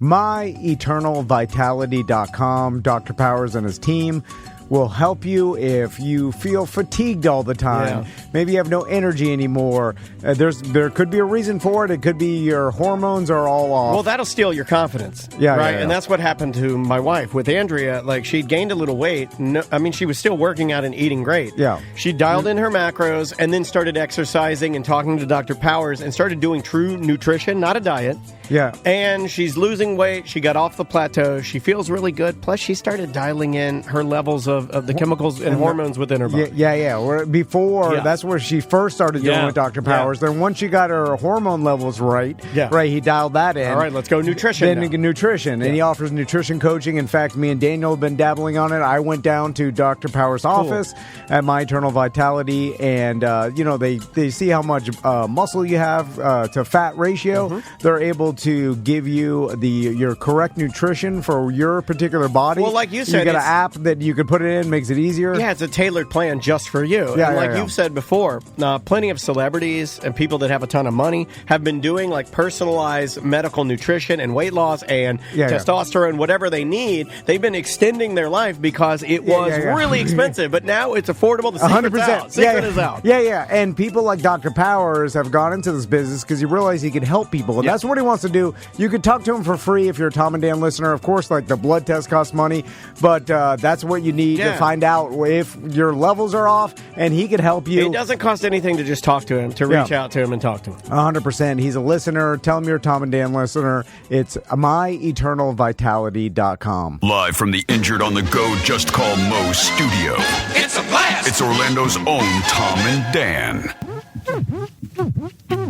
MyEternalVitality.com. Dr. Powers and his team will help you if you feel fatigued all the time. Yeah. Maybe you have no energy anymore. There could be a reason for it. It could be your hormones are all off. Well, that'll steal your confidence. Yeah, right? yeah. And that's what happened to my wife. With Andrea, like, she'd gained a little weight. No, I mean, she was still working out and eating great. Yeah. She dialed in her macros and then started exercising and talking to Dr. Powers and started doing true nutrition, not a diet. Yeah. And she's losing weight. She got off the plateau. She feels really good. Plus, she started dialing in her levels of the chemicals and hormones within her body. Yeah. Before, Yeah. that's where she first started doing Yeah. with Dr. Powers. Yeah. Then once she got her hormone levels right, Yeah. he dialed that in. All right, let's go nutrition Then now. nutrition. And he offers nutrition coaching. In fact, me and Daniel have been dabbling on it. I went down to Dr. Powers' office at My Eternal Vitality, and they see how much muscle you have to fat ratio. Mm-hmm. They're able to give you your correct nutrition for your particular body. Well, like you said, you got an it's- app that you could put it in, makes it easier. Yeah, it's a tailored plan just for you. Yeah, and like yeah. you've said before, plenty of celebrities and people that have a ton of money have been doing like personalized medical nutrition and weight loss and testosterone, whatever they need. They've been extending their life because it was really expensive, but now it's affordable. The secret's out. Secret is out. Yeah. And people like Dr. Powers have gone into this business because he realized he could help people. And that's what he wants to do. You could talk to him for free if you're a Tom and Dan listener. Of course, like the blood test costs money, but that's what you need to find out if your levels are off, and he could help you. It doesn't cost anything to just talk to him, to reach out to him and talk to him. 100%. He's a listener. Tell him you're a Tom and Dan listener. It's myeternalvitality.com. Live from the Injured on the Go Just Call Mo studio. It's a blast! It's Orlando's own Tom and Dan.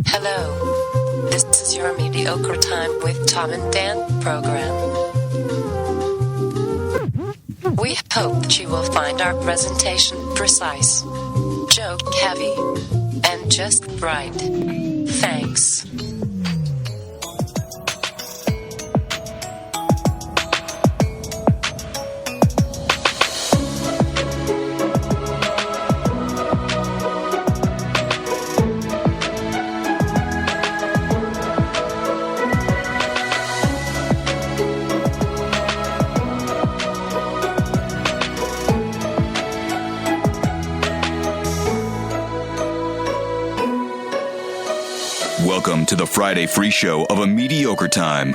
Hello. This is your Mediocre Time with Tom and Dan program. We hope that you will find our presentation precise, joke heavy, and just right. Thanks. Welcome to the Friday free show of A Mediocre Time.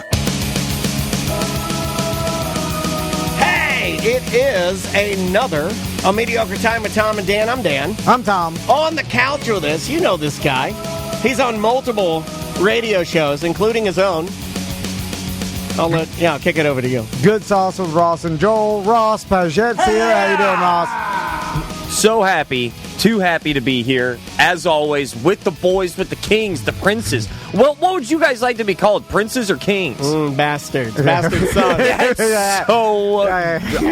Hey, it is another A Mediocre Time with Tom and Dan. I'm Dan. I'm Tom. On the couch with us, you know this guy. He's on multiple radio shows, including his own. I'll kick it over to you. Good Sauce with Ross and Joel. Ross Paget's here. How you doing, Ross? So happy, too happy to be here, as always, with the boys, with the kings, the princes. Well, what would you guys like to be called, princes or kings? Bastards. Bastard sons. That's so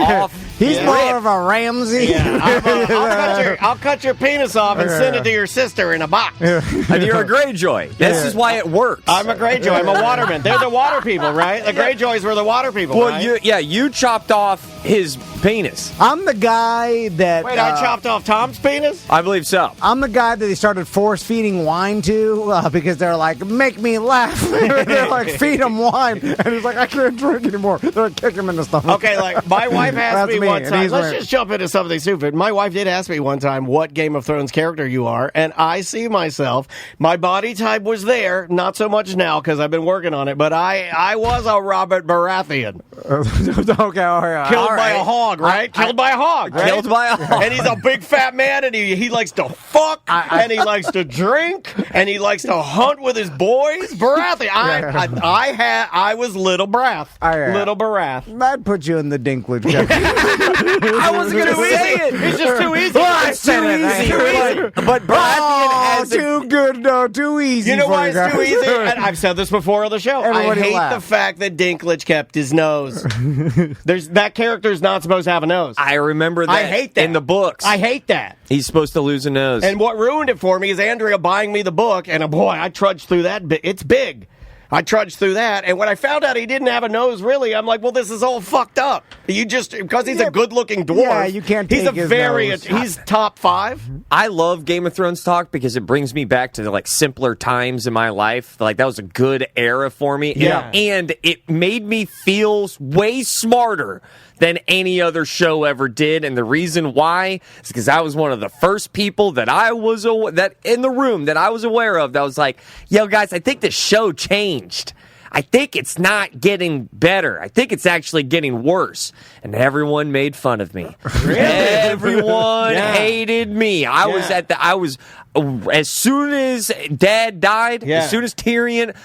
off. He's more of a Ramsey. Yeah, I'll cut your penis off and send it to your sister in a box. And you're a Greyjoy. This is why it works. I'm a Greyjoy. I'm a waterman. They're the water people, right? The Greyjoys were the water people, well, right? you chopped off his penis. I'm the guy that... Wait, I chopped off Tom's penis? I believe so. I'm the guy that they started force-feeding wine to because they're like, make me laugh. They're like, feed him wine. And he's like, I can't drink anymore. They're like, kick him in the stomach. Okay, like, my wife asked That's me me, one and time. he's Let's wearing- just jump into something stupid. My wife did ask me one time what Game of Thrones character you are, and I see myself. My body type was there, not so much now because I've been working on it, but I was a Robert Baratheon. Okay, all right. Killed by a hog, right? Killed by a hog, right? Killed by a hog. And he's a big fat man, and he likes to fuck, and he likes to drink, and he likes to hunt with his boys. Baratheon. I was Little Barath. Little Barath. That put you in the Dinklage category. I wasn't going to say it. It's just too easy. Well, I said it. Too easy. But Baratheon as too good, no, too easy. You know for why you it's too guys. easy? And I've said this before on the show. Everybody I hate laugh. the fact that Dinklage kept his nose. That character's not supposed to have a nose. I remember that. I hate that. In the books. I hate that. He's supposed to lose a nose. And what ruined it for me is Andrea buying me the book, and boy, I trudged through that. It's big. I trudged through that, and when I found out he didn't have a nose, really, I'm like, well, this is all fucked up. You just because he's a good-looking dwarf. Yeah, you can't take his nose. He's top 5. I love Game of Thrones talk because it brings me back to like simpler times in my life. Like that was a good era for me. Yeah. And it made me feel way smarter than any other show ever did. And the reason why is because I was one of the first people that that in the room that I was aware of that was like, yo, guys, I think the show changed. I think it's not getting better. I think it's actually getting worse. And everyone made fun of me. Really? Everyone hated me. I was as soon as Dad died, as soon as Tyrion,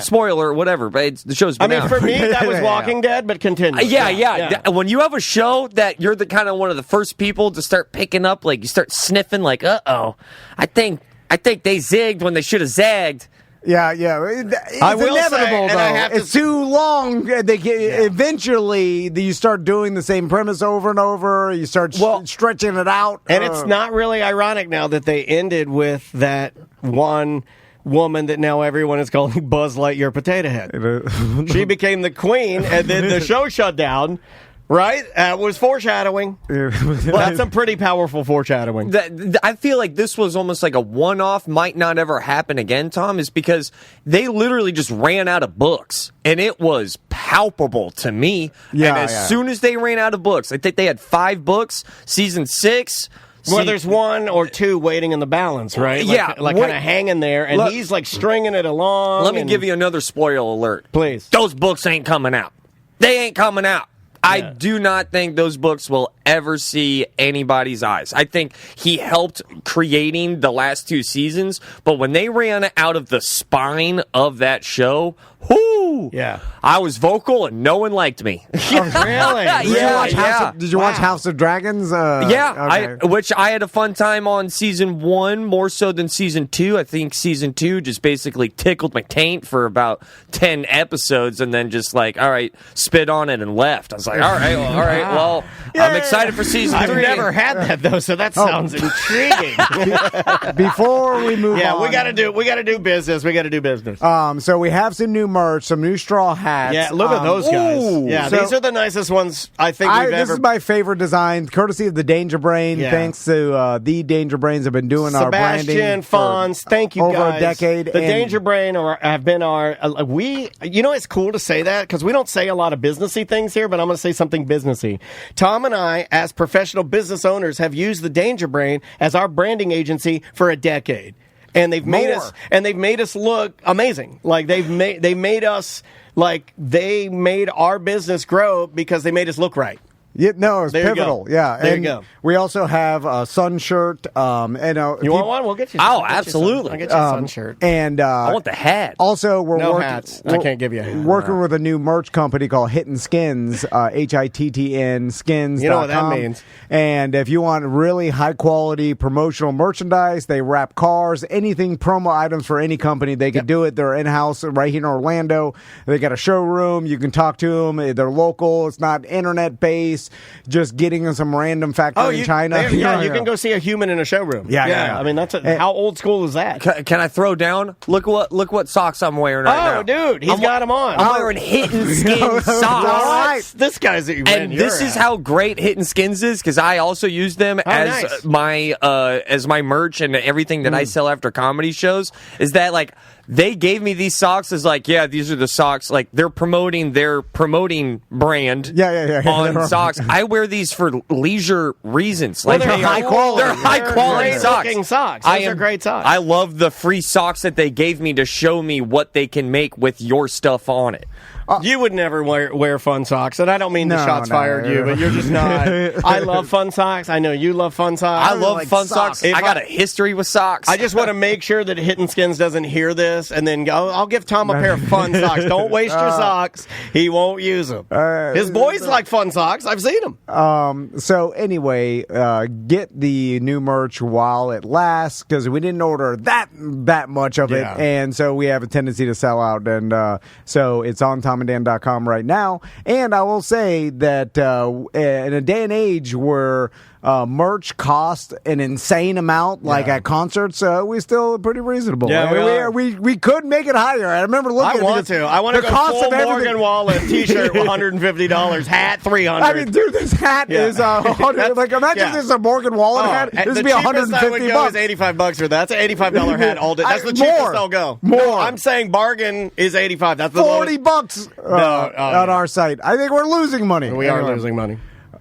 spoiler, whatever, but the show's been out. For me, that was Walking Dead, but continue. Yeah. When you have a show that you're the kind of one of the first people to start picking up, like you start sniffing, like, uh-oh, I think they zigged when they should have zagged. Yeah. It's I will inevitable, say, though. It's too long. Eventually, you start doing the same premise over and over. You start stretching it out. And it's not really ironic now that they ended with that one woman that now everyone is calling Buzz Lightyear Potato Head. She became the queen, and then the show shut down. Right? That was foreshadowing. That's some pretty powerful foreshadowing. I feel like this was almost like a one-off, might not ever happen again, Tom, is because they literally just ran out of books. And it was palpable to me. Yeah, and as soon as they ran out of books, I think they had 5 books, season 6. Well, there's 1 or 2 waiting in the balance, right? Like kind of hanging there, and he's like stringing it along. Let me give you another spoiler alert. Please. Those books ain't coming out. They ain't coming out. I do not think those books will ever see anybody's eyes. I think he helped creating the last 2 seasons, but when they ran out of the spine of that show, I was vocal and no one liked me. Really? Did you watch House of Dragons? Which I had a fun time on season 1, more so than season 2. I think season 2 just basically tickled my taint for about 10 episodes and then just like, all right, spit on it and left. I was like, all right, I'm excited for season 3. I've never had that though, so that sounds intriguing. Before we move on, we got to do business. We got to do business. So we have some new merch, some new straw hats. Yeah, look at those guys. Yeah, these are the nicest ones I think we've ever. This is my favorite design, courtesy of the Danger Brain. Yeah. Thanks to the Danger Brains have been doing our branding. Sebastian, Fonz, thank you over guys. A decade. The Danger Brain have been our. It's cool to say that because we don't say a lot of businessy things here, but I'm going to say something businessy. Tom and I, as professional business owners, have used the Danger Brain as our branding agency for a decade. And they've made us look amazing. Like they made our business grow because they made us look right. Yeah, no, it's pivotal. Yeah, there you go. We also have a sun shirt. You want one? We'll get you. Absolutely. I'll get you a sun shirt. And I want the hat. Also, we're no working. Hats. I can't give you a hat. Working with a new merch company called Hittin' Skins, HITTN Skins. You know what that means. And if you want really high quality promotional merchandise, they wrap cars, anything promo items for any company. They can do it. They're in house right here in Orlando. They got a showroom. You can talk to them. They're local. It's not internet based. Just getting in some random factory in China. You can go see a human in a showroom. Yeah. I mean, how old school is that? Can I throw down? Look what socks I'm wearing right now. Oh, dude, he's got them on. I'm wearing Hittin' Skins socks. All right. This guy's this is how great Hittin' Skins is because I also use them as my merch and everything that I sell after comedy shows. Is that like? They gave me these socks as like, these are the socks. Like they're promoting their brand on socks. I wear these for leisure reasons. Well, like they're high quality. They're high quality socks. Those are great socks. I love the free socks that they gave me to show me what they can make with your stuff on it. You would never wear fun socks, and I don't mean the shots fired you, but you're just not. I love fun socks. I know you love fun socks. I love fun socks. I got a history with socks. I just want to make sure that Hittin' Skins doesn't hear this, and then go, I'll give Tom a pair of fun socks. Don't waste your socks. He won't use them. His boys like fun socks. I've seen them. So anyway, get the new merch while it lasts, because we didn't order that much of it, and so we have a tendency to sell out, and so it's on TomandDan.com right now. And I will say that in a day and age where merch cost an insane amount, like at concerts, we still pretty reasonable. Yeah, we could make it higher. I remember looking. I want to go full Morgan Wallen T-shirt, $150, hat $300. I mean, dude, this hat is $100. Like, imagine this is a Morgan Wallen hat. This would be $150. I would go is $85 for that. That's an $85 hat all day. That's the cheapest they'll go. No, I'm saying bargain is $85. That's the $40 on our site. I think we're losing money. We are losing money.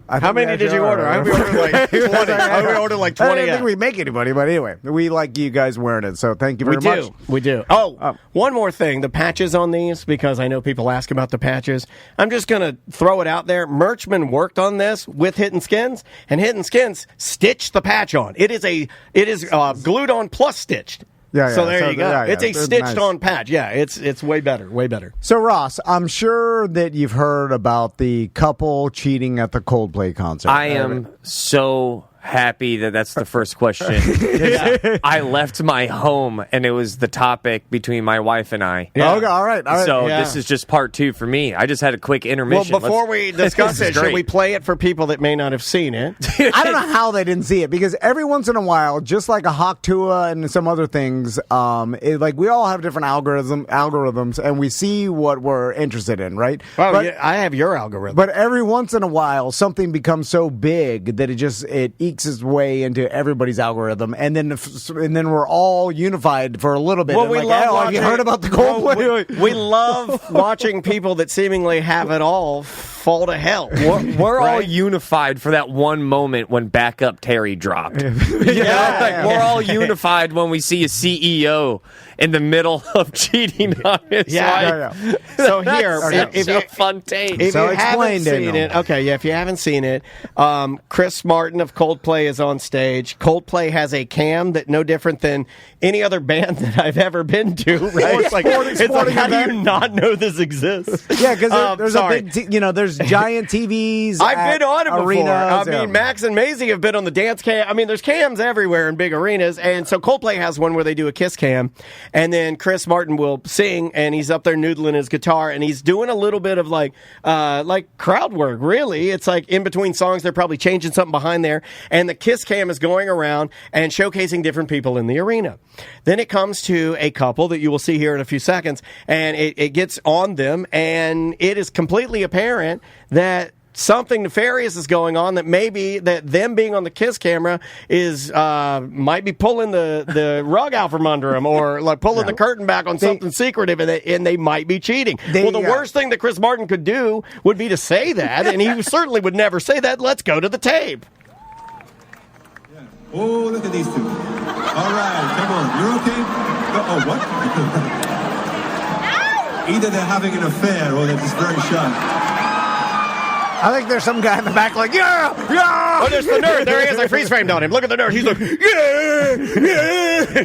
How many did you order? I hope we ordered like 20. I hope we ordered like 20. I don't think we make any money, but anyway, we like you guys wearing it, so thank you very much. We do. Oh, one more thing. The patches on these, because I know people ask about the patches. I'm just going to throw it out there. Merchman worked on this with Hidden Skins, and Hidden Skins stitched the patch on. It is glued on plus stitched. Yeah, so there you go. It's a stitched-on patch. Yeah, it's way better, way better. So, Ross, I'm sure that you've heard about the couple cheating at the Coldplay concert. I am so happy that that's the first question. I left my home, and it was the topic between my wife and I. Yeah. Okay, all right. So this is just part 2 for me. I just had a quick intermission. Well, before we discuss it, should we play it for people that may not have seen it? I don't know how they didn't see it, because every once in a while, just like a Hawk Tuah and some other things, like we all have different algorithms, and we see what we're interested in, right? Well, I have your algorithm. But every once in a while, something becomes so big that it ekes its way into everybody's algorithm, and then we're all unified for a little bit. Well, have you heard about the Coldplay? We love watching people that seemingly have it all fall to hell. We're all unified for that one moment when Backup Terry dropped. We're all unified when we see a CEO in the middle of cheating on his wife. So here, if you fun tape. If you haven't seen it, if you haven't seen it, Chris Martin of Coldplay is on stage. Coldplay has a cam that no different than any other band that I've ever been to. Right? It's like how do you not know this exists? Yeah, because there's a big, there's giant TVs. I've been on it before. Arenas, I mean, Max and Maisie have been on the dance cam. I mean, there's cams everywhere in big arenas, and so Coldplay has one where they do a kiss cam, and then Chris Martin will sing, and he's up there noodling his guitar, and he's doing a little bit of like crowd work. Really, it's like in between songs, they're probably changing something behind there, and the kiss cam is going around and showcasing different people in the arena. Then it comes to a couple that you will see here in a few seconds, and it gets on them, and it is completely apparent that something nefarious is going on, that maybe that them being on the kiss camera is might be pulling the rug out from under them, or like pulling the curtain back on something secretive, and they might be cheating. The worst thing that Chris Martin could do would be to say that, and he certainly would never say that. Let's go to the tape. Oh, look at these two. All right, come on. You're okay? Oh, what? Either they're having an affair or they're just very shy. I think there's some guy in the back like, yeah! Oh, there's the nerd. There he is. I freeze framed on him. Look at the nerd. He's like,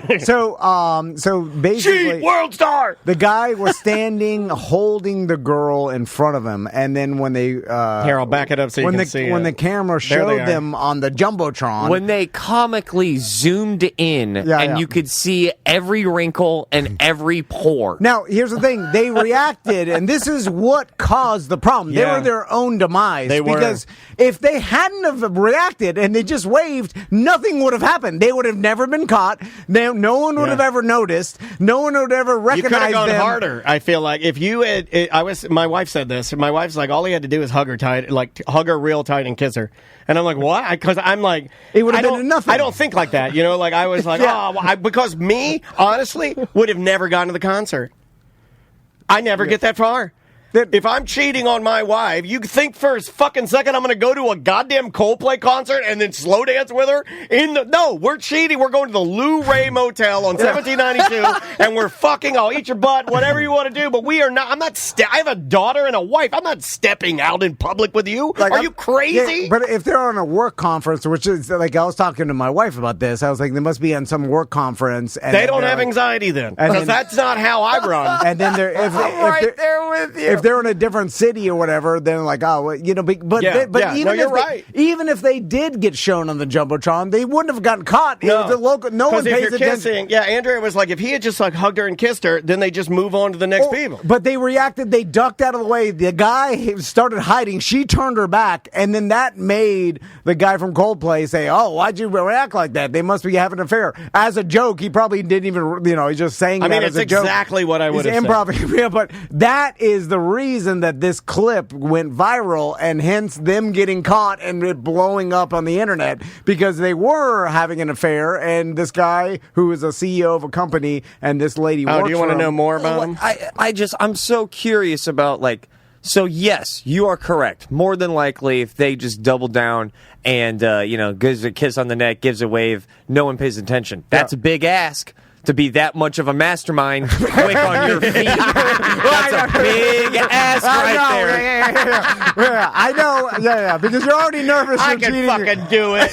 yeah! So basically... Cheat, world star! The guy was standing, holding the girl in front of him, and then when they... Here, I'll back it up so you can see when the camera showed them on the Jumbotron... When they comically zoomed in, you could see every wrinkle and every pore. Now, here's the thing. They reacted, and this is what caused the problem. They were their own demise. Because if they hadn't have reacted and they just waved, nothing would have happened. They would have never been caught. No one would have ever noticed. No one would ever recognize them. You could have gone harder, I feel like. If you had... my wife said this. My wife's like, all he had to do is hug her tight, like hug her real tight and kiss her. And I'm like, what? Because I'm like... It would have been nothing. I don't think like that. Like, I was like, because me, honestly, would have never gone to the concert. I never get that far. If I'm cheating on my wife, you think for a fucking second I'm going to go to a goddamn Coldplay concert and then slow dance with her? No, we're cheating. We're going to the Lou Ray Motel on 1792, and we're fucking. I'll eat your butt, whatever you want to do. But we are not. I'm not. I have a daughter and a wife. I'm not stepping out in public with you. Are you crazy? Yeah, but if they're on a work conference, which is like I was talking to my wife about this, I was like, they must be on some work conference. And they don't have anxiety then, because that's not how I run. And then if they're in a different city or whatever, then like, oh, well, you know, but even you're if right. even if they did get shown on the Jumbotron, they wouldn't have gotten caught. It was a local. No one pays attention. Yeah, Andrea was like, if he had just like hugged her and kissed her, then they just move on to the next people. But they reacted. They ducked out of the way. The guy started hiding. She turned her back, and then that made the guy from Coldplay say, "Oh, why'd you react like that? They must be having an affair." As a joke, he probably didn't even. You know, he's just saying. I mean, that it's as a joke. exactly what I would have said. Yeah, but that is the reason that this clip went viral, and hence them getting caught and it blowing up on the internet, because they were having an affair, and this guy who is a CEO of a company and this lady works for him. Do you want to know more about him? I'm so curious about, like, so yes, you are correct. More than likely, if they just double down and, gives a kiss on the neck, gives a wave, no one pays attention. That's a big ask. To be that much of a mastermind quick on your feet. That's a big ass right there. Yeah, I know. Yeah, because you're already nervous. I can fucking do it.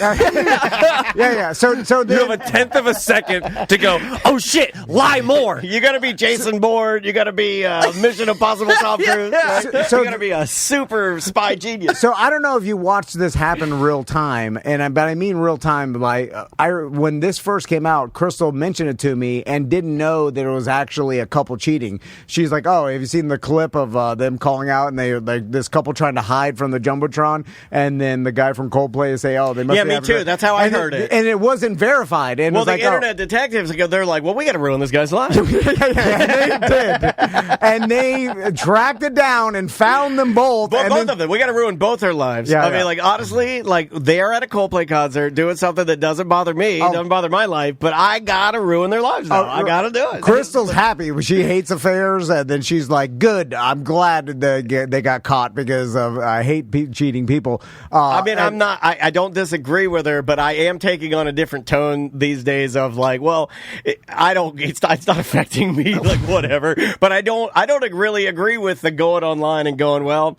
Yeah. So you have a tenth of a second to go, oh shit, lie more. You got to be Jason Bourne. You got to be Mission Impossible Tom Cruise. Right? So you got to be a super spy genius. So I don't know if you watched this happen real time, but I mean real time. Like when this first came out, Crystal mentioned it to me and didn't know that it was actually a couple cheating. She's like, "Oh, have you seen the clip of them calling out and they like this couple trying to hide from the Jumbotron?" And then the guy from Coldplay say, "Oh, they must." Yeah, me too. That's how I heard it. And it wasn't verified. And well, it was the internet detectives, they're like, "Well, we got to ruin this guy's life." And they did, and they tracked it down and found them both. Both of them. We got to ruin both their lives. Yeah, I mean, like honestly, like they're at a Coldplay concert doing something that doesn't bother me, doesn't bother my life, but I gotta ruin their lives now. I gotta do it. Crystal's happy. She hates affairs, and then she's like, "Good. I'm glad they got caught because I hate cheating people." I mean, I'm not. I don't disagree with her, but I am taking on a different tone these days. Of like, well, it's not affecting me. Like whatever. But I don't really agree with the going online and going, well,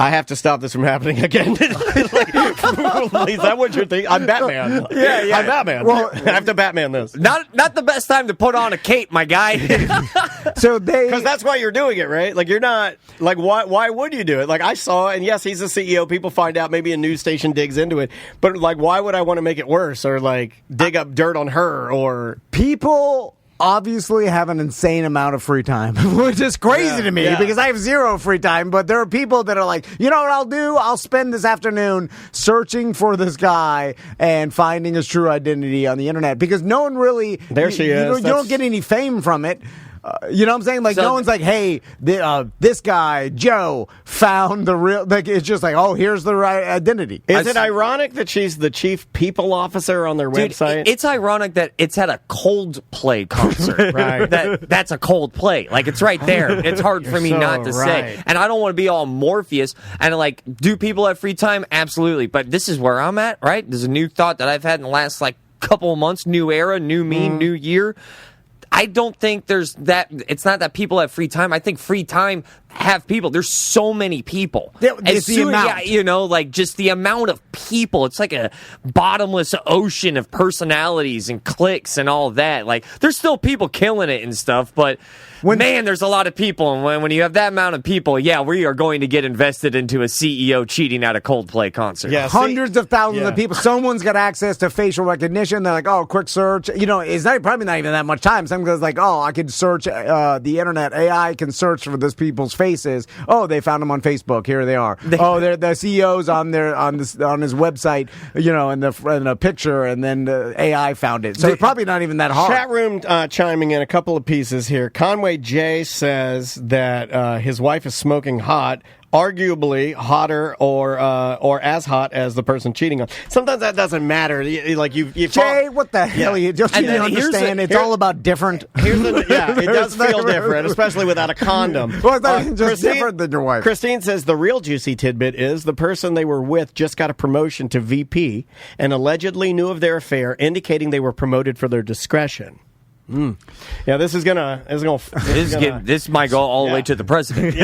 I have to stop this from happening again. Is that what you're thinking? I'm Batman. Yeah. I'm Batman. Well, I have to Batman this. Not the best time to put on a cape, my guy. Because that's why you're doing it, right? Like you're not like why would you do it? Like I saw, and yes, he's a CEO. People find out, maybe a news station digs into it, but like why would I want to make it worse or like dig up dirt on her or people? Obviously have an insane amount of free time, which is crazy to me because I have zero free time. But there are people that are like, you know what I'll do? I'll spend this afternoon searching for this guy and finding his true identity on the internet because no one really. There she is. You don't get any fame from it. You know what I'm saying? Like, no one's like, hey, this guy, Joe, found the real... Like, it's just like, oh, here's the right identity. Is it ironic that she's the chief people officer on their website? It's ironic that it's at a Coldplay concert. Right. That's a Coldplay. Like, it's right there. It's hard for me not to say. And I don't want to be all Morpheus. And, like, do people have free time? Absolutely. But this is where I'm at, right? There's a new thought that I've had in the last, like, couple of months. New era, new me, new year. I don't think there's that. It's not that people have free time. I think free time have people. There's so many people. It's the amount. Yeah, like just the amount of people. It's like a bottomless ocean of personalities and cliques and all that. Like there's still people killing it and stuff, but man, there's a lot of people. And when you have that amount of people, we are going to get invested into a CEO cheating at a Coldplay concert. Yeah, hundreds of thousands of people. Someone's got access to facial recognition. They're like, oh, quick search. You know, it's probably not even that much time. Someone's like, oh, I could search the internet. AI can search for this people's faces. Oh, they found them on Facebook. Here they are. They're the CEO's on his website. You know, in a picture, and then the AI found it. So it's probably not even that hard. Chat room chiming in a couple of pieces here. Conway J says that his wife is smoking hot, arguably hotter or as hot as the person cheating on. Sometimes that doesn't matter. Like you Jay, what the hell? You don't understand? It's all about different. It does feel different, especially without a condom. Well, it's just different than your wife. Christine says the real juicy tidbit is the person they were with just got a promotion to VP and allegedly knew of their affair, indicating they were promoted for their discretion. Yeah, this is gonna. This might go all the way to the president.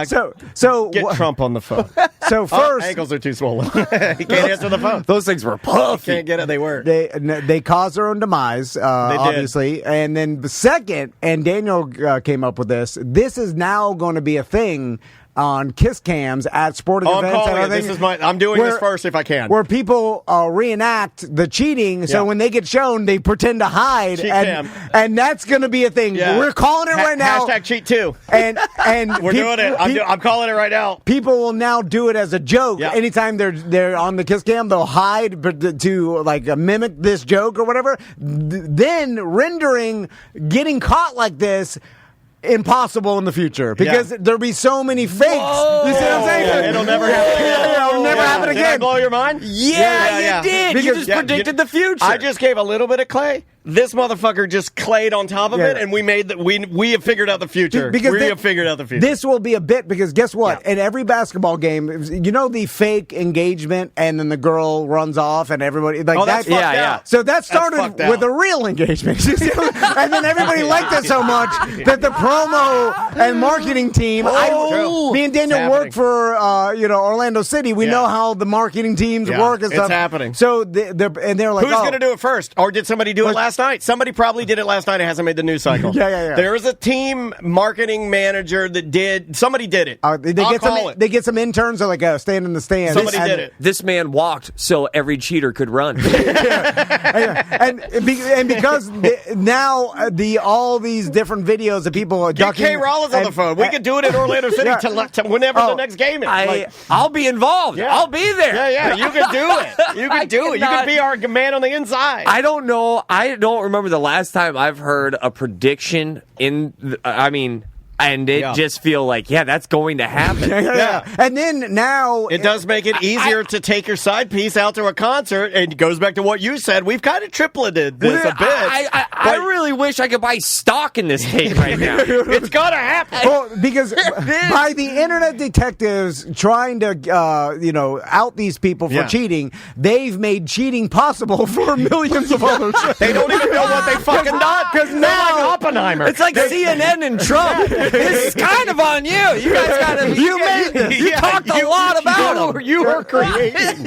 So Get Trump on the phone. So first, ankles are too swollen. He can't answer the phone. Those things were puffy. Can't get it. They were. they caused their own demise, obviously. And then the second, and Daniel came up with this. This is now going to be a thing on kiss cams at sporting I'm events. calling it. I'm doing this first if I can. Where people reenact the cheating, so when they get shown, they pretend to hide, and that's going to be a thing. Yeah. We're calling it right now. Hashtag cheat too. And we're doing it. I'm calling it right now. People will now do it as a joke. Yeah. Anytime they're on the kiss cam, they'll hide to like mimic this joke or whatever. Then rendering getting caught like this impossible in the future because there'll be so many fakes. Whoa. You see what I'm saying? Yeah, it'll never happen again. It'll never happen again. Did I blow your mind? Yeah, you did. Because- you just predicted the future. I just gave a little bit of clay. This motherfucker just clayed on top of it, and we made we have figured out the future. Because we have figured out the future. This will be a bit because guess what? In every basketball game, you know the fake engagement, and then the girl runs off, and everybody like that. That's fucked out. So that started fucked out. with a real engagement, and then everybody liked it so much that the promo and marketing team. Me and Daniel work for Orlando City. We know how the marketing teams work and stuff. It's happening. So they're like, who's going to do it first, or did somebody do it last night? Somebody probably did it last night. It hasn't made the news cycle. Yeah. There was a team marketing manager that did. Somebody did it. They get some interns that like stand in the stands. Somebody did it. This man walked so every cheater could run. and because now all these different videos of people Get ducking. K. Rollins on the phone. We could do it in Orlando City to whenever the next game is. I'll be involved. Yeah. I'll be there. Yeah. You can do it. You can do it. You can be our man on the inside. I don't know. I don't remember the last time I've heard a prediction and it just feel like, that's going to happen. And then now it does make it easier to take your side piece out to a concert, and it goes back to what you said. We've kind of tripleted this a bit. I really wish I could buy stock in this tape right now. It's gonna happen. Well, because by the internet detectives trying to out these people for cheating, they've made cheating possible for millions of others. They don't even know what they fucking done because now like Oppenheimer. It's like CNN and Trump. This is kind of on you. You guys got to. You talked a lot about them. You were creating.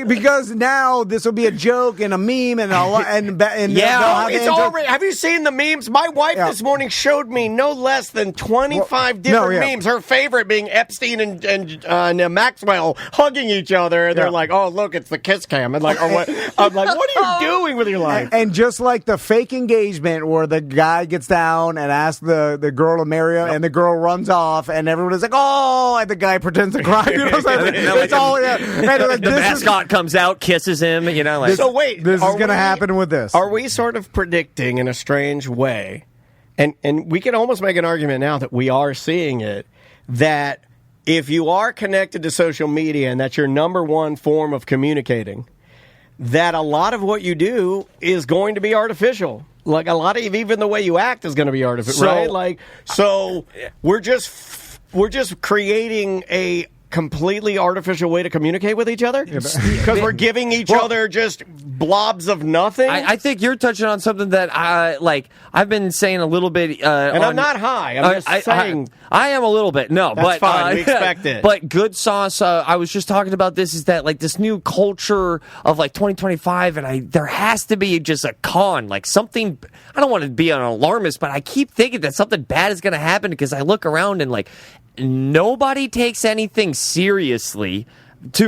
Because now this will be a joke and a meme and it's already. Have you seen the memes? My wife this morning showed me no less than 25 different memes. Her favorite being Epstein and Maxwell hugging each other, and they're like, "Oh, look, it's the kiss cam." And like, I'm like, what are you doing with your life? And just like the fake engagement where the guy gets down and asks the girl to marry him, and the girl runs off, and everyone's like, "Oh!" and the guy pretends to cry. It's all the mascot comes out, kisses him. So wait, this is going to happen with this. Are we sort of predicting in a strange way, and we can almost make an argument now that we are seeing it, that if you are connected to social media and that's your number one form of communicating, that a lot of what you do is going to be artificial. Like a lot of even the way you act is going to be artificial, right? So we're just creating a completely artificial way to communicate with each other because we're giving each other just blobs of nothing. I think you're touching on something that I've been saying a little bit. And I'm not high. I'm just saying. I am a little bit. No, that's fine. We expect it. But Good Sauce, I was just talking about this, is that like this new culture of like 2025, and there has to be just a con, like something. I don't want to be an alarmist, but I keep thinking that something bad is going to happen because I look around and like nobody takes anything seriously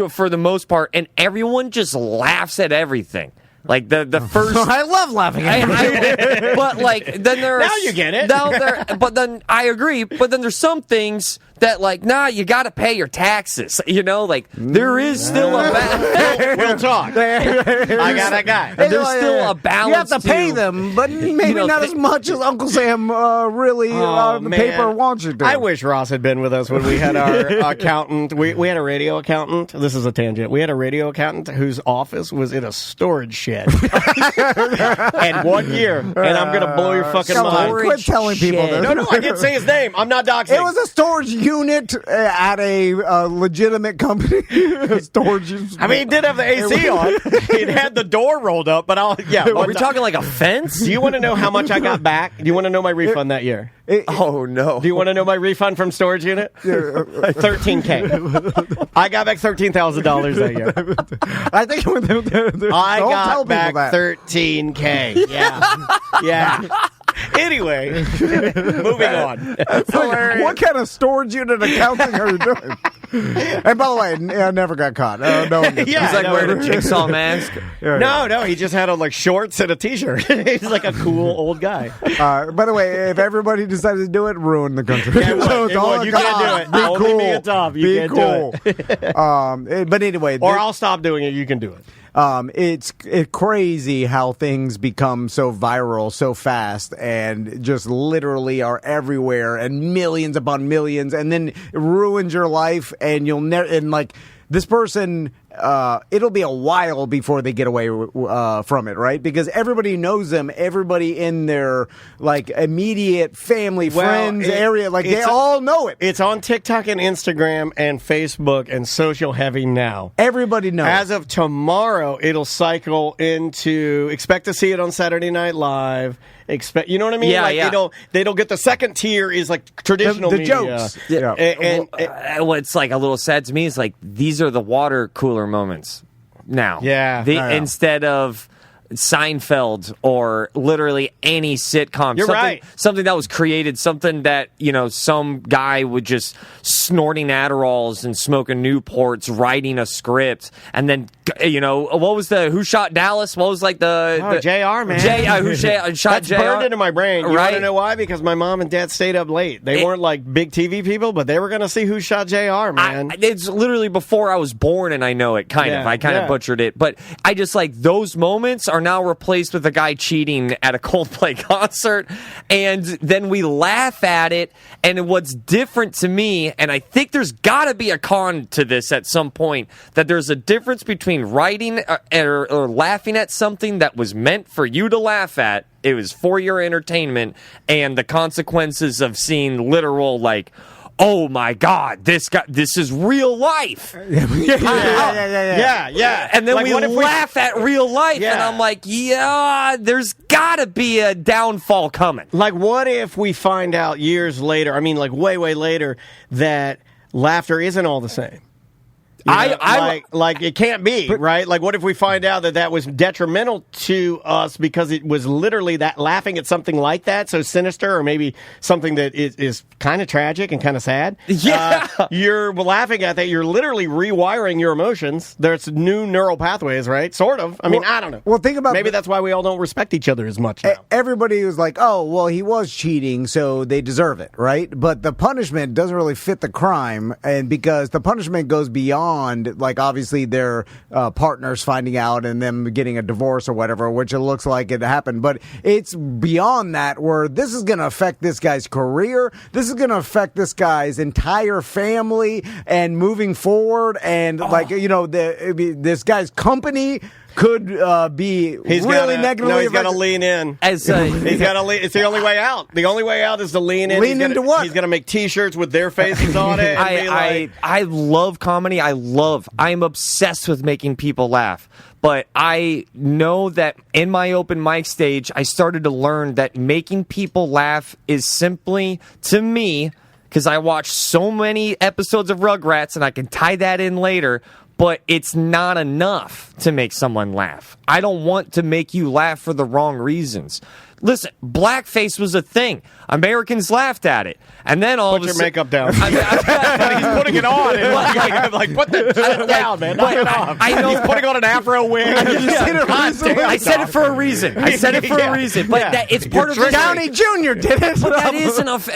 for the most part, and everyone just laughs at everything. Like the first, I love laughing at it. But like then there's now you get it. But then I agree. But then there's some things that like you got to pay your taxes. Like there is still a balance. We'll talk. I got a guy. There's still a balance. You have to pay them, but maybe not as much as Uncle Sam the paper wants you to. I wish Ross had been with us when we had our accountant. We had a radio accountant. This is a tangent. We had a radio accountant whose office was in a storage shed. And 1 year, and I'm going to blow your fucking mind. Quit telling people this. No, I didn't say his name. I'm not doxing. It was a storage unit. unit at a legitimate company. Storage. I mean, he did have the AC on. It had the door rolled up, but Are we talking like a fence? Do you want to know how much I got back? Do you want to know my refund that year? Oh, no. Do you want to know my refund from storage unit? $13K. I got back $13,000 that year. I think I got back $13K. Yeah. Anyway, moving on. What kind of storage unit accounting are you doing? And by the way, I never got caught. No one gets He's like wearing a jigsaw mask. No, he just had on like shorts and a t-shirt. He's like a cool old guy. By the way, if everybody decided to do it, ruin the country. Yeah, you can't do it. Be Only cool. me and Tom. You can't cool. do it. But anyway, or I'll stop doing it. You can do it. It's crazy how things become so viral so fast and just literally are everywhere and millions upon millions, and then it ruins your life, and you'll never, and like this person, it'll be a while before they get away from it, right? Because everybody knows them, everybody in their like immediate family, friends area, like they all know it. It's on TikTok and Instagram and Facebook and social heavy now. Everybody knows. As of tomorrow, it'll cycle into. Expect to see it on Saturday Night Live. You know what I mean? Yeah, like yeah. They'll get the second tier is like traditional the media. jokes. Yeah. And What's like a little sad to me is like these are the water cooler moments now. Yeah. Instead of Seinfeld or literally any sitcom. You're right. Something that was created, something that, some guy would just snorting Adderalls and smoking Newports, writing a script, and then, what was Who Shot Dallas? What was like the JR, man. Who shot That's JR? burned into my brain. You Right? want to know why? Because my mom and dad stayed up late. They weren't like big TV people, but they were going to see Who Shot JR, man. It's literally before I was born, and I know it, kind of. I kind of butchered it. But I just like those moments are now replaced with a guy cheating at a Coldplay concert, and then we laugh at it. And what's different to me, and I think there's got to be a con to this at some point, that there's a difference between writing or laughing at something that was meant for you to laugh at. It was for your entertainment, and the consequences of seeing literal, like, oh my God, this is real life. Yeah. And then like, we laugh at real life, and I'm like, there's gotta be a downfall coming. Like, what if we find out years later, I mean, like way, way later, that laughter isn't all the same? Like it can't be, right? Like, what if we find out that was detrimental to us because it was literally that laughing at something like that, so sinister, or maybe something that is kind of tragic and kind of sad? Yeah. You're laughing at that. You're literally rewiring your emotions. There's new neural pathways, right? Sort of. I mean, I don't know. Well, think about maybe that's why we all don't respect each other as much now. Everybody was like, oh, well, he was cheating, so they deserve it, right? But the punishment doesn't really fit the crime, and because the punishment goes beyond, like, obviously their partners finding out and them getting a divorce or whatever, which it looks like it happened. But it's beyond that, where this is going to affect this guy's career. This is going to affect this guy's entire family and moving forward. And, this guy's company could be negatively. He's got to lean in. He's got to lean. It's the only way out. The only way out is to lean in. Into what? He's going to make T-shirts with their faces on it. I love comedy. I'm obsessed with making people laugh. But I know that in my open mic stage, I started to learn that making people laugh is simply, to me, because I watched so many episodes of Rugrats, and I can tie that in later, but it's not enough to make someone laugh. I don't want to make you laugh for the wrong reasons. Listen, blackface was a thing. Americans laughed at it. And then all Put of a your sudden... makeup down. He's putting it on. And like, put the shit down, man. Knock it off. I know. He's putting on an Afro wig. I said it for a reason. But it's part of the... Downey Jr. did it. But that is enough.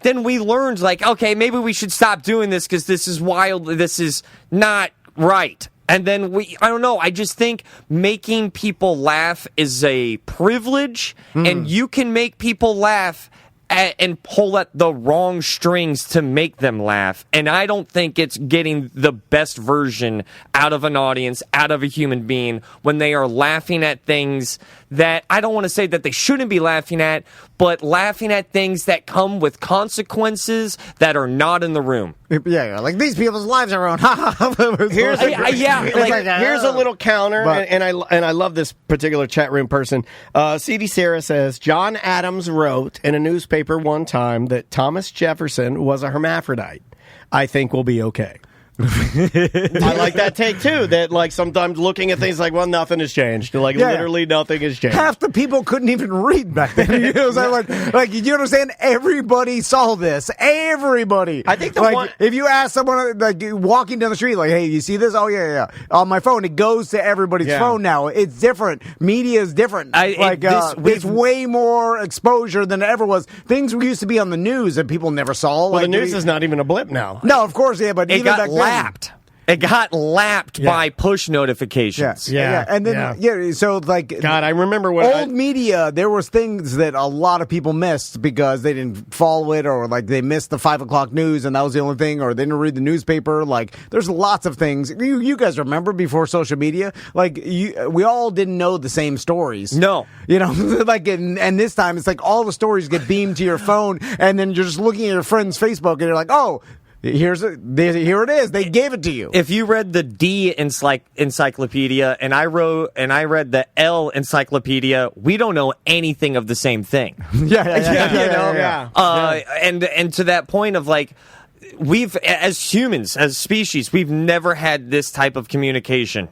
Then we learned, okay, maybe we should stop doing this because this is wild. This is not right. And then I don't know, I just think making people laugh is a privilege, and you can make people laugh and pull at the wrong strings to make them laugh. And I don't think it's getting the best version out of an audience, out of a human being, when they are laughing at things that I don't want to say that they shouldn't be laughing at, but laughing at things that come with consequences that are not in the room. Yeah, like these people's lives are ruined. Here's here's a little counter, and I love this particular chat room person. CD Sarah says John Adams wrote in a newspaper one time that Thomas Jefferson was a hermaphrodite. I think we'll be okay. I like that take too. That like sometimes looking at things like, well, nothing has changed. Like literally nothing has changed. Half the people couldn't even read back then. You know, like you understand? Everybody saw this. Everybody. I think if you ask someone like walking down the street, like, "Hey, you see this?" Oh yeah. On my phone, it goes to everybody's phone now. It's different. Media is different. It's way more exposure than it ever was. Things used to be on the news that people never saw. Well, the news is not even a blip now. No, of course, but it even got back then, lapped. It got lapped by push notifications. Yeah. And then, so like... God, I remember when... Old media, there was things that a lot of people missed because they didn't follow it, or like they missed the 5 o'clock news and that was the only thing, or they didn't read the newspaper. Like, there's lots of things. You guys remember before social media? Like, we all didn't know the same stories. No. You know, like, and this time it's like all the stories get beamed to your phone, and then you're just looking at your friend's Facebook and you're like, oh... Here it is. They gave it to you. If you read the D encyclopedia and I read the L encyclopedia, we don't know anything of the same thing. Yeah. And to that point of like, we've as humans, as species, we've never had this type of communication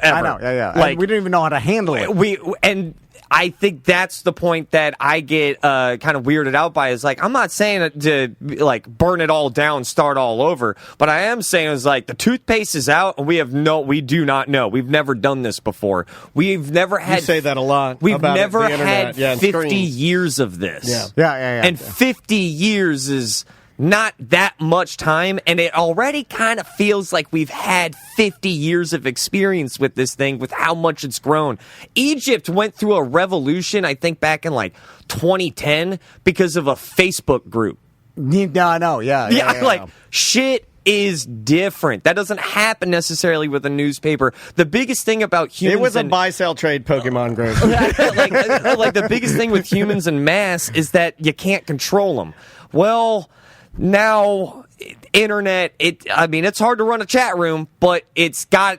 ever. I know. Yeah. Like, we didn't even know how to handle it. I think that's the point that I get kind of weirded out by. Is like, I'm not saying to like burn it all down, start all over, but I am saying is like the toothpaste is out, and we do not know. We've never done this before. We've never had. You say that a lot. We've about never had 50 years of this. Yeah. And 50 years is not that much time, and it already kind of feels like we've had 50 years of experience with this thing, with how much it's grown. Egypt went through a revolution, I think, back in like 2010 because of a Facebook group. No, I know. Yeah. Like, shit is different. That doesn't happen necessarily with a newspaper. The biggest thing about humans... It was a buy-sell trade Pokemon group. like the biggest thing with humans en masse is that you can't control them. Well... Now, internet, it's hard to run a chat room, but it's got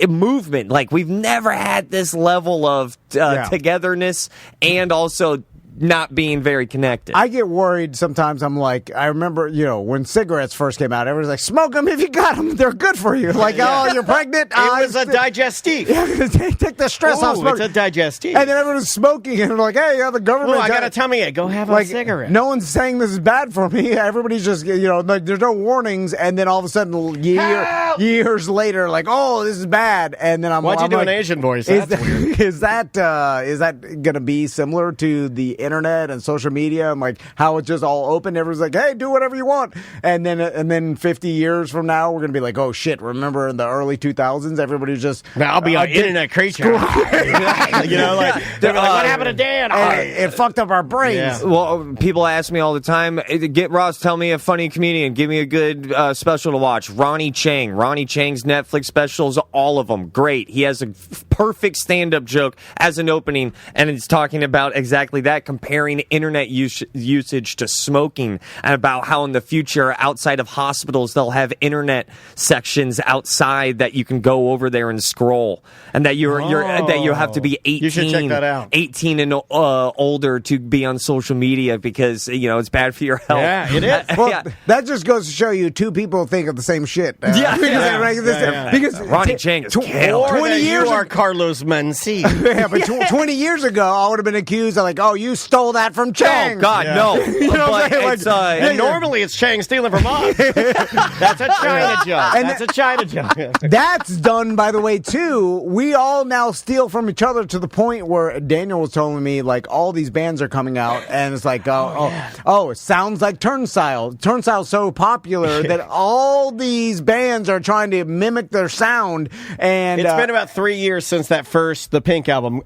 movement. Like, we've never had this level of togetherness and also not being very connected. I get worried sometimes. I'm like, I remember, when cigarettes first came out, everyone's like, smoke them if you got them. They're good for you. Like, oh, you're pregnant? It was a digestif. Take the stress off smoking. It's a digestif. And then everyone's smoking, and they're like, hey, the government... I got a tummy ache. Go have a cigarette. No one's saying this is bad for me. Everybody's just, like, there's no warnings, and then all of a sudden, years later, like, oh, this is bad. And then Why'd you do an Asian voice? That's weird. Is that going to be similar to the internet and social media and like how it's just all open? Everyone's like, hey, do whatever you want. And then 50 years from now, we're going to be like, oh shit, remember in the early 2000s, everybody's just... I'll be an internet creature. They're like, what happened to Dan? It fucked up our brains. Yeah. Well, people ask me all the time, get Ross, tell me a funny comedian, give me a good special to watch. Ronnie Chang. Ronnie Chang's Netflix specials, all of them, great. He has a perfect stand-up joke as an opening, and it's talking about exactly that, comparing internet usage to smoking, and about how in the future, outside of hospitals, they'll have internet sections outside that you can go over there and scroll, and that you have to be 18. You should check that out. 18 and older to be on social media because it's bad for your health. Yeah, it is. Well, that just goes to show you two people think of the same shit. Because Ronnie Chang is 20 years you are Carlos Mencia. Yeah, but 20 years ago, I would have been accused of like, oh, you stole that from Chang. Oh God, no. And normally it's Chang stealing from us. That's a China joke. That's a China joke. That's done, by the way, too. We all now steal from each other to the point where Daniel was telling me like all these bands are coming out, and it's like, it sounds like Turnstile. Turnstile's so popular that all these bands are trying to mimic their sound. And it's been about 3 years since the Pink album,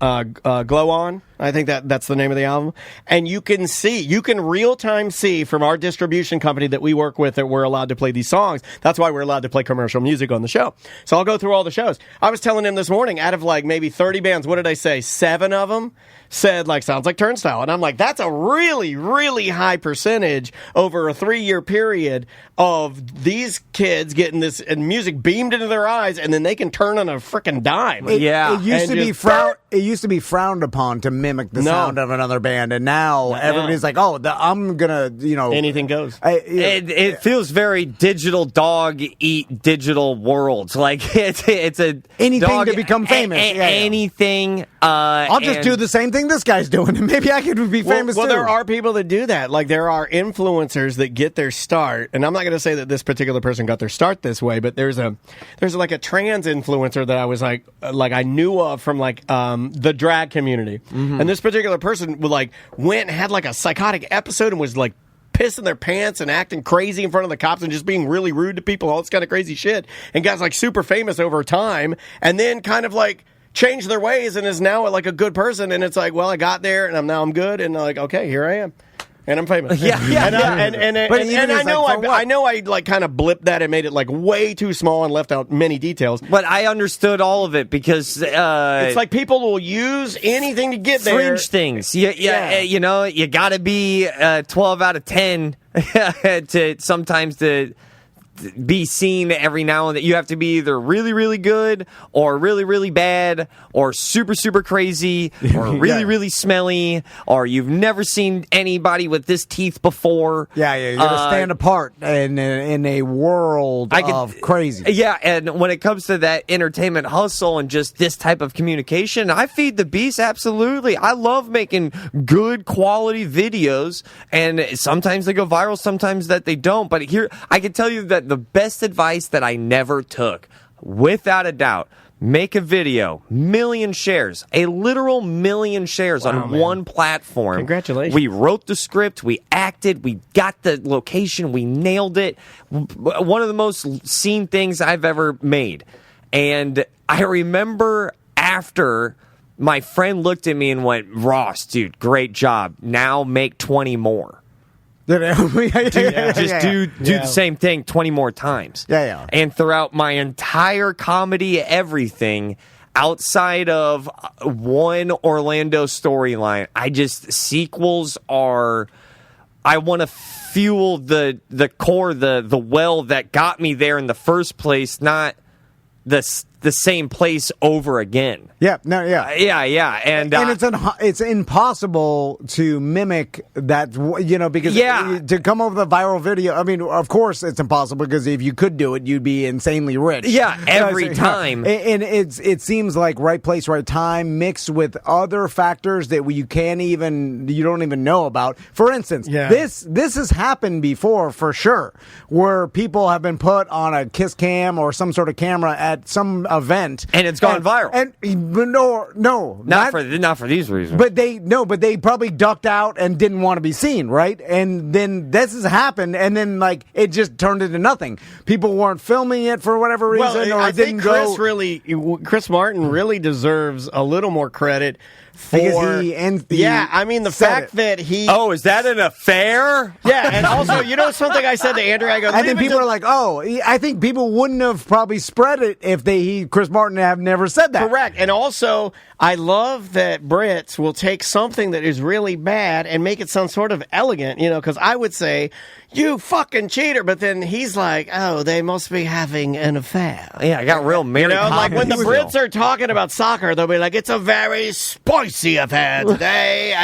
Glow On. I think that's the name of the album. And you can real time see from our distribution company that we work with that we're allowed to play these songs. That's why we're allowed to play commercial music on the show. So I'll go through all the shows. I was telling him this morning, out of like maybe 30 bands, what did I say? 7 of them said like sounds like Turnstile. And I'm like, that's a really, really high percentage over a 3-year period of these kids getting this music beamed into their eyes, and then they can turn on a freaking dime. It used to be frowned upon to mimic the sound of another band, and now everybody's like, "Oh, I'm gonna, anything goes." It feels very digital dog eat digital world. Like it's a anything dog, to become famous. Anything. I'll just do the same thing this guy's doing, and maybe I could be famous too. too. There are people that do that. Like there are influencers that get their start, and I'm not going to say that this particular person got their start this way, but there's like a trans influencer that I was like I knew of from like the drag community, and this particular person went and had like a psychotic episode and was like pissing their pants and acting crazy in front of the cops and just being really rude to people, all this kind of crazy shit, and got like super famous over time, and then kind of like changed their ways and is now like a good person. And it's like, well, I got there and I'm good, and like, okay, here I am. And I'm famous. Yeah. And I know I like kind of blipped that and made it like way too small and left out many details. But I understood all of it because it's like people will use anything to get there. Fringe things. You know, you got to be 12 out of 10 to sometimes to be seen every now and then. You have to be either really, really good or really, really bad or super, super crazy or really, really smelly or you've never seen anybody with this teeth before. Yeah, you got to stand apart in a world of crazy. Yeah, and when it comes to that entertainment hustle and just this type of communication, I feed the beast, absolutely. I love making good quality videos, and sometimes they go viral, sometimes that they don't. But here, I can tell you that the best advice that I never took, without a doubt, make a video, million shares, a literal million shares on one platform. Congratulations. We wrote the script, we acted, we got the location, we nailed it. One of the most seen things I've ever made. And I remember after my friend looked at me and went, "Ross, dude, great job. Now make 20 more." Do the same thing 20 more times. Yeah. And throughout my entire comedy, everything, outside of one Orlando storyline, sequels are, I want to fuel the core, the well that got me there in the first place, not the same place over again. Yeah, and it's impossible to mimic that, because to come up with a viral video. I mean, of course, it's impossible because if you could do it, you'd be insanely rich. Yeah, every time. And it seems like right place, right time, mixed with other factors that you don't even know about. For instance, this has happened before for sure, where people have been put on a kiss cam or some sort of camera at some event, and it's gone viral. And not for these reasons. But they probably ducked out and didn't want to be seen, right? And then this has happened, and then like it just turned into nothing. People weren't filming it for whatever reason, or I it didn't think go. Chris Martin really deserves a little more credit. Because the fact that he... Oh, is that an affair? Yeah, and also, something I said to Andrew, I go... I think people are like, I think people wouldn't have probably spread it if Chris Martin have never said that. Correct. And also, I love that Brits will take something that is really bad and make it sound sort of elegant, because I would say, "You fucking cheater," but then he's like, "Oh, they must be having an affair." Yeah, I got real married. Like when the Brits are talking about soccer, they'll be like, "It's a very spicy affair today."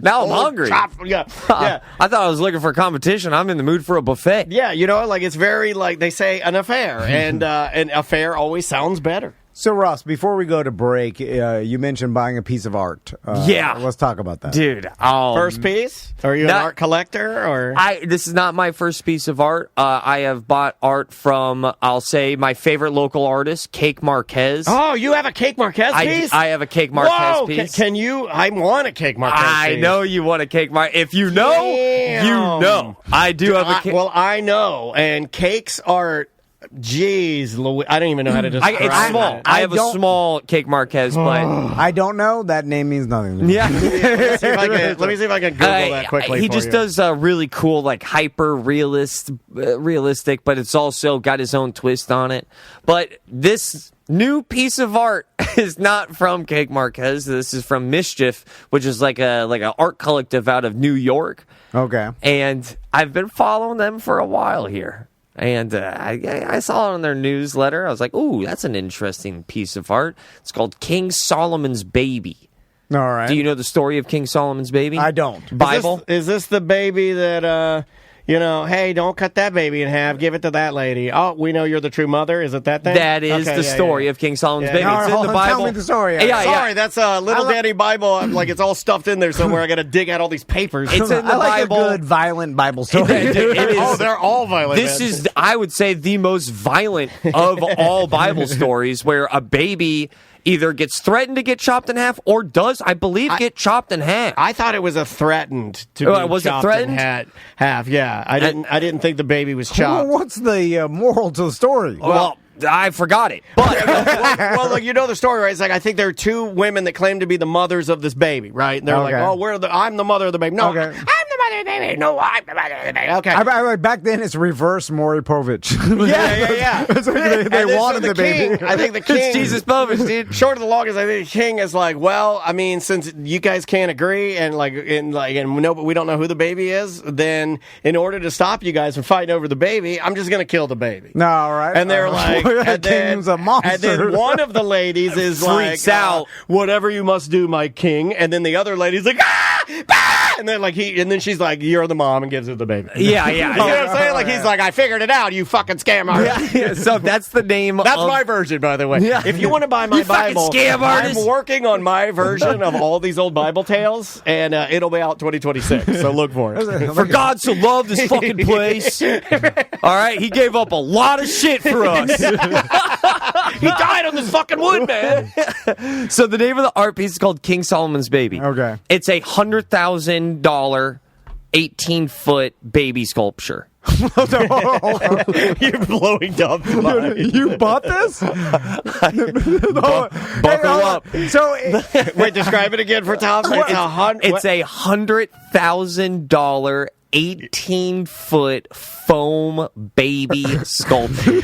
Now I'm hungry. Yeah. I thought I was looking for competition. I'm in the mood for a buffet. Yeah, it's very like they say an affair, and an affair always sounds better. So, Ross, before we go to break, you mentioned buying a piece of art. Let's talk about that. Dude. First piece? Are you an art collector? Or this is not my first piece of art. I have bought art from, I'll say, my favorite local artist, Cake Marquez. Oh, you have a Cake Marquez piece? I have a Cake Marquez piece. Can you? I want a Cake Marquez piece. I know you want a Cake Marquez. If you know, you know. I do have a cake. Well, I know. And Cake's art Jeez, I don't even know how to describe it. It's small. I have a small Cake Marquez, but I don't know. That name means nothing to me. yeah. Let me see if I can Google that quickly. He for just you. does really cool, like hyper realistic, but it's also got his own twist on it. But this new piece of art is not from Cake Marquez. This is from Mischief, which is like a art collective out of New York. Okay. And I've been following them for a while here. And I saw it on their newsletter. I was like, ooh, that's an interesting piece of art. It's called King Solomon's Baby. All right. Do you know the story of King Solomon's Baby? I don't. Bible? Is this the baby that, hey, don't cut that baby in half. Give it to that lady. Oh, we know you're the true mother. Is it that thing? That is the story of King Solomon's Baby. No, It's in the Bible. Tell me the story. Sorry, that's a Little Daddy Bible. I'm like, it's all stuffed in there somewhere. I got to dig out all these papers. It's in the I like Bible. a good violent Bible story. It is. Oh, they're all violent. This is, I would say, the most violent of all Bible stories, where a baby either gets threatened to get chopped in half or does, I believe, get chopped in half. I thought it was a threatened to be was it chopped threatened? in half. Yeah, I didn't think the baby was Well, chopped. what's the moral to the story? Well, I forgot it. But well, like, you know the story, right? It's like, I think there are two women that claim to be the mothers of this baby, right? And they're like, Okay. oh, I'm the mother of the baby. No, Okay. I'm the mother of the baby. No, I'm the mother of the baby. Okay. Back then, it's reverse Maury Povich. Yeah. It's like they And then wanted so the baby. king, I think the king. it's Jesus Povich, dude. Short of the long is, I think the king is like, well, I mean, since you guys can't agree and we don't know who the baby is, then in order to stop you guys from fighting over the baby, I'm just going to kill the baby. No, all right. And they're like, the king's a monster. and then one of the ladies is Freaks like, out. whatever you must do, my king. And then the other lady's like, and then she's like, you're the mom, and gives her the baby. Yeah. You know what I'm saying? Like, he's like, I figured it out, you fucking scam artist. Yeah. So that's the name That's of... my version, by the way. Yeah. If you want to buy my You fucking Bible, scam artist. I'm working on my version of all these old Bible tales, and it'll be out 2026. So look for it. For God so loved this fucking place. All right, he gave up a lot of shit for us. He died on this fucking wood, man. So the name of the art piece is called King Solomon's Baby. Okay. It's a $100,000, 18-foot baby sculpture. You're blowing up. You bought this? Buckle up. So, Wait, describe it again for Tom. It's a $100,000, 18-foot foam baby sculpture.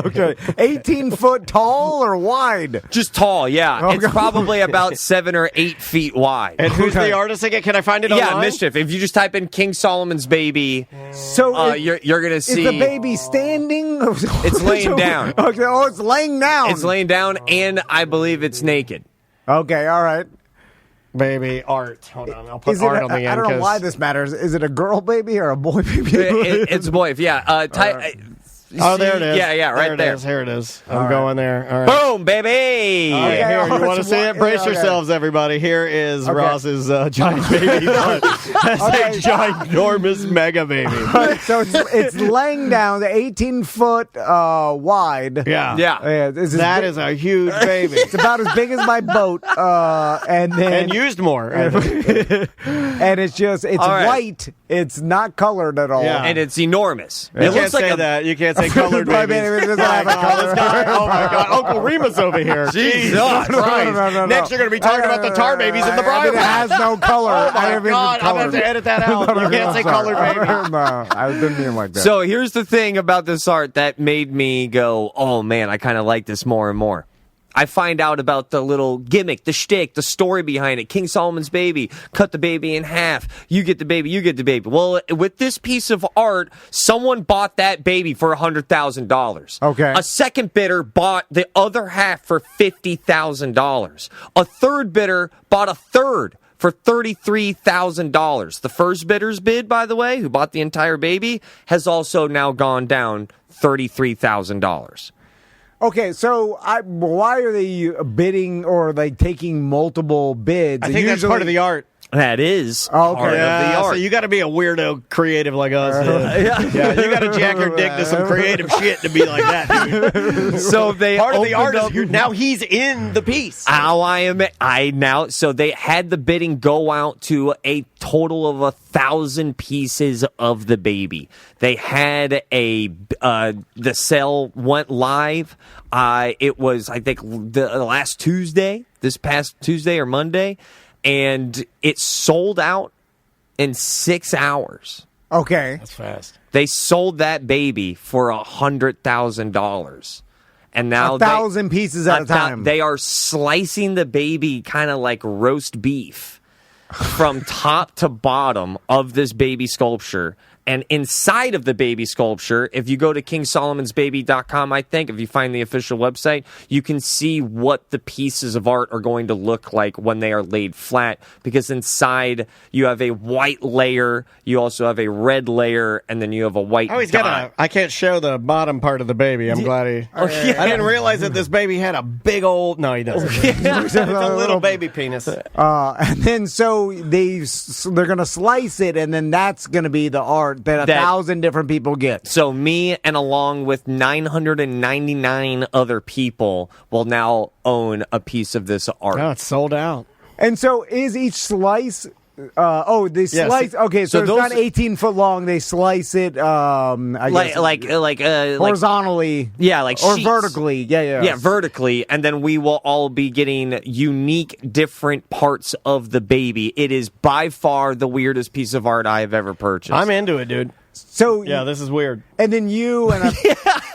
okay, 18 foot tall or wide? Just tall, yeah. Oh, It's God. probably about 7 or 8 feet wide. And who's the artist again? Can I find it Yeah, online? Mischief. If you just type in King Solomon's Baby, So you're gonna is see the baby standing? It's laying down. Okay, oh, it's laying down. it's laying down, and I believe it's naked. Okay, all right. Baby art. Hold on, I'll put Is it? art on the end. I don't know 'cause- why this matters. Is it a girl baby or a boy baby? It's a boy. Yeah. Oh, there it is. Yeah, right there. Here it is. I'm going there. All right. Boom, baby. Okay, Okay, here, oh, you want to it's see it? one- Brace okay. yourselves, everybody. Here is Okay. Ross's giant baby. That's Okay. a ginormous mega baby. So it's laying down, the 18-foot wide. Yeah. Yeah. It's That is a huge baby. It's about as big as my boat, and then And used more. I think. and it's All right. white. It's not colored at all. Yeah. And it's enormous. You It can't looks like say a that. You can't say colored My babies. baby doesn't have a color. This guy- oh my God, Uncle Remus over here. Jesus Christ. No. Next, you're going to be talking about the tar babies in the I Bible. mean, it has no color. Oh I my haven't even God, I'm going to have colored. to edit that out. You can't say I'm sorry. colored baby. No, I didn't mean like that. So here's the thing about this art that made me go, oh man, I kind of like this more and more. I find out about the little gimmick, the shtick, the story behind it. King Solomon's Baby, cut the baby in half. You get the baby, you get the baby. Well, with this piece of art, someone bought that baby for $100,000. Okay. A second bidder bought the other half for $50,000. A third bidder bought a third for $33,000. The first bidder's bid, by the way, who bought the entire baby, has also now gone down $33,000. Okay, so why are they bidding or like taking multiple bids? I think that's part of the art. That is Oh, okay. part of the Yeah, art. so you got to be a weirdo creative like us. Yeah, you got to jack your dick to some creative shit to be like that, dude. So they Part of the opened art is now he's in the piece. So they had the bidding go out to a total of 1,000 pieces of the baby. They had the sale went live. It was, I think, the last Tuesday, this past Tuesday or Monday, and it sold out in 6 hours. Okay. That's fast. They sold that baby for $100,000. And now 1,000 pieces at a time. They are slicing the baby kind of like roast beef from top to bottom of this baby sculpture. And inside of the baby sculpture, if you go to KingSolomonsBaby.com, I think, if you find the official website, you can see what the pieces of art are going to look like when they are laid flat. Because inside, you have a white layer, you also have a red layer, and then you have a white Oh, he's dot. got I can't show the bottom part of the baby. I'm glad he... Oh, yeah. I didn't realize that this baby had a big old... No, he doesn't. It's a little baby penis. And then so they're going to slice it, and then that's going to be the art that 1,000 different people get. So me and along with 999 other people will now own a piece of this art. No, it's sold out. And so is each slice... they slice... Okay, so it's those- not 18 foot long. They slice it, I guess, Like horizontally. Yeah, like or sheets. vertically. Yeah. Yeah, vertically, and then we will all be getting unique, different parts of the baby. It is by far the weirdest piece of art I have ever purchased. I'm into it, dude. So Yeah, this is weird. and then you and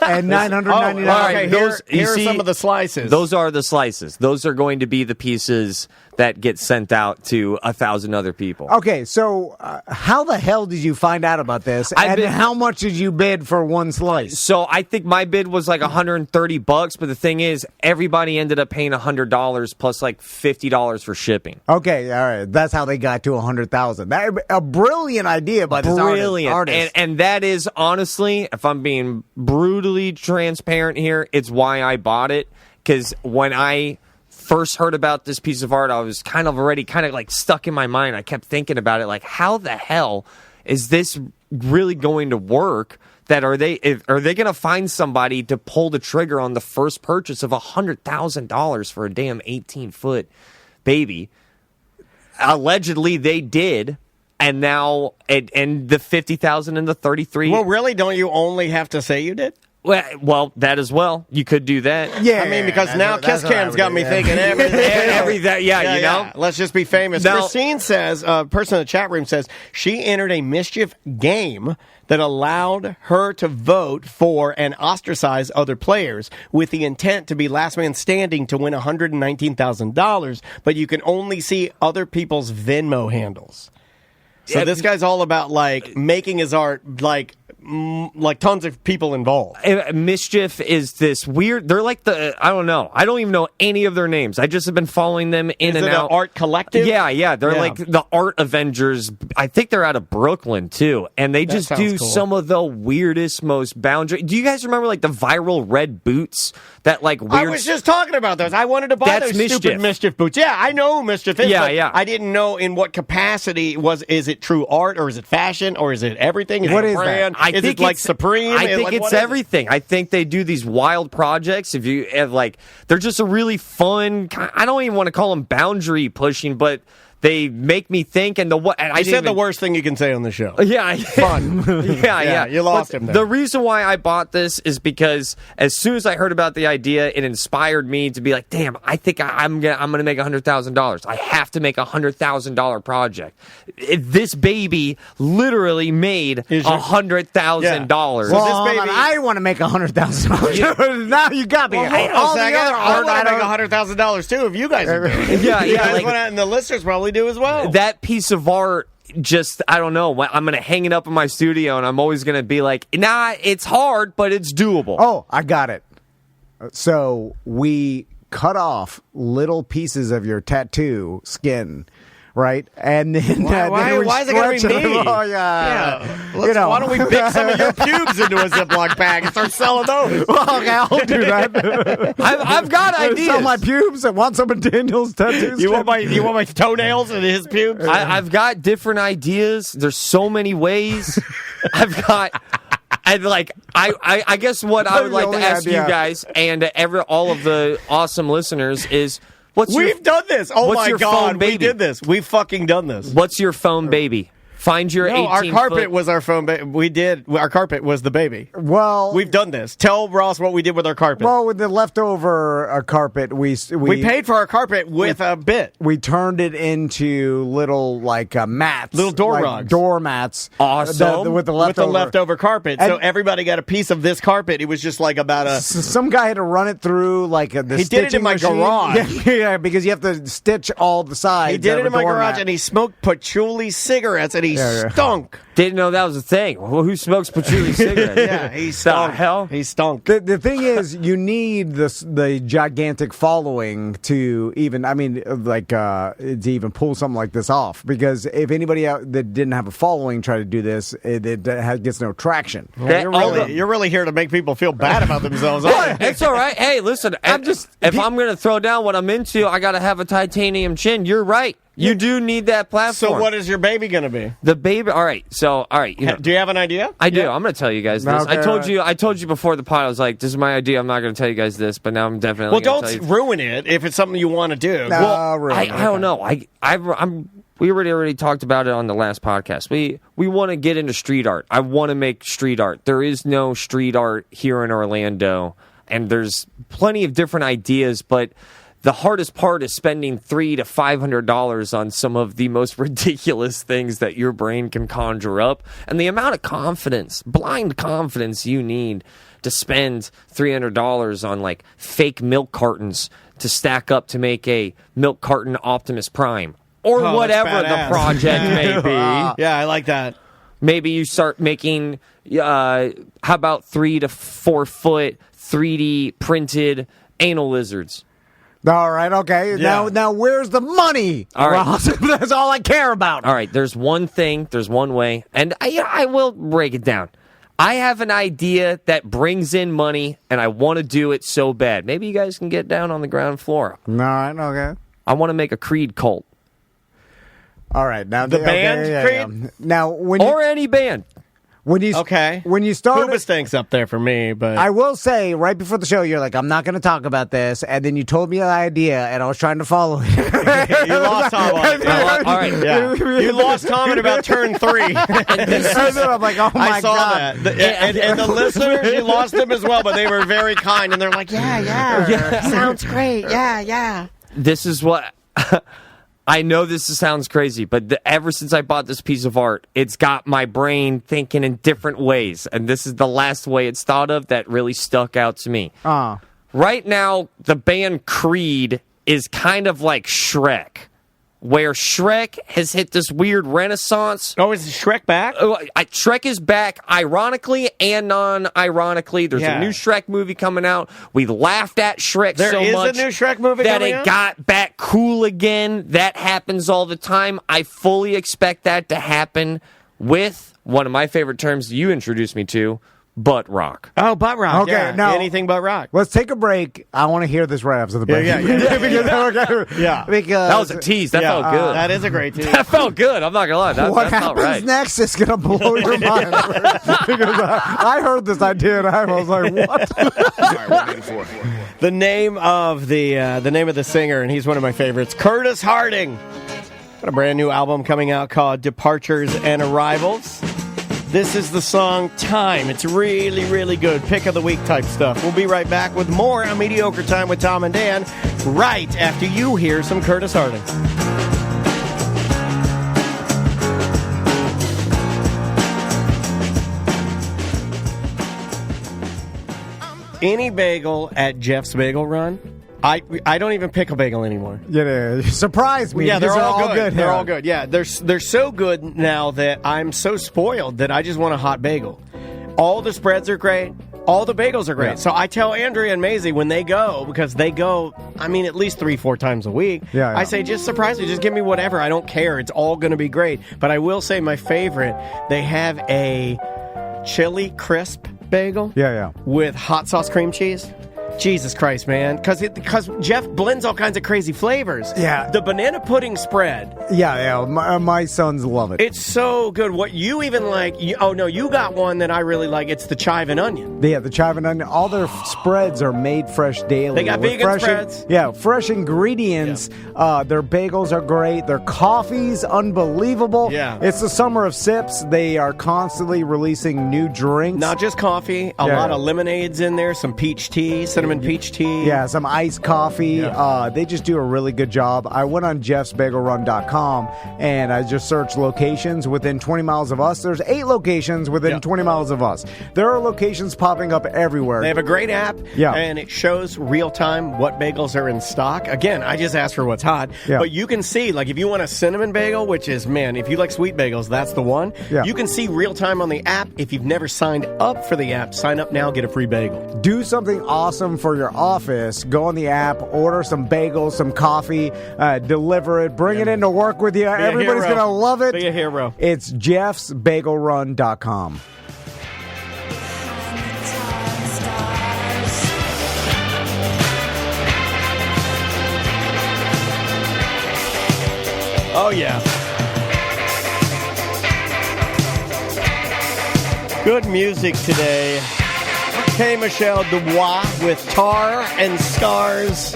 and 999. Oh, okay, those- you here are see- some of the slices. Those are the slices. Those are going to be the pieces that get sent out to 1,000 other people. Okay, so how the hell did you find out about this? And how much did you bid for one slice? So I think my bid was like $130, but the thing is, everybody ended up paying $100 plus like $50 for shipping. Okay, all right. That's how they got to 100,000. A brilliant idea by this Brilliant. artist. And that is honestly, if I'm being brutally transparent here, it's why I bought it. Because when I first heard about this piece of art, I was kind of like stuck in my mind. I kept thinking about it, like, how the hell is this really going to work? That are they going to find somebody to pull the trigger on the first purchase of $100,000 for a damn 18-foot baby? Allegedly, they did. And now, and the 50,000 and the 33. Well, really? Don't you only have to say you did? Well, that as well. You could do that. Yeah, I mean, because that's now what- that's Kiss what I Cam's would got do, me yeah. thinking everything. You know? Let's just be famous. Now- Christine says, a person in the chat room says, she entered a mischief game that allowed her to vote for and ostracize other players with the intent to be last man standing to win $119,000, but you can only see other people's Venmo handles. So this guy's all about, like, making his art, like tons of people involved. Mischief is this weird. They're like I don't know. I don't even know any of their names. I just have been following them in Is and it out. an art collective? Yeah. They're Yeah. like the Art Avengers. I think they're out of Brooklyn too, and they That just sounds do cool. some of the weirdest, most boundary. Do you guys remember like the viral red boots? That like weird. I was just talking about those. I wanted to buy That's those Mischief. stupid Mischief boots. Yeah, I know who Mischief is. Yeah, but yeah. I didn't know in what capacity is it true art or is it fashion or is it everything? Is What it is a brand? that? Is it like Supreme? I think Like, it's what is it? everything. I think they do these wild projects. If you have like, they're just a really fun. I don't even want to call them boundary pushing, but they make me think. And I said the worst thing you can say on the show. Yeah, Fun. yeah. you lost But him there. The reason why I bought this is because as soon as I heard about the idea, it inspired me to be like, "Damn, I think I'm gonna make $100,000. I have to make $100,000 project." This baby literally made $100,000. Well, Well, this baby- I want to make $100,000. Now you got me. Well, hold on All a the second. other I art, want to I make don't- $100,000 too. If you guys are doing it. Yeah, You yeah, guys like- wanna- and the listeners probably do as well. That piece of art, just I don't know. I'm gonna hang it up in my studio, and I'm always gonna be like, "Nah, it's hard, but it's doable." Oh, I got it. So we cut off little pieces of your tattoo skin right? And then Why is it going to be me? Oh, yeah. Why don't we pick some of your pubes into a Ziploc bag and start selling those? Well, okay, I'll do that. I've got ideas. Sell my pubes and want some of Daniel's tattoos. You want my toenails and his pubes? I've got different ideas. There's so many ways. I've got. And I guess what I would like to ask you guys and all of the awesome listeners is, we've done this. Oh what's my your God, phone baby? We did this. We've fucking done this. What's your phone baby? Find your 18 our carpet foot. was our phone baby. We did. Our carpet was the baby. Well, we've done this. Tell Ross what we did with our carpet. Well, with the leftover carpet, we paid for our carpet with a bit. We turned it into little mats, little door rugs, doormats. Awesome. With the leftover carpet. So everybody got a piece of this carpet. It was just like about a. Some guy had to run it through the. He did it in my garage. Yeah, because you have to stitch all the sides. He did it in my garage, and he smoked patchouli cigarettes, and he stunk. Didn't know that was a thing. Well, who smokes patchouli cigarettes? Yeah, he stunk. The hell? He stunk. The thing is, you need the gigantic following to even, to even pull something like this off. Because if anybody out that didn't have a following try to do this, it gets no traction. You're really here to make people feel bad about themselves. It's all right. Hey, listen, if I'm going to throw down what I'm into, I got to have a titanium chin. You're right. You do need that platform. So what is your baby going to be? The baby. All right. So do you have an idea? I do. I'm going to tell you guys this. Okay. I told you before the pod. I was like, "This is my idea. I'm not going to tell you guys this," but now I'm definitely. Well, don't ruin it if it's something you want to do. I don't know. We already talked about it on the last podcast. We want to get into street art. I want to make street art. There is no street art here in Orlando, and there's plenty of different ideas, but the hardest part is spending $300 to $500 on some of the most ridiculous things that your brain can conjure up, and the amount of confidence, blind confidence you need to spend $300 on fake milk cartons to stack up to make a milk carton Optimus Prime or whatever the project may be. Yeah, I like that. Maybe you start making how about 3 to 4 foot 3D printed anal lizards. All right, okay. Yeah. Now, where's the money? All right. Ross? That's all I care about. All right, there's one thing, there's one way, and I will break it down. I have an idea that brings in money, and I want to do it so bad. Maybe you guys can get down on the ground floor. All right, okay. I want to make a Creed cult. All right, now the band Creed? Yeah. Now, or any band. When you start, Hoobastank's up there for me, but I will say right before the show, you're like, I'm not going to talk about this, and then you told me an idea, and I was trying to follow it. You lost Tom on it. All right, yeah. You lost Tom at about turn 3. I'm like, oh my I saw God. that. And the listeners, you lost them as well, but they were very kind, and they're like, yeah. Sounds great. Yeah. This is what... I know this sounds crazy, but ever since I bought this piece of art, it's got my brain thinking in different ways. And this is the last way it's thought of that really stuck out to me. Right now, the band Creed is kind of like Shrek, where Shrek has hit this weird renaissance. Oh, is Shrek back? Shrek is back, ironically and non-ironically. There's a new Shrek movie coming out. We laughed at Shrek so much. There is a new Shrek movie that coming it out? got back cool again. That happens all the time. I fully expect that to happen with one of my favorite terms you introduced me to, butt rock. Oh, butt rock. Okay, yeah. now Anything but rock. Let's take a break. I want to hear this right after the break. Yeah. Because That was a tease. That felt good. That is a great tease. That felt good. I'm not going to lie. That what felt happens right. next is going to blow your mind. Because I heard this idea and I was like, what? The name of the singer, and he's one of my favorites, Curtis Harding. Got a brand new album coming out called Departures and Arrivals. This is the song Time. It's really, really good. Pick of the week type stuff. We'll be right back with more on Mediocre Time with Tom and Dan right after you hear some Curtis Harding. Any bagel at Jeff's Bagel Run, I don't even pick a bagel anymore. Yeah, you surprised me. Yeah, they're These are all good. They're yeah. all good. Yeah, they're so good now that I'm so spoiled that I just want a hot bagel. All the spreads are great. All the bagels are great. Yeah. So I tell Andrea and Maisie when they go, because they go, I mean, at least 3-4 times a week. Yeah. I say, just surprise me. Just give me whatever. I don't care. It's all going to be great. But I will say my favorite, they have a chili crisp bagel. Yeah. With hot sauce cream cheese. Jesus Christ, man. Because Jeff blends all kinds of crazy flavors. Yeah. The banana pudding spread. Yeah. My sons love it. It's so good. What you even like, you got one that I really like. It's the chive and onion. Yeah, the chive and onion. All their spreads are made fresh daily. They got with vegan spreads. Fresh ingredients. Yeah. Their bagels are great. Their coffee's unbelievable. Yeah. It's the summer of sips. They are constantly releasing new drinks. Not just coffee, a lot of lemonades in there, some peach tea, cinnamon peach tea. Yeah, some iced coffee. Yeah. They just do a really good job. I went on jeffsbagelrun.com and I just searched locations within 20 miles of us. There's 8 locations within 20 miles of us. There are locations popping up everywhere. They have a great app, Yeah. and it shows real time what bagels are in stock. Again, I just asked for what's hot, Yeah. but you can see, like, if you want a cinnamon bagel, which is, man, if you like sweet bagels, that's the one. Yeah. You can see real time on the app. If you've never signed up for the app, sign up now, get a free bagel. Do something awesome for your office. Go on the app, order some bagels, some coffee, deliver it, bring it into work with you. Everybody's hero. going to love it. Be a hero. It's jeffsbagelrun.com. Oh, yeah. Good music today. K. Michelle Dubois with Tar and Scars.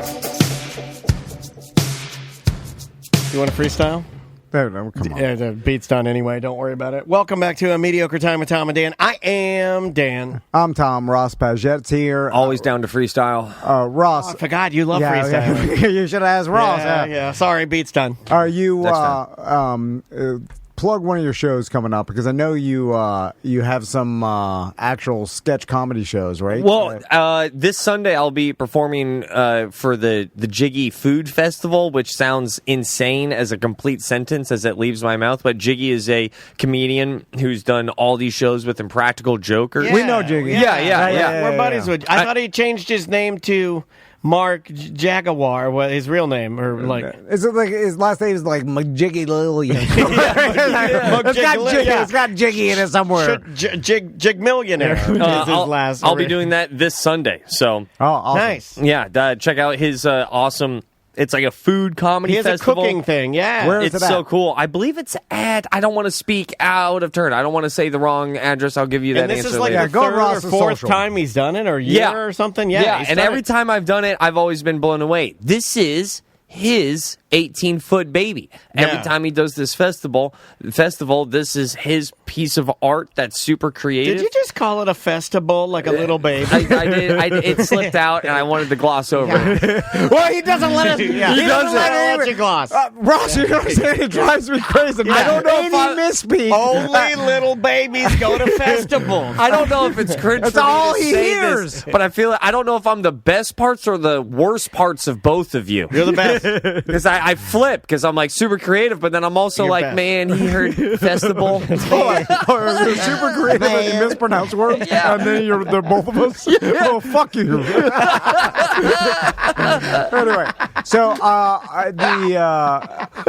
You want to freestyle? No, come on. Yeah, the beat's done anyway. Don't worry about it. Welcome back to A Mediocre Time with Tom and Dan. I am Dan. I'm Tom. Ross Paget's here. Always down to freestyle. Ross. I forgot you love freestyle. Yeah. You should have asked Ross. Yeah. Sorry, beat's done. Are you That's plug one of your shows coming up, because I know you have some actual sketch comedy shows, right? Well, this Sunday I'll be performing for the Jiggy Food Festival, which sounds insane as a complete sentence as it leaves my mouth. But Jiggy is a comedian who's done all these shows with Impractical Jokers. We know Jiggy. Yeah. We're buddies with. I thought he changed his name to Mark Jaguar, what his real name, or like Is it like his last name is like McJiggy Lillian? It's got Jiggy in it somewhere. Jig Millionaire is his last. I'll be doing that this Sunday. So awesome. Nice. yeah, check out his awesome. It's like a food comedy He has festival. a cooking thing, yeah. Where is It's it at? so cool. I believe it's at. I don't want to speak out of turn. I don't want to say the wrong address. I'll give you that And this answer is like later. the go on third or Ross's fourth social. time he's done it, or year or something. Yeah, he's and done every it. time I've done it, I've always been blown away. This is his 18-foot baby. Every Yeah. time he does this festival, this is his piece of art that's super creative. Did you just call it a festival, like a little baby? I did. It slipped out, and I wanted to gloss over it. Well, he doesn't let us. Yeah. He He doesn't doesn't let you gloss. Ross, you know what I'm saying? It drives me crazy. I don't know if I misspeak. Only little babies go to festivals. I don't know if it's cringe That's for me all to he say hears. this, but I feel I don't know if I'm the best parts or the worst parts of both of you. You're the best. Because I flip, because I'm like super creative, but then I'm also You're like, best. man, he heard festival. You're super creative and you mispronounce words, and then they're both of us. Oh, fuck you. Anyway, so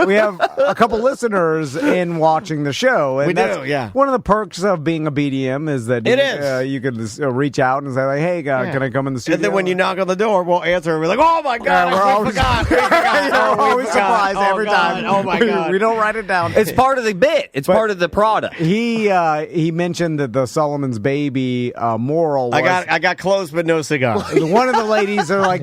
we have a couple listeners in watching the show. And We that's do, yeah. One of the perks of being a BDM is that It is. you can reach out and say, like, hey, can I come in the studio? And then when you knock on the door, we'll answer and we're like, oh my God, we're we always- forgot. We forgot. You're We always forgot. surprised Oh, every God. time. Oh my God. We don't write it down. It's part of the bit. It's part of the product. He mentioned that the Solomon's Baby moral was I got clothes but no cigar. one of the ladies are like,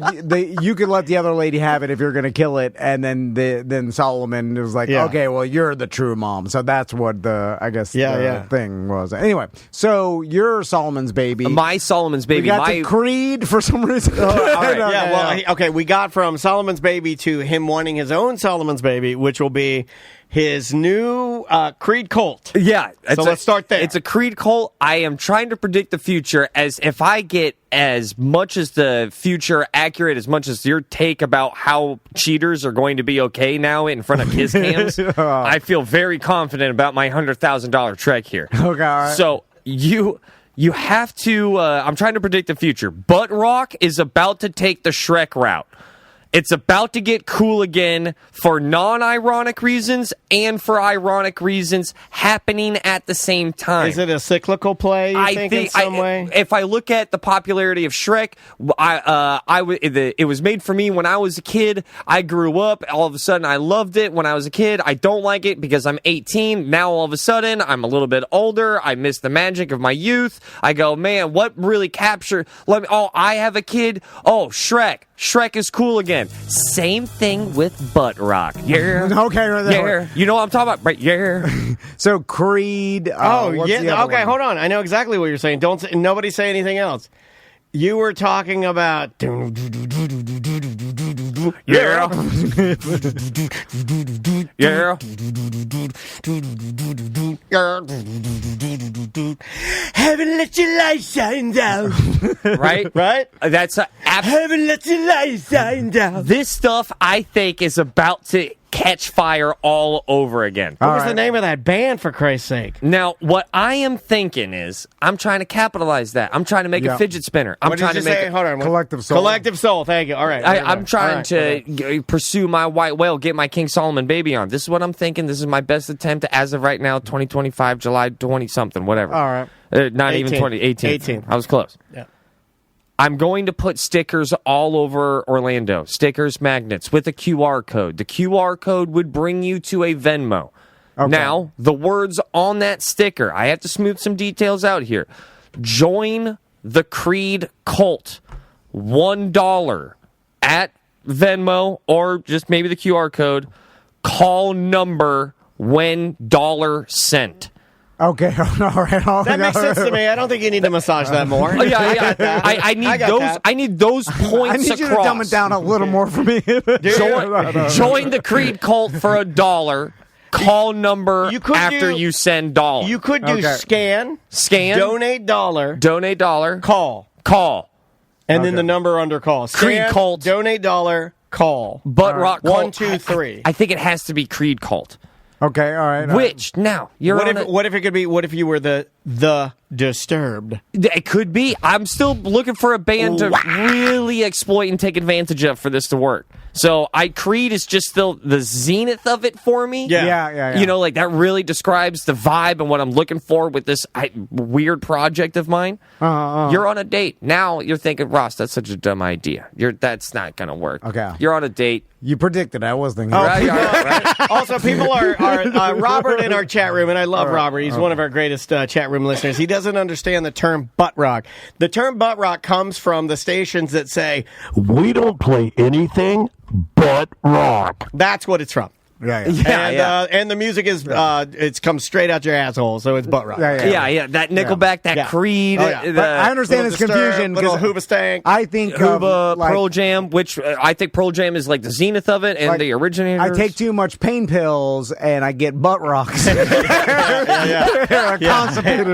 you could let the other lady have it if you're going to kill it, and then Solomon was like, Yeah. okay, well, you're the true mom. So that's what the Yeah. thing was. Anyway, so you're Solomon's Baby. My Solomon's we baby. got to Creed for some reason. all right. Yeah, well, okay, we got from Solomon's Baby to him wanting his own Solomon's Baby, which will be his new Creed Colt. Yeah. Let's start there. It's a Creed Colt. I am trying to predict the future as if I get as much as the future accurate, as much as your take about how cheaters are going to be okay now in front of kiss cams. I feel very confident about my $100,000 trek here. Okay, all right. So you have to, I'm trying to predict the future. Butt Rock is about to take the Shrek route. It's about to get cool again for non-ironic reasons and for ironic reasons happening at the same time. Is it a cyclical play, you think in some way? If I look at the popularity of Shrek, it was made for me when I was a kid. I grew up. All of a sudden, I loved it when I was a kid. I don't like it because I'm 18. Now, all of a sudden, I'm a little bit older. I miss the magic of my youth. I go, man, what really captured... I have a kid. Oh, Shrek. Shrek is cool again. Same thing with Butt Rock. Yeah. Okay. Yeah. You know what I'm talking about? Right. Yeah. So Creed. Yeah. Okay, hold on. I know exactly what you're saying. Nobody say anything else. You were talking about... Yeah. Yeah. Haven't let your light shine down. Right? Right? That's Haven't let your light shine down. This stuff, I think, is about to catch fire all over again. What was the name of that band, for Christ's sake? Now, what I am thinking is, I'm trying to capitalize that. I'm trying to make a fidget spinner. I'm what trying did to you make say? Hold on. Collective Soul. Collective Soul. Thank you. All right. I'm trying to pursue my white whale, get my King Solomon baby on. This is what I'm thinking. This is my best attempt as of right now, 2025, July 20-something, whatever. All right. Not 18. Even 2018. 18. I was close. Yeah. I'm going to put stickers all over Orlando. Stickers, magnets, with a QR code. The QR code would bring you to a Venmo. Okay. Now, the words on that sticker, I have to smooth some details out here. Join the Creed cult. $1 at Venmo, or just maybe the QR code. Call number when dollar sent. Okay, all right. That makes sense to me. I don't think you need to massage that more. I need those. I need those points. I need you to dumb it down a little more for me. Join the Creed cult for $1. Call number after you send $1. You could do scan, donate $1, call, and then the number under call. Scan, Creed cult, donate $1, call. Butt Rock cult. 1, 2, 3. I think it has to be Creed cult. Okay, all right. Which now you're what if it could be? What if you were the Disturbed? It could be. I'm still looking for a band to really exploit and take advantage of for this to work. So Creed is just still the zenith of it for me. Yeah. You know, like that really describes the vibe and what I'm looking for with this weird project of mine. You're on a date. Now you're thinking, Ross, that's such a dumb idea. That's not going to work. Okay. You're on a date. You predicted. I was thinking. Right? Also, people are Robert in our chat room, and I love Robert. He's one of our greatest chat room listeners. He doesn't understand the term butt rock. The term butt rock comes from the stations that say, "We don't play anything but rock." That's what it's from. And the music is it comes straight out your asshole, so it's butt rock. Yeah. That Nickelback, that Creed. But I understand this confusion. Little Hoobastank. I think Pearl Jam, which I think Pearl Jam is like the zenith of it, and the originators. I take too much pain pills and I get butt rocks. Constipated.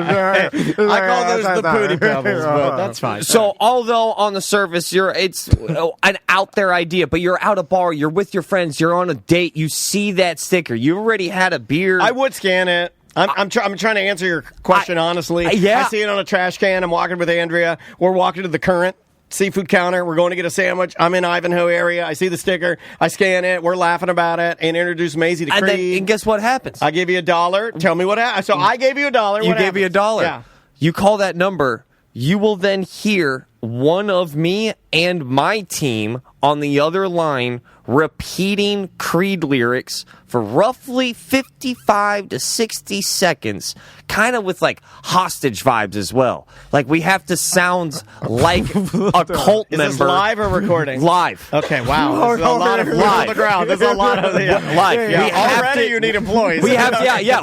I call those the pooty pebbles, but that's fine. So although on the surface it's an out there idea, but you're out a bar, you're with your friends, you're on a date, you see that sticker. You already had a beer. I would scan it. I'm trying to answer your question honestly. I see it on a trash can. I'm walking with Andrea. We're walking to the Current seafood counter. We're going to get a sandwich. I'm in Ivanhoe area. I see the sticker. I scan it. We're laughing about it and introduce Maisie to Creed. And guess what happens? I give you $1. Tell me what happened. So I gave you $1. You gave me $1. Yeah. You call that number. You will then hear one of me and my team on the other line repeating Creed lyrics for roughly 55 to 60 seconds, kind of with like hostage vibes as well. Like we have to sound like a cult member. Is this live or recording? Live. Okay, wow. There's a lot of live on the ground. There's a lot of live. Already you need employees. We have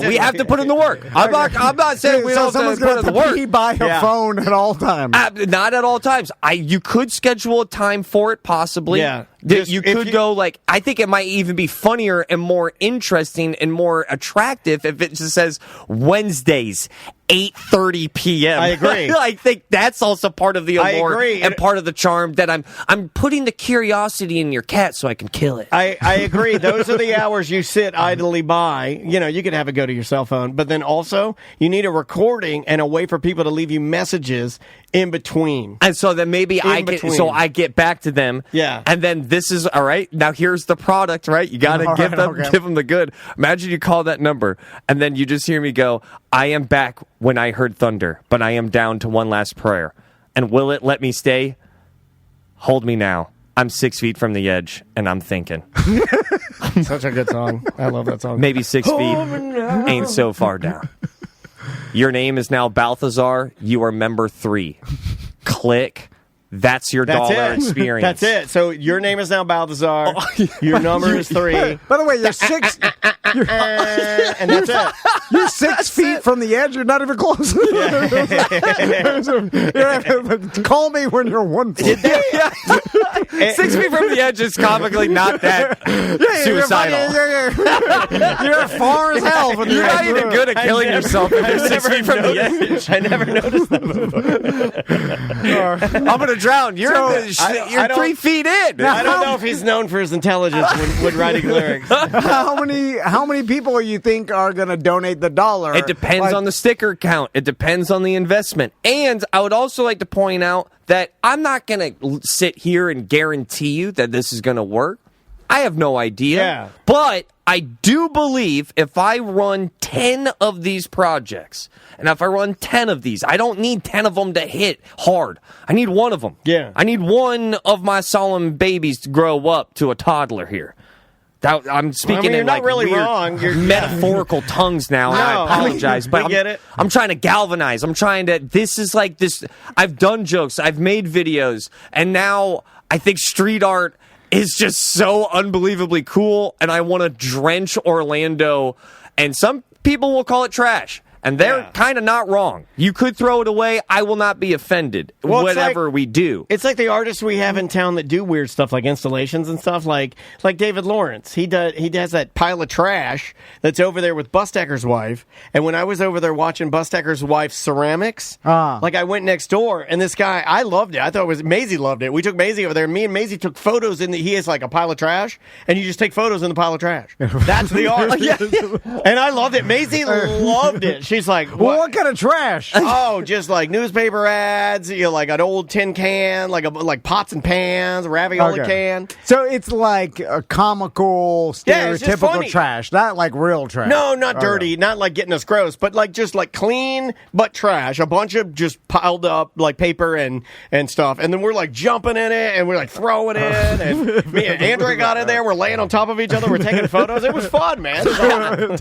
we have to put in the work. I'm not saying we don't have to put in the work. Be by a phone at all times. Not at all times. You could schedule a time for it, possibly. Yeah. You could go like, I think it might even be funnier and more interesting and more attractive if it just says Wednesdays 8:30 p.m. I agree. I think that's also part of the allure agree. and part of the charm that I'm putting the curiosity in your cat so I can kill it. I agree. Those are the hours you sit idly by. You know, you could have it go to your cell phone, but then also you need a recording and a way for people to leave you messages in between. And so then maybe I get back to them. Yeah. And then this is all right. Now here's the product, right? You got to give them the good. Imagine you call that number and then you just hear me go, I am back when I heard thunder, but I am down to one last prayer. And will it let me stay? Hold me now. I'm 6 feet from the edge, and I'm thinking. Such a good song. I love that song. Maybe 6 feet ain't so far down. Your name is now Balthazar. You are member 3. Click. That's your dollar experience. That's it. So your name is now Balthazar. Your number is 3. By the way, you're 6. And that's it. You're 6 feet from the edge. You're not even close. Call me when you're 1 foot. 6 feet from the edge is comically not that suicidal. You're far as hell from the You're edge. not even good at killing yourself if you're 6 feet from the edge. I never noticed that before. I'm going to drown. You're 3 feet in. I don't know if he's known for his intelligence when writing lyrics. How many people you think are going to donate the dollar? It depends on the sticker count. It depends on the investment. And I would also like to point out that I'm not going to sit here and guarantee you that this is going to work. I have no idea. Yeah. But I do believe if I run 10 of these projects, and if I run 10 of these, I don't need 10 of them to hit hard. I need one of them. Yeah. I need one of my solemn babies to grow up to a toddler here. I'm speaking you're in not really weird wrong. You're metaphorical tongues now. No, and I apologize, but we get it. I'm trying to galvanize. I'm trying to. This is like this. I've done jokes. I've made videos, and now I think street art is just so unbelievably cool, and I want to drench Orlando. And some people will call it trash. And they're kind of not wrong. You could throw it away. I will not be offended. Well, whatever we do. It's like the artists we have in town that do weird stuff like installations and stuff like David Lawrence. He does that pile of trash that's over there with Busdecker's wife. And when I was over there watching Busdecker's wife's ceramics, like I went next door and this guy, I loved it. I thought it was Maisie loved it. We took Maisie over there. Me and Maisie took photos he has like a pile of trash and you just take photos in the pile of trash. That's the art. And I loved it. Maisie loved it. She's like, what kind of trash? Oh, just like newspaper ads, like an old tin can, like pots and pans, a ravioli can. So it's like a comical, stereotypical trash, not like real trash. No, not dirty, not like getting us gross, but like just like clean but trash. A bunch of just piled up like paper and stuff, and then we're like jumping in it and we're like throwing it. And me and Andrea got in there. We're laying on top of each other. We're taking photos. It was fun, man.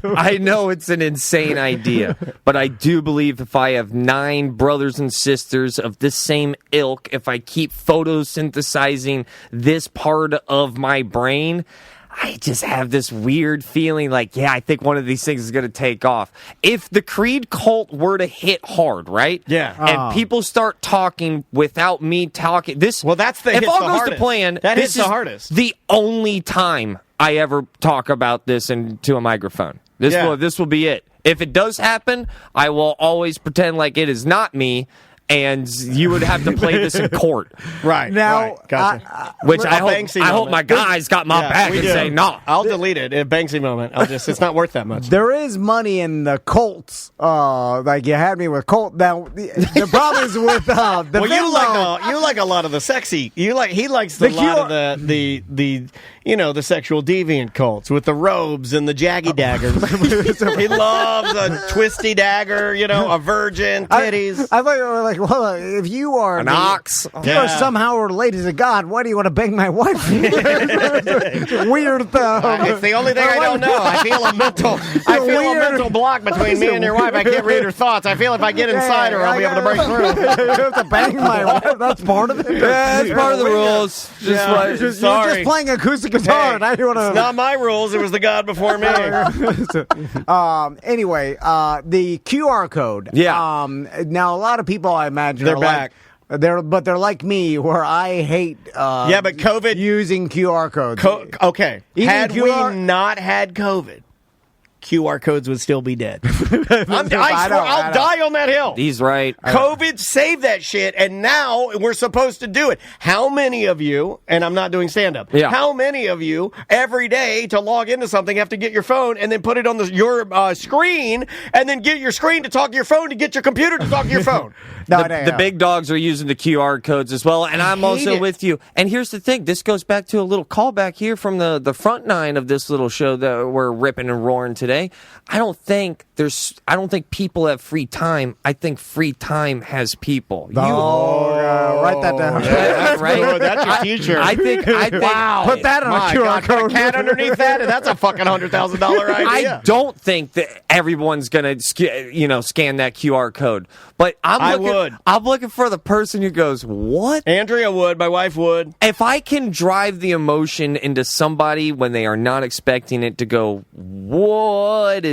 I know it's an insane idea. But I do believe if I have 9 brothers and sisters of this same ilk, if I keep photosynthesizing this part of my brain, I just have this weird feeling like, I think one of these things is going to take off. If the Creed cult were to hit hard, right? Yeah. And people start talking without me talking. If all goes to plan, this is the only time I ever talk about this into a microphone. This will be it. If it does happen, I will always pretend like it is not me, and you would have to play this in court. Right. Now, right. Gotcha. I hope my guys got my back and say no. I'll delete it. A Banksy moment. It's not worth that much. There is money in the Colts. Like you had me with Colt. Now the problem is with the well, you like a lot of the sexy. He likes a lot of the the sexual deviant cults with the robes and the jaggy daggers. He loves a twisty dagger, a virgin, titties. I thought you were like, well, if you are an ox, if you are somehow related to God, why do you want to bang my wife? Weird. It's the only thing I don't know. I feel a mental block between me and your wife. I can't read her thoughts. I feel if I get inside her, I'll be able to break through. You have to bang my wife. That's part of it. Yeah, that's part of the rules. You're just playing acoustic guitar. Now you want to. It's not my rules. It was the God before me. Anyway, the QR code. Yeah. Now a lot of people, I imagine, they're back. They're like me, where I hate. But COVID using QR codes. Okay. Had we not had COVID, QR codes would still be dead. I'll die on that hill. He's right. COVID saved that shit, and now we're supposed to do it. How many of you, and I'm not doing stand-up, how many of you every day to log into something have to get your phone and then put it on your screen and then get your screen to talk to your phone to get your computer to talk to your phone? The big dogs are using the QR codes as well, and I'm also with you. And here's the thing. This goes back to a little callback here from the front nine of this little show that we're ripping and roaring today. I don't think people have free time. I think free time has people. Write that down. That's right. That's your teacher. I think wow. Put that on a QR code. Put a cat underneath that, and that's a fucking $100,000 idea. I don't think that everyone's going to scan that QR code. But I'm looking for the person who goes, what? Andrea would. My wife would. If I can drive the emotion into somebody when they are not expecting it to go, what?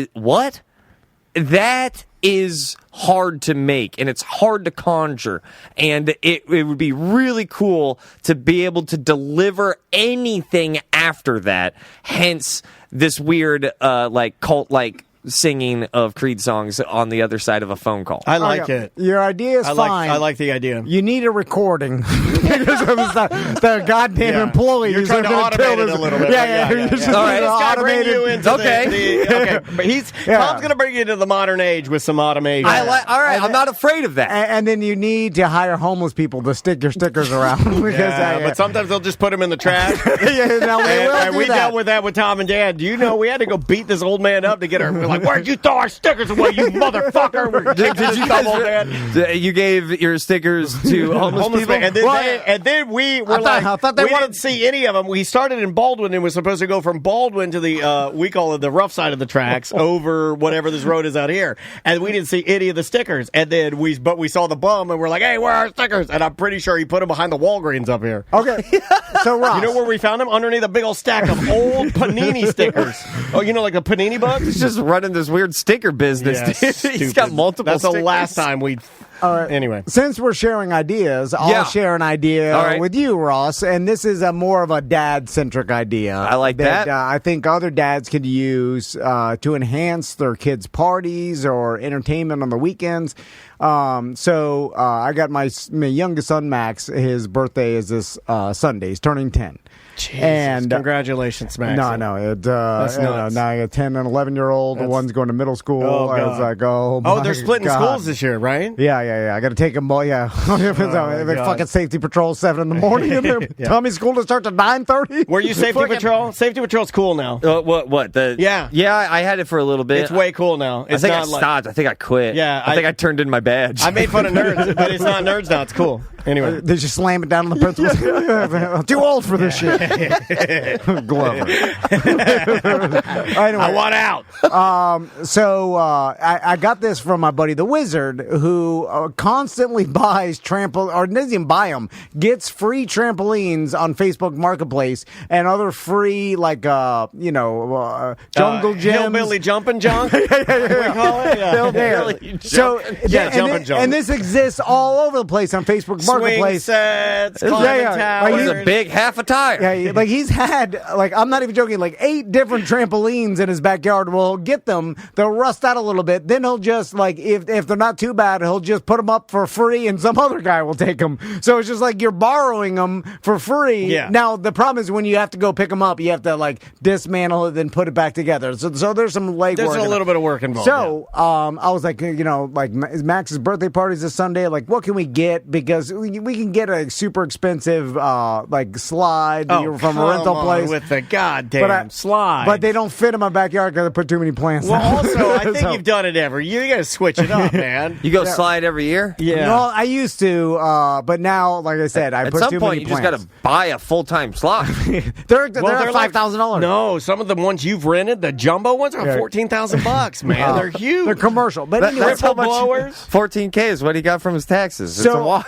That is hard to make, and it's hard to conjure. And it would be really cool to be able to deliver anything after that. Hence, this weird, cult-like singing of Creed songs on the other side of a phone call. I like it. Your idea is fine. I like the idea. You need a recording because of the goddamn employees. You're trying to automate it a little bit. You're just All right. automate you into okay. But Tom's going to bring you into the modern age with some automation. All right. I'm not afraid of that. And then you need to hire homeless people to stick your stickers around. But sometimes they'll just put them in the trash. And we dealt with that with Tom and Dad. Do you know we had to go beat this old man up to get her? Like, where'd you throw our stickers away, you motherfucker? Did you guys, you gave your stickers to homeless people? And then we were didn't see any of them. We started in Baldwin and was supposed to go from Baldwin to the, we call it the rough side of the tracks, over whatever this road is out here. And we didn't see any of the stickers. And then we saw the bum and we're like, hey, where are our stickers? And I'm pretty sure he put them behind the Walgreens up here. Okay. So, Ross. You know where we found them? Underneath a big old stack of old Panini stickers. Oh, like the Panini bugs? He's just running this weird sticker business. Yeah, he's got multiple That's stickers. the last time we... All right. Anyway. Since we're sharing ideas, I'll share an idea with you, Ross. And this is more of a dad-centric idea. I like that. I think other dads could use to enhance their kids' parties or entertainment on the weekends. So I got my youngest son, Max. His birthday is this Sunday. He's turning 10. Jesus, and congratulations, Max. No. Now I got a 10 and 11-year-old. The one's going to middle school. I was like, they're splitting schools this year, right? Yeah. I got to take them all. Yeah. Fucking safety patrol 7 in the morning. And Tommy's school to start at 9:30. Were you safety patrol? Safety patrol's cool now. What? Yeah, I had it for a little bit. It's way cool now. I think I stopped. I think I quit. Yeah, I think I turned in my badge. I made fun of nerds, but it's not nerds now. It's cool. Anyway, they just slam it down on the principal. Too old for this shit. Glover. Anyway, I want out. So I got this from my buddy the Wizard, who constantly buys or doesn't even buy them, gets free trampolines on Facebook Marketplace and other free jungle gyms. Hillbilly jumping junk. We call it. Hillbilly. So jumping junk. And this exists all over the place on Facebook Marketplace. Swing sets, climbing towers. He's a big half a tire. Yeah, he's had, I'm not even joking, 8 different trampolines in his backyard. Well, he'll get them, they'll rust out a little bit, then he'll just, if they're not too bad, he'll just put them up for free and some other guy will take them. So it's just you're borrowing them for free. Yeah. Now, the problem is when you have to go pick them up, you have to, dismantle it, then put it back together. So there's some legwork. There's a little bit of work involved. So, I was like, Max's birthday party's this Sunday, what can we get? Because we can get a super expensive, slide from a rental place. With the goddamn slide. But they don't fit in my backyard because I put too many plants Well, down. also, I think you've done it every year. You got to switch it up, man. You go slide every year? Yeah. Well, I used to, but now, like I said, I put too many plants. At some point, you just got to buy a full-time slide. they're $5,000. No, some of the ones you've rented, the jumbo ones, are $14,000, man. They're huge. They're commercial. But anyway, that's how much blowers. $14K is what he got from his taxes. So it's a wash.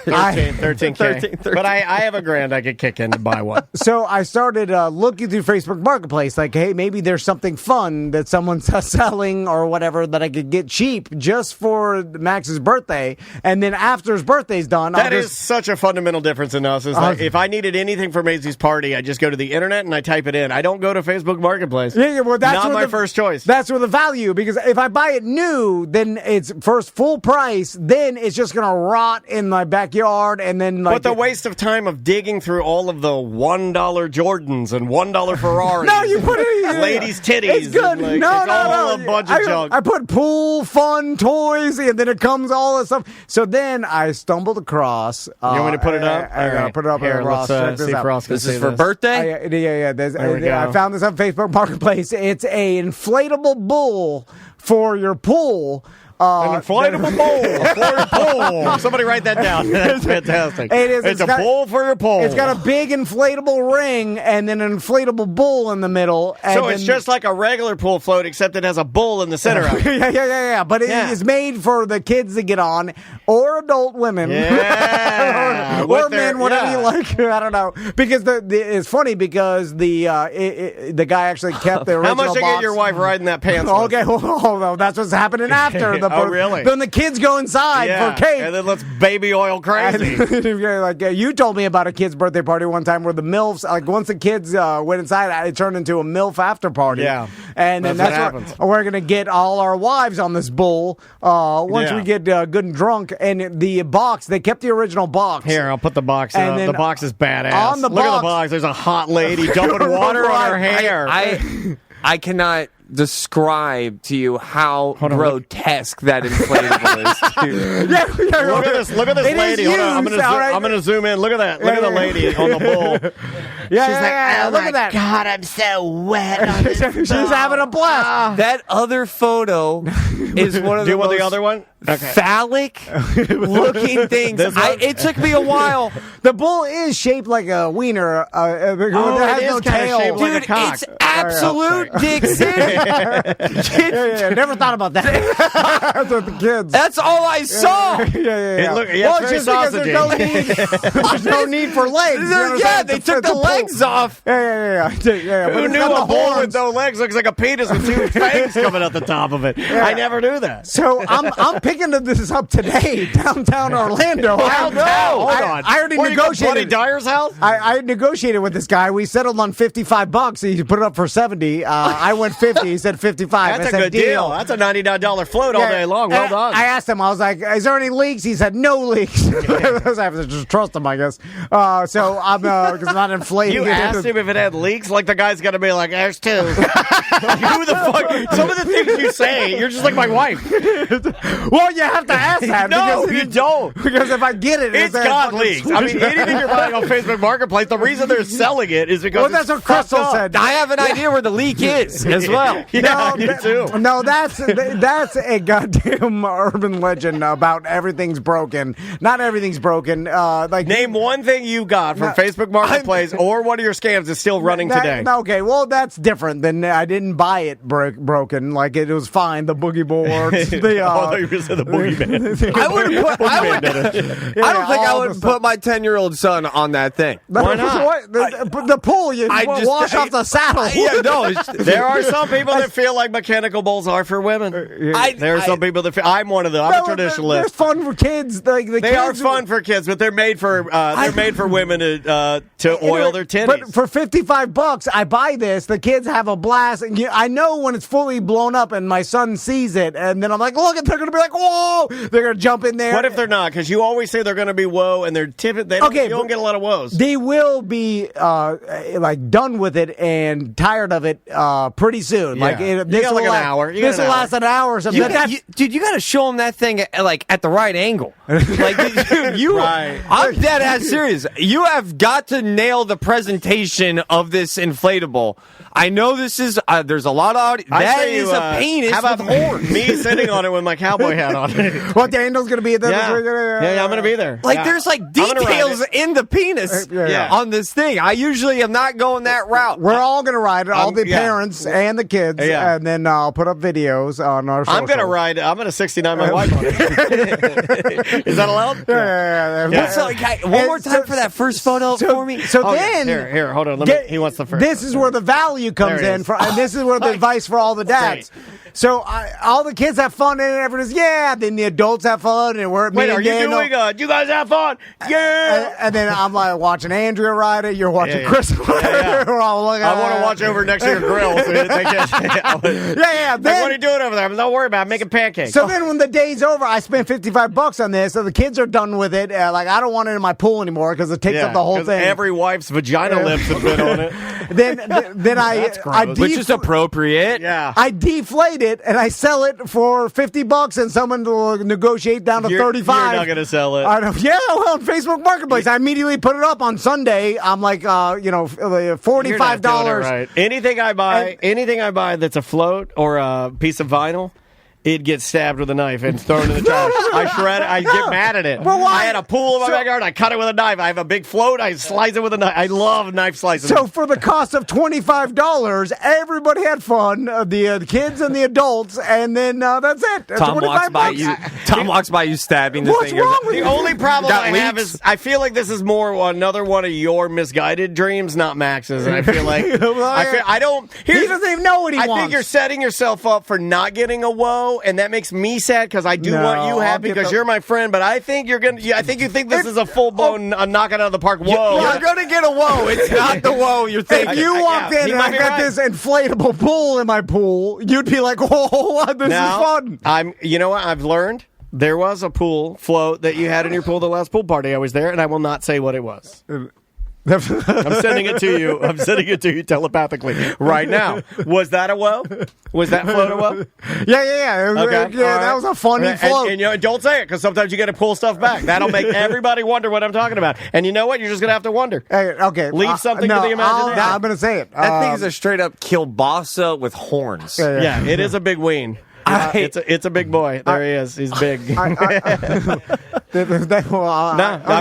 13K. But I have a grand I could kick in to buy one. So I started looking through Facebook Marketplace, hey, maybe there's something fun that someone's selling or whatever that I could get cheap just for Max's birthday. birthday, and then after his birthday's done, That is such a fundamental difference in us. Is that if I needed anything for Maisie's party, I just go to the internet and I type it in. I don't go to Facebook Marketplace. Yeah, well, that's not my first choice. That's where the value, because if I buy it new, then it's first full price, then it's just going to rot in my backyard, and then like. But the waste of time of digging through all of the $1 Jordans and $1 Ferraris. No, you put it. Ladies' titties. It's good. Like, no. A bunch of junk. I put pool, fun, toys, and then it comes all this stuff. So then I stumbled across. You want me to put it up? I put it up here. Ross. Let's see if Ross can This see is for birthday? I found this on Facebook Marketplace. It's a inflatable bull for your pool. An inflatable bowl for your pool. Somebody write that down. That's fantastic. It is. It's a bowl for your pool. It's got a big inflatable ring and then an inflatable bull in the middle. And so it's just like a regular pool float, except it has a bull in the center of it. Yeah. But it is made for the kids to get on, or adult women. Yeah. or men, whatever you like. I don't know. Because it's funny because the guy actually kept the original How much to box. Get your wife riding that pants? Okay, well, that's what's happening after. Oh, really? Then the kids go inside for cake. And then let's baby oil crazy. You told me about a kid's birthday party one time where the MILFs, like once the kids went inside, it turned into a MILF after party. Yeah. And then that's where we're going to get all our wives on this bull once we get good and drunk. And the box, they kept the original box. Here, I'll put the box and up. then The box is badass. On the Look at the box. There's a hot lady dumping water on her hair. I cannot describe to you how grotesque that inflatable is. Look at this lady. Hold on. I'm going to zoom in. Look at that. Look at the lady on the bull. She's like, look at that. God, I'm so wet on this She's having a blast. That other photo is one of Do the you want most the other one? phallic looking things. It took me a while. The bull is shaped like a wiener. It has no tail. Shaped like Dude, a cock. it's absolute Dick City. Never thought about that. That's with the kids. That's all I saw. Look, Well, it's just very because there's no need for legs. They took the legs off. Yeah. Who knew a bull with no legs looks like a penis with two fangs coming out the top of it? I never knew that. So I'm picking this up today, downtown Orlando. Hold on. I already Where you go, negotiated. Buddy Dyer's house? I negotiated with this guy. We settled on $55. He put it up for $70. I went $50. He said $55. That's I said, a good deal. That's a $99 float all day long. Well done. I asked him. I was like, "Is there any leaks?" He said, "No leaks." I have to just trust him, I guess. So I'm because I'm not inflating. You asked him if it had leaks, like the guy's gonna be like, "There's two." Who the fuck? Some of the things you say, you're just like my wife. Well, you have to ask that. No, because you don't. Because if I get it, It's got leaks. I mean, anything you're buying on Facebook Marketplace, the reason they're selling it is because that's what Crystal said. I have an idea where the leak is as well. Yeah, you too. No, that's a goddamn urban legend about everything's broken. Not everything's broken. Name one thing you got from Facebook Marketplace or one of your scams is still running today. Okay, well, that's different than I didn't buy it broken. Like it was fine. The boogie boards. I thought you were going to say the boogeyman. I don't think I would put my 10-year-old son on that thing. Why not? The pool, you wash off the saddle. Yeah, no. There are some people that feel like mechanical bulls are for women. There are some people that feel, I'm one of them. I'm a traditionalist. They're fun for kids. They are fun for kids, but they're made for women to oil their titties. But for $55, I buy this. The kids have a blast. And I know when it's fully blown up, and my son sees it, and then I'm like, look, they're going to be like, whoa! They're going to jump in there. What if they're not? Because you always say they're going to be whoa, and they're tipping. You don't get a lot of whoas. They will be done with it and tired of it pretty soon. Yeah. This will an hour. This will last an hour or something. Dude, you got to show them that thing at the right angle. Like, dude, right. I'm dead ass serious. You have got to nail the presentation of this inflatable. I know this is there's a lot of audio. That is a penis. How about with horns. me sitting on it with my cowboy hat on? Well, Daniel's going to be there. Yeah, I'm going to be there. Like, there's like details in the penis on this thing. I usually am not going that route. We're all going to ride it, all the parents and the kids, and then I'll put up videos on our social. I'm going to ride. I'm going to 69 my wife on it. Is that allowed? Yeah. So, one more time for that first photo for me. So then, here, hold on. He wants the first. This is where the value value comes There it in, is. and this is where the advice for all the dads. So all the kids have fun, and everyone's then the adults have fun, and we're Wait, are you doing you guys have fun? Yeah. And then I'm like watching Andrea ride it. You're watching Yeah. Chris ride it. We're all looking. I want to watch over next to your grill. So they can't, Yeah. Like, what are you doing over there? Don't worry about it. I'm making pancakes. So then when the day's over, I spent $55 on this, so the kids are done with it. Like, I don't want it in my pool anymore because it takes up the whole 'cause thing. Every wife's vagina lips have been on it. Then I Which is appropriate. Yeah. I deflate it and I sell it for $50, and someone will negotiate down to $35. You're not going to sell it. I don't, yeah, well, on Facebook Marketplace, I immediately put it up on Sunday. I'm like, $45. You're not doing it right. Anything I buy that's a float or a piece of vinyl, it gets stabbed with a knife and thrown in the trash. I shred it. I get mad at it. Well, why? I had a pool in my backyard. I cut it with a knife. I have a big float. I slice it with a knife. I love knife slicing. So for the cost of $25, everybody had fun, the kids and the adults, and then that's it. Tom walks by $25. you. Tom walks by you, stabbing this What's thing. wrong with The you? only problem Got I have leaks? is I feel like this is more another one of your misguided dreams, not Max's. And I feel like I don't. He doesn't even know what he I wants. think you're setting yourself up for not getting a whoa, and that makes me sad because I do No, want you I'll happy get because the- you're my friend. But I think you're gonna. I think you think this is a full blown knock it out of the park. Whoa, You're gonna get a whoa. It's not the whoa you're If thinking. you walked in he and might I be got right. this inflatable pool in my pool, you'd be like, "Oh, this now, is fun." You know what? I've learned there was a pool float that you had in your pool the last pool party I was there, and I will not say what it was. I'm sending it to you. I'm sending it to you telepathically right now. Was that a whoa? Was that float a whoa? Yeah. Okay. Yeah, all that right. was a funny And- float. And, don't say it because sometimes you got to pull stuff back. That'll make everybody wonder what I'm talking about. And you know what? You're just going to have to wonder. Hey, okay. Leave something no, to the imagination. I'm going to say it. That thing is a straight up kielbasa with horns. Yeah, it is a big ween. It's a big boy. There he is. He's big. I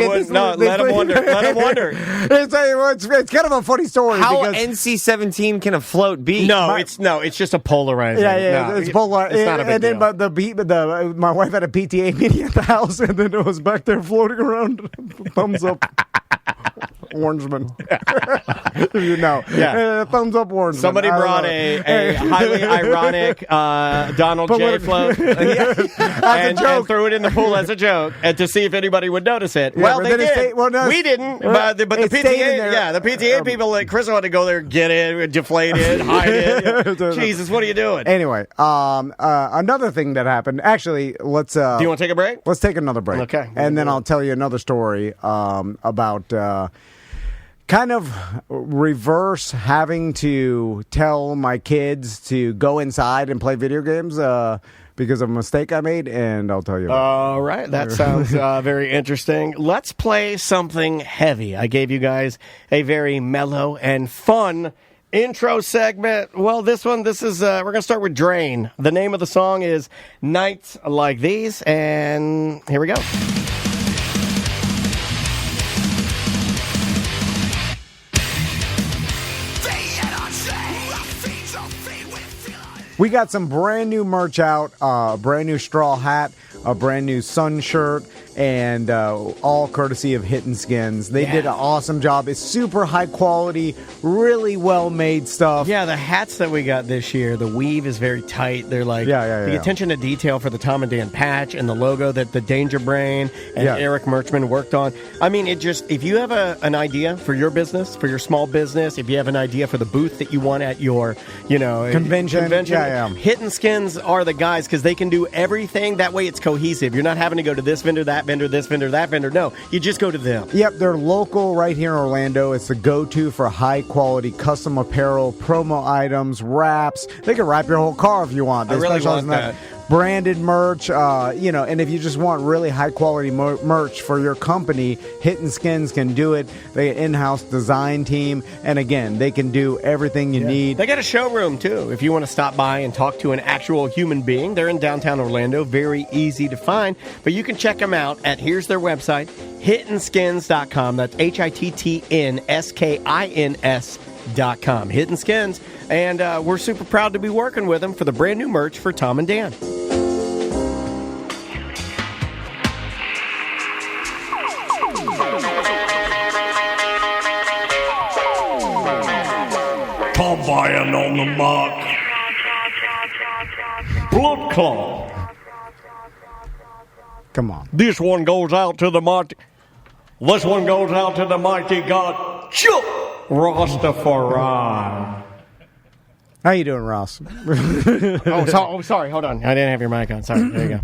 wouldn't. Let him wonder. Let him wonder. It's kind of a funny story. How because, NC-17 can a float be? It's just a polarizer. Yeah, No, it's polar. It's not a big and then, deal. but my wife had a PTA meeting at the house, and then it was back there floating around. Thumbs up, Orangeman. You know, thumbs up, Orangeman. Somebody I brought don't know. a highly ironic Donald J. float and threw it in the pool as a joke, and to see if anybody would notice it. Yeah, Well, but they then did. We didn't, but the it stayed in PTA, there. the PTA people, like Chris wanted to go there, get it, deflate it, hide it. Jesus, what are you doing? Anyway, another thing that happened. Actually, let's. Do you want to take a break? Let's take another break. Okay. And then I'll tell you another story about kind of reverse having to tell my kids to go inside and play video games because of a mistake I made, and I'll tell you about All right, that sounds very interesting. Let's play something heavy. I gave you guys a very mellow and fun intro segment. Well, this is we're going to start with Drain. The name of the song is Nights Like These, and here we go. We got some brand new merch out, a brand new straw hat, a brand new sun shirt, and all courtesy of Hidden Skins. They did an awesome job. It's super high quality, really well made stuff. Yeah, the hats that we got this year, the weave is very tight. They're like the attention to detail for the Tom and Dan patch and the logo that the Danger Brain and Eric Merchman worked on. I mean, if you have an idea for your business, for your small business, if you have an idea for the booth that you want at your, Convention. Hidden Skins are the guys because they can do everything. That way it's cohesive. You're not having to go to this vendor, that vendor, this vendor, that vendor. No, you just go to them. Yep, they're local right here in Orlando. It's the go-to for high-quality custom apparel, promo items, wraps. They can wrap your whole car if you want. They I really specialize want in that. Branded merch, and if you just want really high-quality merch for your company, Hidden Skins can do it. They have an in-house design team, and again, they can do everything you need. They got a showroom, too, if you want to stop by and talk to an actual human being. They're in downtown Orlando, very easy to find, but you can check them out at, here's their website, hittenskins.com. That's HITTNSKINS.com. Hidden Skins, and we're super proud to be working with them for the brand new merch for Tom and Dan. combine on the mark. Blood clot. Come on. This one goes out to the mighty. This one goes out to the mighty God, Rastafari. How you doing, Ross? Sorry. Hold on. I didn't have your mic on. Sorry. There you go.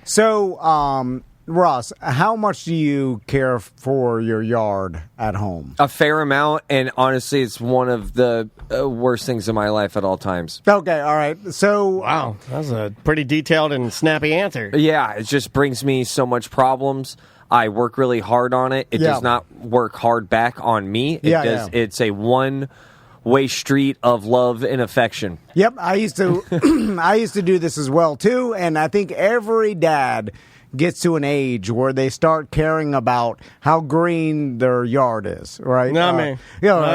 So, Ross, how much do you care for your yard at home? A fair amount, and honestly, it's one of the worst things in my life at all times. Okay, all right. So, Wow, that was a pretty detailed and snappy answer. Yeah, it just brings me so much problems. I work really hard on it. It does not work hard back on me. It's a one-way street of love and affection. Yep, I used to do this as well too, and I think every dad gets to an age where they start caring about how green their yard is, right? Not me. Yard.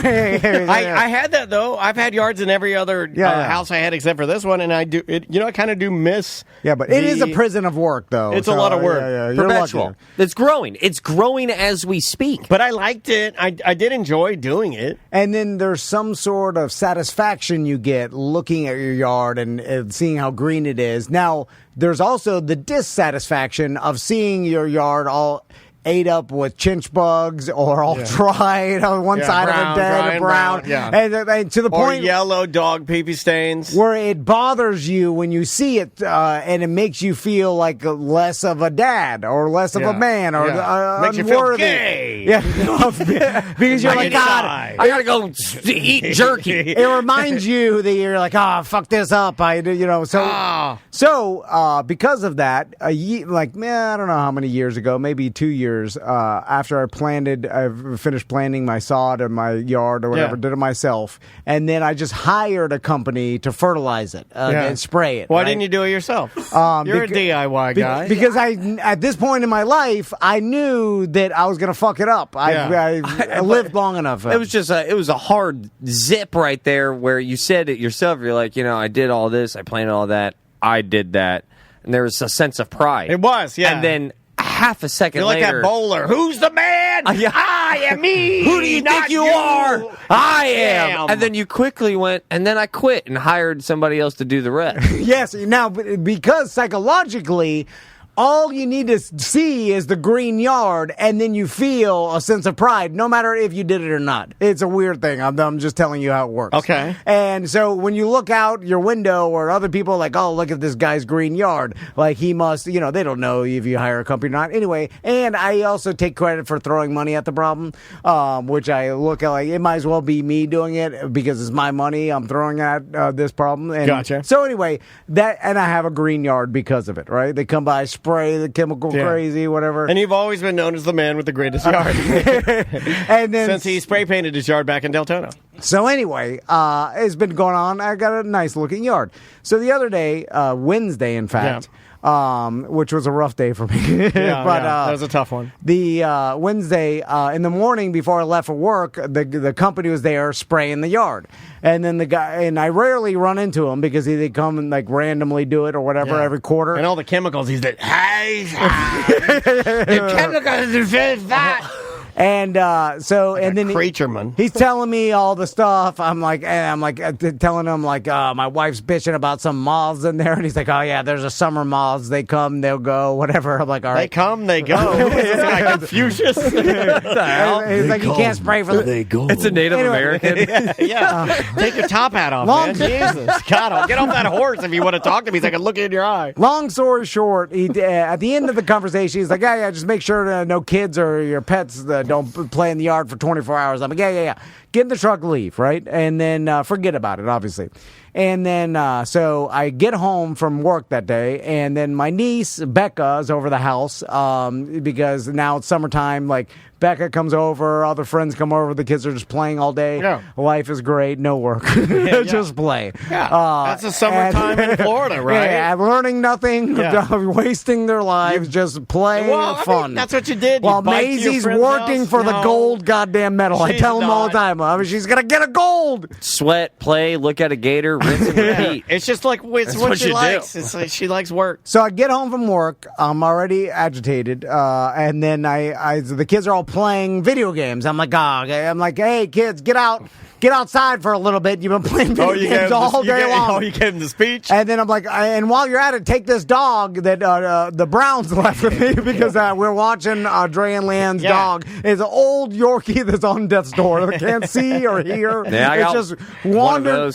I had that though. I've had yards in every other house I had except for this one, and I do it. I kind of do miss. Yeah, but it is a prison of work, though. It's a lot of work. You're Perpetual. lucky. It's growing. It's growing as we speak. But I liked it. I did enjoy doing it. And then there's some sort of satisfaction you get looking at your yard and seeing how green it is. Now, there's also the dissatisfaction of seeing your yard all ate up with chinch bugs or all dried on one side brown, of it dead dry and brown. And to the Or point yellow dog pee-pee stains. where it bothers you when you see it and it makes you feel like less of a dad or less of a man or makes you feel unworthy. gay. Yeah, because you're like, God, inside. I gotta go eat jerky. it reminds you that you're like, fuck this up. So because of that, I don't know how many years ago, maybe 2 years after I finished planting my sod in my yard or whatever, did it myself, and then I just hired a company to fertilize it and spray it. Why didn't you do it yourself? You're a DIY guy. Because at this point in my life, I knew that I was going to fuck it up. I lived long enough. It was just it was a hard zip right there where you said it yourself. You're like, I did all this, I planted all that, I did that, and there was a sense of pride. It was, yeah. And then half a second You're like later, that bowler. Who's the man? I am me. Who do you think you are? I am. And then you quickly went, and then I quit and hired somebody else to do the rest. Yes. Now, because psychologically, all you need to see is the green yard, and then you feel a sense of pride, no matter if you did it or not. It's a weird thing. I'm just telling you how it works. Okay. And so when you look out your window, or other people are like, oh, look at this guy's green yard. Like, he must, they don't know if you hire a company or not. Anyway, and I also take credit for throwing money at the problem, which I look at like, it might as well be me doing it because it's my money I'm throwing at this problem. And gotcha. So anyway, and I have a green yard because of it, right? They come by, spray the chemical crazy, whatever. And you've always been known as the man with the greatest yard. And then since he spray painted his yard back in Deltona. So anyway, it's been going on. I got a nice looking yard. So the other day, Wednesday, in fact, which was a rough day for me. That was a tough one. The Wednesday in the morning before I left for work, the company was there spraying the yard, and then the guy, and I rarely run into him because they come and like randomly do it or whatever every quarter, and all the chemicals. He's the chemicals are very fat. And and then he's telling me all the stuff. I'm like telling him like my wife's bitching about some moths in there, and he's like, oh yeah, there's a summer moths. They come, they'll go, whatever. I'm like, all right, they come, they go. This guy Confucius. What the hell? He's like, you can't spray for they go. It's a Native American. Take your top hat off, man. Jesus, God, get off that horse if you want to talk to me. So I can look in your eye. Long story short, he at the end of the conversation, he's like, yeah, just make sure no kids or your pets don't play in the yard for 24 hours. I'm like, yeah. Get in the truck, leave, right? And then forget about it, obviously. And then so I get home from work that day, and then my niece, Becca, is over the house because now it's summertime. Like, Becca comes over, other friends come over, the kids are just playing all day. Yeah. Life is great, no work. Just play. Yeah. That's the summertime in Florida, right? Yeah, learning nothing, wasting their lives, just play, fun. I mean, that's what you did. While Maisie's working for the gold goddamn medal. I tell them all the time. I mean, she's going to get a gold. Sweat, play, look at a gator, rinse and repeat. It's just like it's what she likes. It's like she likes work. So I get home from work. I'm already agitated. And then the kids are all playing video games. I'm like, hey, kids, get out. get outside for a little bit. You've been playing video games all day long. Oh, you gave him the speech? And then I'm like, and while you're at it, take this dog that the Browns left with me because we're watching Dre and Land's dog. It's an old Yorkie that's on death's door that can't see or hear. Yeah, it's just wandering,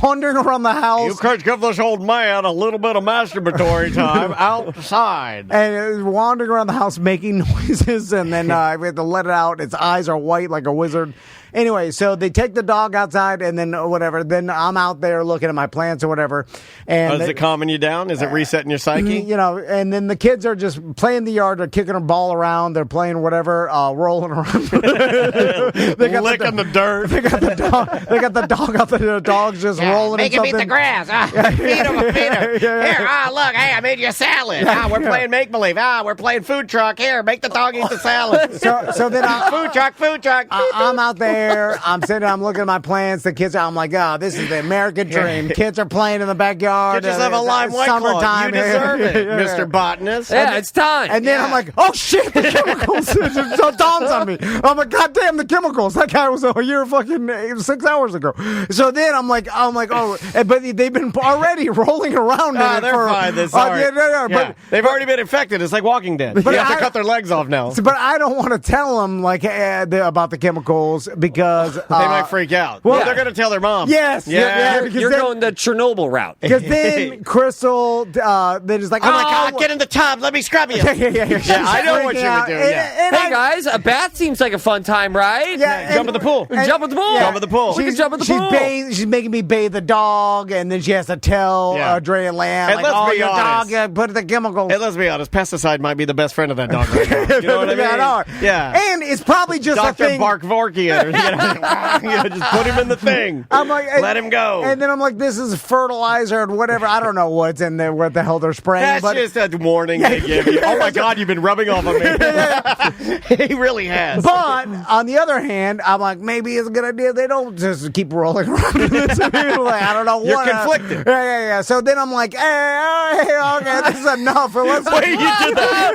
wandering around the house. You could give this old man a little bit of masturbatory time outside. And it's wandering around the house making noises, and then we have to let it out. Its eyes are white like a wizard. Anyway, so they take the dog outside, and then whatever. Then I'm out there looking at my plants or whatever. And is it calming you down? Is it resetting your psyche? You know, and then the kids are just playing the yard. They're kicking a ball around. They're playing whatever, rolling around. They got licking the dirt. They got the dog. They got the dog out there. The dog's just rolling. Make in him eat the grass. Feed him. Here, look. Hey, I made you a salad. We're playing make-believe. We're playing food truck. Here, make the dog eat the salad. So then food truck. I'm out there. I'm sitting. I'm looking at my plants. The kids. I'm like, oh, this is the American dream. Kids are playing in the backyard. Just have a live White Claw. You deserve it, Mr. Botanist. Yeah, it's time. And then I'm like, oh shit, the chemicals. It so dawns on me. I'm like, God damn, the chemicals. That guy was here fucking 6 hours ago. So then I'm like, oh, but they've been already rolling around. They're fine. But they've already been infected. It's like Walking Dead. But you have to cut their legs off now. But I don't want to tell them about the chemicals because they might freak out. Well, they're going to tell their mom. Yes. You're going the Chernobyl route. Because then Crystal, then is like, oh my God, get in the tub. Let me scrub you. Yeah, I know what you would do. Hey guys, a bath seems like a fun time, right? Yeah, jump in the pool. Jump in the pool. Jump in the pool. We can jump in the pool. She's making me bathe the dog, and then she has to tell Dre and Lamb, and let's be your honest. dog, put the chemicals. And let's be honest, pesticide might be the best friend of that dog right now. You know what I mean? Yeah. And it's probably just Dr. a thing. Barkvorkian. Just put him in the thing. I'm like, let him go. And then I'm like, this is fertilizer and whatever. I don't know what's in there, what the hell they're spraying. That's just a warning they give you. Oh my God, you've been rubbing off on me. He really has. But on the other hand, I'm like, maybe it's a good idea they don't just keep rolling around in this. Like, I don't know what. You're conflicted. Yeah. So then I'm like, hey, okay, this is enough. Let's Wait, you did that?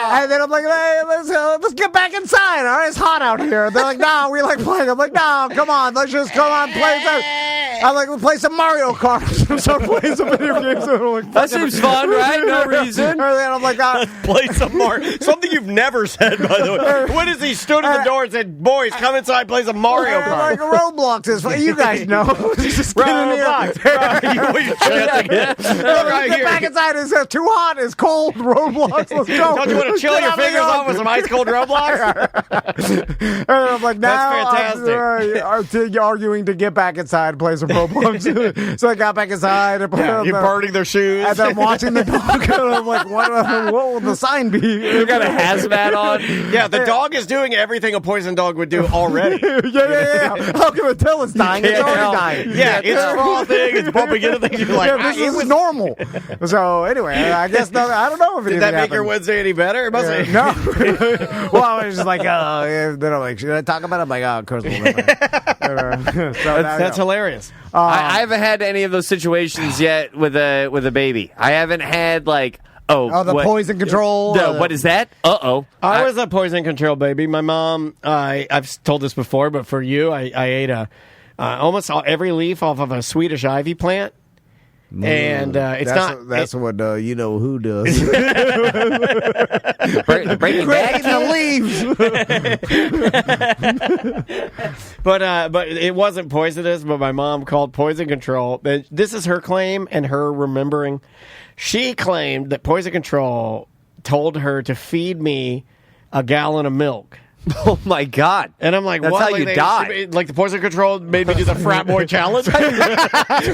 And then I'm like, hey, let's get back inside. All right, it's hot out here. They're like, no, we like playing. I'm like, no, come on, let's just come on, play some. I'm like, we'll play some Mario Kart. Start playing some video games. Like, that seems fun, right? No reason. And then I'm like, let's play some Mario. Something you've never said, by the way. What is he stood at the door and said, boys, come inside, play some Mario Kart. Like Roblox is fun. You guys know. Just get in here. Get back inside. It's too hot. It's cold. Roblox. Let's go. Don't you want to chill your fingers off with some ice cold Roblox? And I'm like, now that's fantastic. I'm arguing to get back inside and play some Roblox. So I got back inside and you're burning their shoes. And I'm watching the dog. And I'm like, what will the sign be? You got a hazmat on. Yeah, the dog is doing everything a poison dog would do already. Yeah. How can I tell it's dying? It's already dying. Yeah, it's frothing. It's bumping into things. You're like, this is normal. So anyway, I guess I don't know if did that make your Wednesday any better? It must have. No. Well, I was just like, then I'm like, should I talk about it? I'm like, of course we'll that's hilarious. I haven't had any of those situations yet with a baby. I haven't had like. The poison control. What is that? I was a poison control baby. My mom, I've told this before, but for you, I ate almost every leaf off of a Swedish ivy plant. And that's what you know who does. Breaking back the leaves. But it wasn't poisonous. But my mom called poison control. This is her claim and her remembering. She claimed that poison control told her to feed me a gallon of milk. Oh my God! And I'm like, that's what? how you die. Like the poison control made me do the frat boy challenge.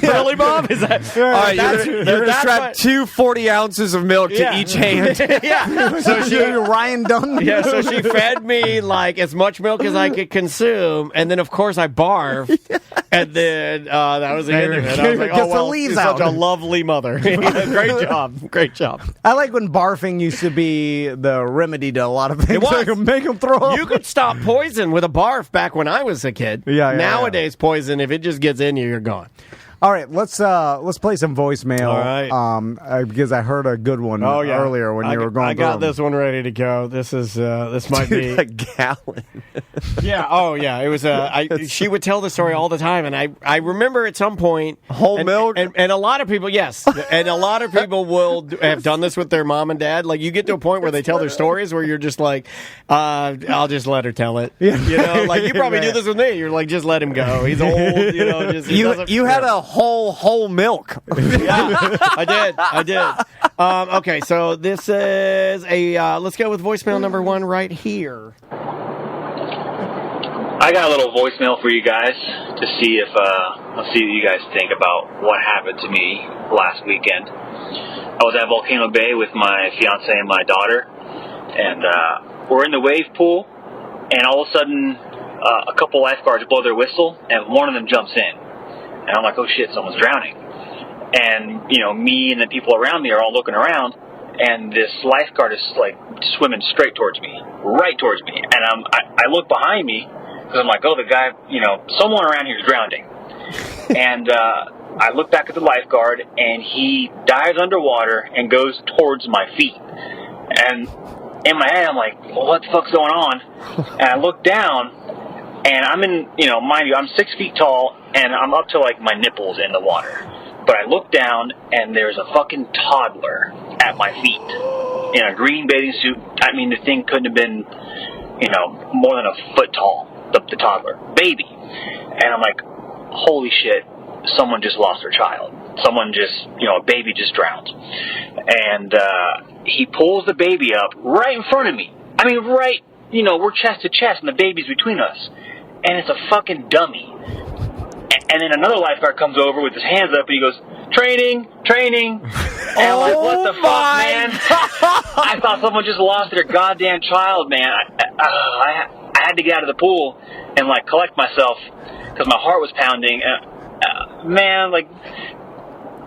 Really, Mom? Is that all right? You're going to strap 2 40 ounces of milk to each hand. Yeah. So Ryan Dunn. Yeah. So she fed me like as much milk as I could consume, and then of course I barfed, and then that was the end of it. I was like, oh well, you're such a lovely mother. Great job. I like when barfing used to be the remedy to a lot of things. It was. Make them throw up. You could stop poison with a barf back when I was a kid. Yeah. Nowadays, poison, if it just gets in you, you're gone. All right, let's play some voicemail. All right. Because I heard a good one earlier when you were going. I got this one ready to go. This is this might be a gallon. Yeah. Oh, yeah. It was. She would tell the story all the time, and I remember at some point whole milk, and a lot of people, yes, and a lot of people will have done this with their mom and dad. Like you get to a point where they tell their stories where you're just like, I'll just let her tell it. You know, like you probably do this with me. You're like, just let him go. He's old. You know, just you had a whole milk. Yeah, I did. Okay, so this is a. Let's go with voicemail number 1 right here. I got a little voicemail for you guys to see if I'll see what you guys think about what happened to me last weekend. I was at Volcano Bay with my fiance and my daughter, and we're in the wave pool, and all of a sudden a couple lifeguards blow their whistle, and one of them jumps in, and I'm like, oh shit, someone's drowning. And you know, me and the people around me are all looking around, and this lifeguard is like swimming straight towards me, right towards me, and I look behind me. I'm like, oh, the guy, you know, someone around here is drowning. And I look back at the lifeguard, and he dives underwater and goes towards my feet. And in my head, I'm like, well, what the fuck's going on? And I look down, and I'm in, you know, mind you, I'm 6 feet tall, and I'm up to, like, my nipples in the water. But I look down, and there's a fucking toddler at my feet in a green bathing suit. I mean, the thing couldn't have been, you know, more than a foot tall. The toddler, baby. And I'm like, holy shit, someone just lost their child. Someone just, you know, a baby just drowned. And he pulls the baby up right in front of me. I mean, right, you know, we're chest to chest and the baby's between us. And it's a fucking dummy. And then another lifeguard comes over with his hands up and he goes, training. And I'm like, what the fuck, man? I thought someone just lost their goddamn child, man. I had to get out of the pool and like collect myself because my heart was pounding. Man, like,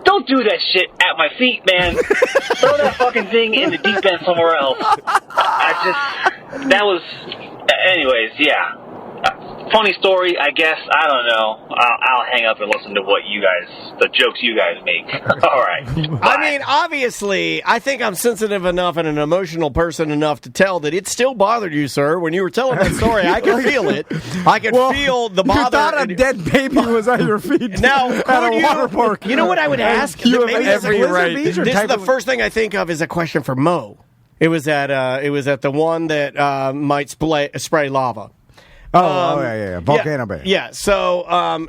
don't do that shit at my feet, man. Throw that fucking thing in the deep end somewhere else. Anyways, yeah. Funny story, I guess. I don't know. I'll hang up and listen to the jokes you guys make. All right. Bye. I mean, obviously, I think I'm sensitive enough and an emotional person enough to tell that it still bothered you, sir. When you were telling that story, I could feel it. I could feel the bother. You thought a dead baby was at your feet now, at a water park. You know what I would ask? You maybe have every right. This is the first thing I think of is a question for Mo. It was at the one that might spray lava. Yeah. Volcano Bay. Yeah, so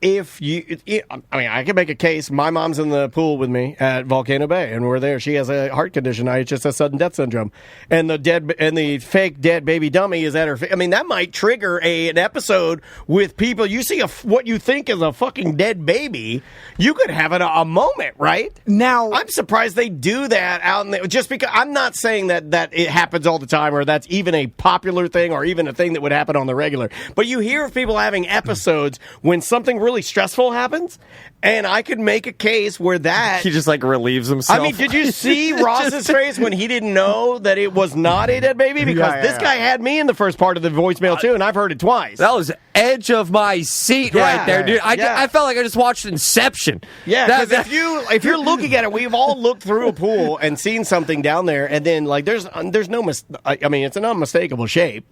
if you, I mean, I can make a case. My mom's in the pool with me at Volcano Bay, and we're there. She has a heart condition, IHSS sudden death syndrome, and the fake dead baby dummy is at her. I mean, that might trigger an episode with people. You see what you think is a fucking dead baby, you could have a moment, right? Now, I'm surprised they do that out in the, just because I'm not saying that it happens all the time, or that's even a popular thing, or even a thing that would happen on the regular. But you hear of people having episodes when something really stressful happens, and I could make a case where that he just like relieves himself. I mean, did you see Ross's face when he didn't know that it was not a dead baby? Because this guy had me in the first part of the voicemail too, and I've heard it twice. That was edge of my seat right there, dude. I felt like I just watched Inception. Yeah, because if you're looking at it, we've all looked through a pool and seen something down there, and then like there's no I mean, it's an unmistakable shape.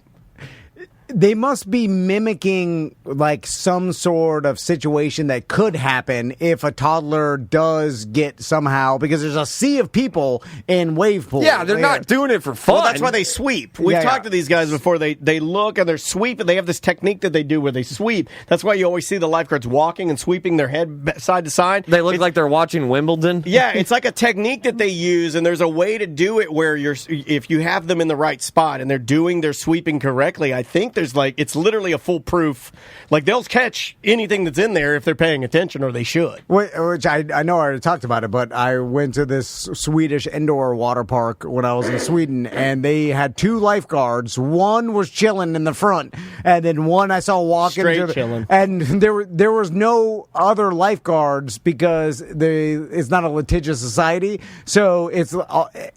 They must be mimicking like some sort of situation that could happen if a toddler does get somehow, because there's a sea of people in wave pool. Yeah, they're not doing it for fun. Well, that's why they sweep. We've talked to these guys before. They look and they're sweeping. They have this technique that they do where they sweep. That's why you always see the lifeguards walking and sweeping their head side to side. They look like they're watching Wimbledon. Yeah, it's like a technique that they use, and there's a way to do it where if you have them in the right spot and they're doing their sweeping correctly, I think there's like, it's literally a foolproof, like they'll catch anything that's in there if they're paying attention, or they should. Which I know I already talked about it, but I went to this Swedish indoor water park when I was in Sweden, and they had two lifeguards. One was chilling in the front and then one I saw walking. Straight chilling. And there was no other lifeguards because it's not a litigious society. So it's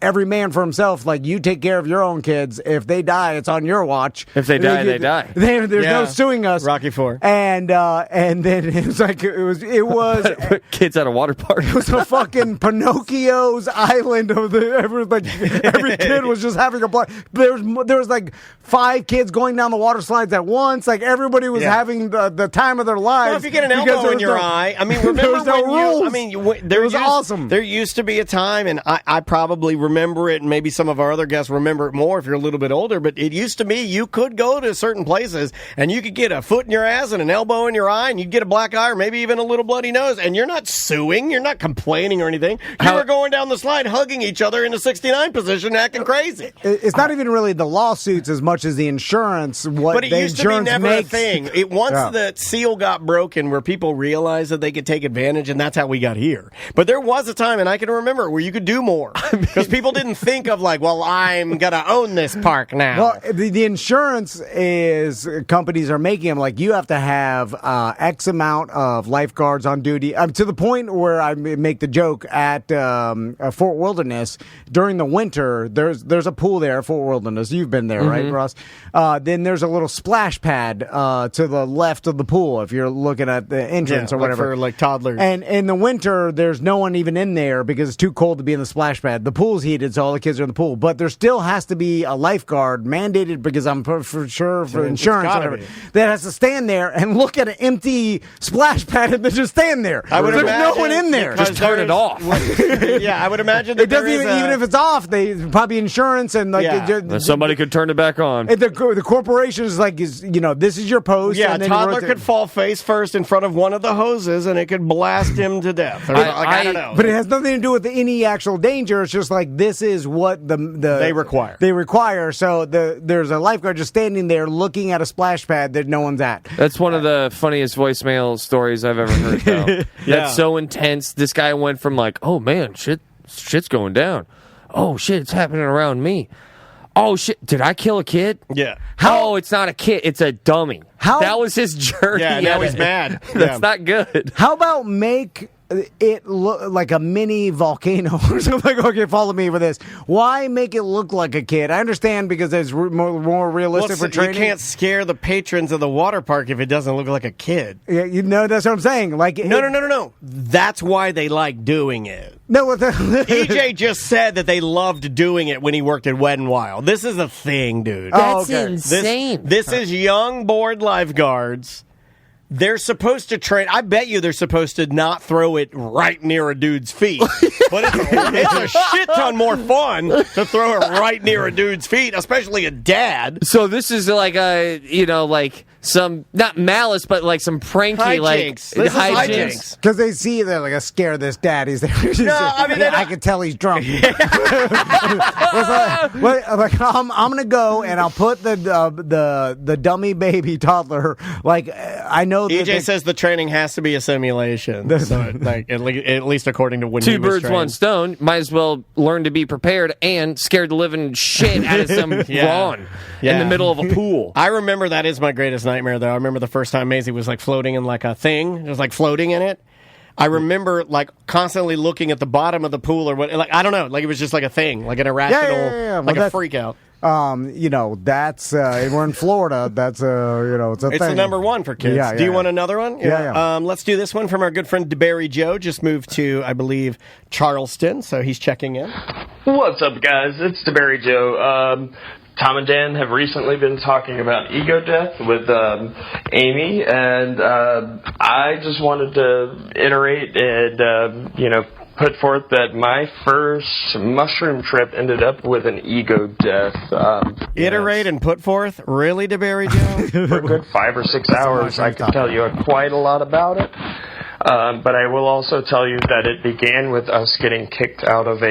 every man for himself. Like, you take care of your own kids. If they die, it's on your watch. If they die, they die. There's no suing us. Rocky IV. And then it was like it was kids at a water park. It was a fucking Pinocchio's island of every kid was just having a blast. There was like 5 kids going down the water slides at once. Like, everybody was having the time of their lives. Well, if you get an elbow in your eye, I mean, remember there was when no rules. It was awesome. There used to be a time, and I probably remember it, and maybe some of our other guests remember it more if you're a little bit older, but it used to be you could go to certain places, and you could get a foot in your ass and an elbow in your eye, and you'd get a black eye or maybe even a little bloody nose, and you're not suing, you're not complaining or anything. You were going down the slide hugging each other in a 69 position, acting crazy. It's not even really the lawsuits as much as the insurance. But it used to be never a thing. Once the seal got broken where people realized that they could take advantage, and that's how we got here. But there was a time, and I can remember, where you could do more. Because people didn't think of like, well, I'm going to own this park now. Well, the insurance is, companies are making them like, you have to have X amount of lifeguards on duty. To the point where I make the joke at Fort Wilderness, during the winter, there's a pool there at Fort Wilderness. You've been there, right, Ross? Then there's a little splash pad to the left of the pool if you're looking at the entrance or whatever. For like toddlers. And in the winter, there's no one even in there because it's too cold to be in the splash pad. The pool's heated, so all the kids are in the pool. But there still has to be a lifeguard mandated, because I'm for sure for insurance or whatever, that has to stand there and look at an empty splash pad and then just stand there. There's no one in there. Just turn it off. Yeah, I would imagine that it doesn't even if it's off, they probably insurance and like somebody could turn it back on. The corporation is like, this is your post. Yeah, and a toddler could fall face first in front of one of the hoses and it could blast him to death. I don't know. But it has nothing to do with any actual danger. It's just like, this is what they require. They require. So there's a lifeguard just standing there looking at a splash pad that no one's at. That's one of the funniest voicemail stories I've ever heard, though. That's so intense. This guy went from like, oh man, shit's going down. Oh shit, it's happening around me. Oh shit, did I kill a kid? Yeah. Oh, it's not a kid, it's a dummy. That was his journey. Yeah, now he's mad. That's not good. How about make it look like a mini volcano or something? Like, okay, follow me for this. Why make it look like a kid? I understand because it's more realistic for training. You can't scare the patrons of the water park if it doesn't look like a kid. Yeah, that's what I'm saying. Like, no. That's why they like doing it. No, EJ just said that they loved doing it when he worked at Wet 'n Wild. This is a thing, dude. That's insane. This is young bored lifeguards. They're supposed to train. I bet you they're supposed to not throw it right near a dude's feet. But it's a shit ton more fun to throw it right near a dude's feet, especially a dad. So this is like like some, not malice, but like some pranky, hijinks. Because they see they're like, scare this dad. He's there. I can tell he's drunk. I'm going to go and I'll put the dummy baby toddler, like, I know EJ says the training has to be a simulation. So, like, at least according to when Two birds, one stone. Might as well learn to be prepared and scared the living shit out of some lawn in the middle of a pool. I remember that is my greatest nightmare, though. I remember the first time Maisie was like floating in like a thing. It was like floating in it. I remember like constantly looking at the bottom of the pool or what. Like, I don't know. Like, it was just like a thing, like an irrational, like a freak out. That's we're in Florida. That's it's a thing. It's the number one for kids. Do you want another one? Yeah. Let's do this one from our good friend DeBerry Joe. Just moved to, I believe, Charleston, so he's checking in. What's up, guys? It's DeBerry Joe. Tom and Dan have recently been talking about ego death with Amy, and I just wanted to iterate and put forth that my first mushroom trip ended up with an ego death. Iterate and put forth? Really, DeBerry Joe? For a good 5 or 6 hours, I could tell you quite a lot about it. But I will also tell you that it began with us getting kicked out of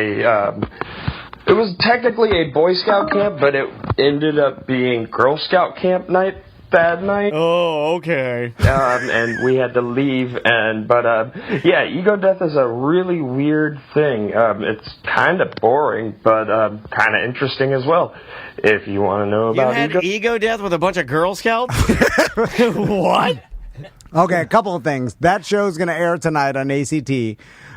it was technically a Boy Scout camp, but it ended up being Girl Scout camp night bad night. Oh, okay. And we had to leave. Yeah, ego death is a really weird thing. It's kind of boring, but kind of interesting as well. If you want to know about You had ego death with a bunch of Girl Scouts? What? Okay, a couple of things. That show's going to air tonight on ACT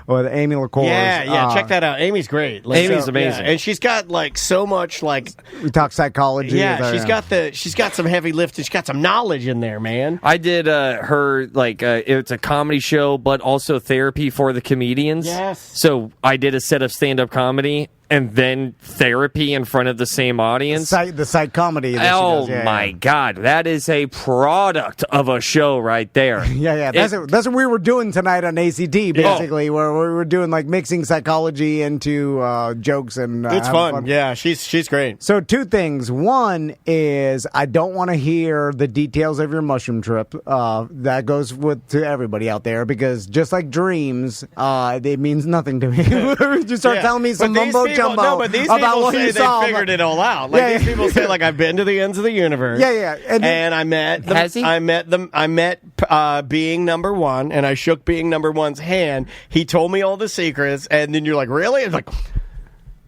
with Amy LaCour. Yeah, check that out. Amy's great. Amy's amazing. Yeah. And she's got so much we talk psychology. Yeah, she's got some heavy lifting. She's got some knowledge in there, man. I did her it's a comedy show, but also therapy for the comedians. Yes. So I did a set of stand-up comedy and then therapy in front of the same audience. The psych comedy. My God, that is a product of a show right there. Yeah. That's what we were doing tonight on ACT, basically, where we were doing mixing psychology into jokes and it's fun. Yeah, she's great. So 2 things. One is I don't want to hear the details of your mushroom trip. That goes to everybody out there because just like dreams, it means nothing to me. You start telling me some mumbo jumbo but these people say they figured it all out. These people say I've been to the ends of the universe. Yeah. And I met them. Has he? I met being number one, and I shook being number one's hand. He told me all the secrets, and then you're like, really? It's like,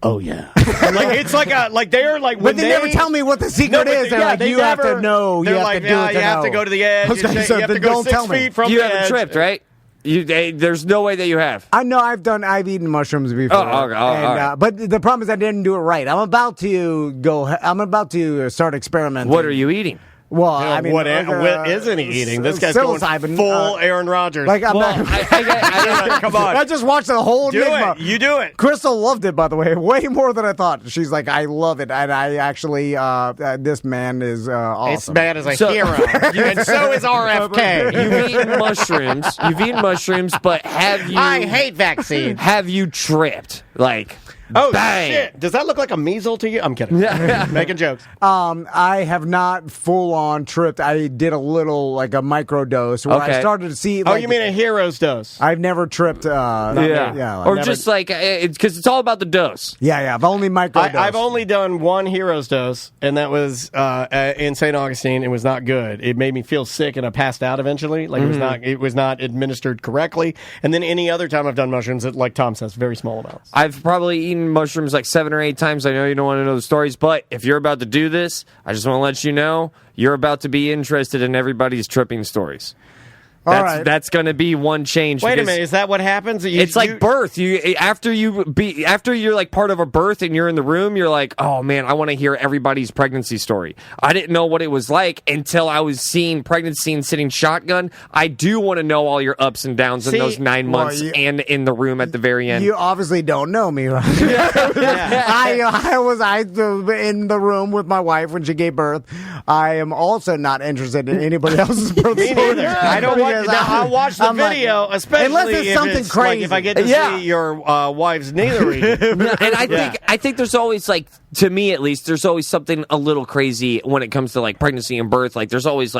oh yeah. It's they're like, but they never tell me what the secret is. You have to know. You have to do it. You have to go to the edge. You have to go 6 feet from the edge. You haven't tripped, right? There's no way that you have. I know I've eaten mushrooms before. Okay. But the problem is I didn't do it right. I'm about to start experimenting. What are you eating? Well, I mean, what isn't he eating? This guy's going full Aaron Rodgers. Come on. I just watched the whole Enigma. You do it. Crystal loved it, by the way, way more than I thought. She's like, I love it, and I actually, this man is awesome. This man is a hero, and so is RFK. You've eaten mushrooms, but have you? I hate vaccines. Have you tripped? Bang. Shit. Does that look like a measle to you? I'm kidding. Making jokes. I have not full on tripped. I did a little, a micro dose where I started to see. You mean a hero's dose? I've never tripped. Just because it's all about the dose. Yeah. I've only micro dose. I've only done one hero's dose, and that was in St. Augustine. It was not good. It made me feel sick, and I passed out eventually. It was not administered correctly. And then any other time I've done mushrooms, like Tom says, very small amounts. I've probably eaten mushrooms 7 or 8 times. I know you don't want to know the stories, but if you're about to do this, I just want to let you know you're about to be interested in everybody's tripping stories. That's going to be one change. Wait a minute, is that what happens? It's like birth. After you're part of a birth and you're in the room, you're like, oh man, I want to hear everybody's pregnancy story. I didn't know what it was like until I was seeing pregnancy and sitting shotgun. I do want to know all your ups and downs in those 9 months and in the room at the very end. You obviously don't know me, right? I was in the room with my wife when she gave birth. I am also not interested in anybody else's birth story. Me neither. I don't want. I'll watch the video, especially unless it's something crazy. If I get to see your wife's neither. And I think there's always to me at least, there's always something a little crazy when it comes to pregnancy and birth. There's always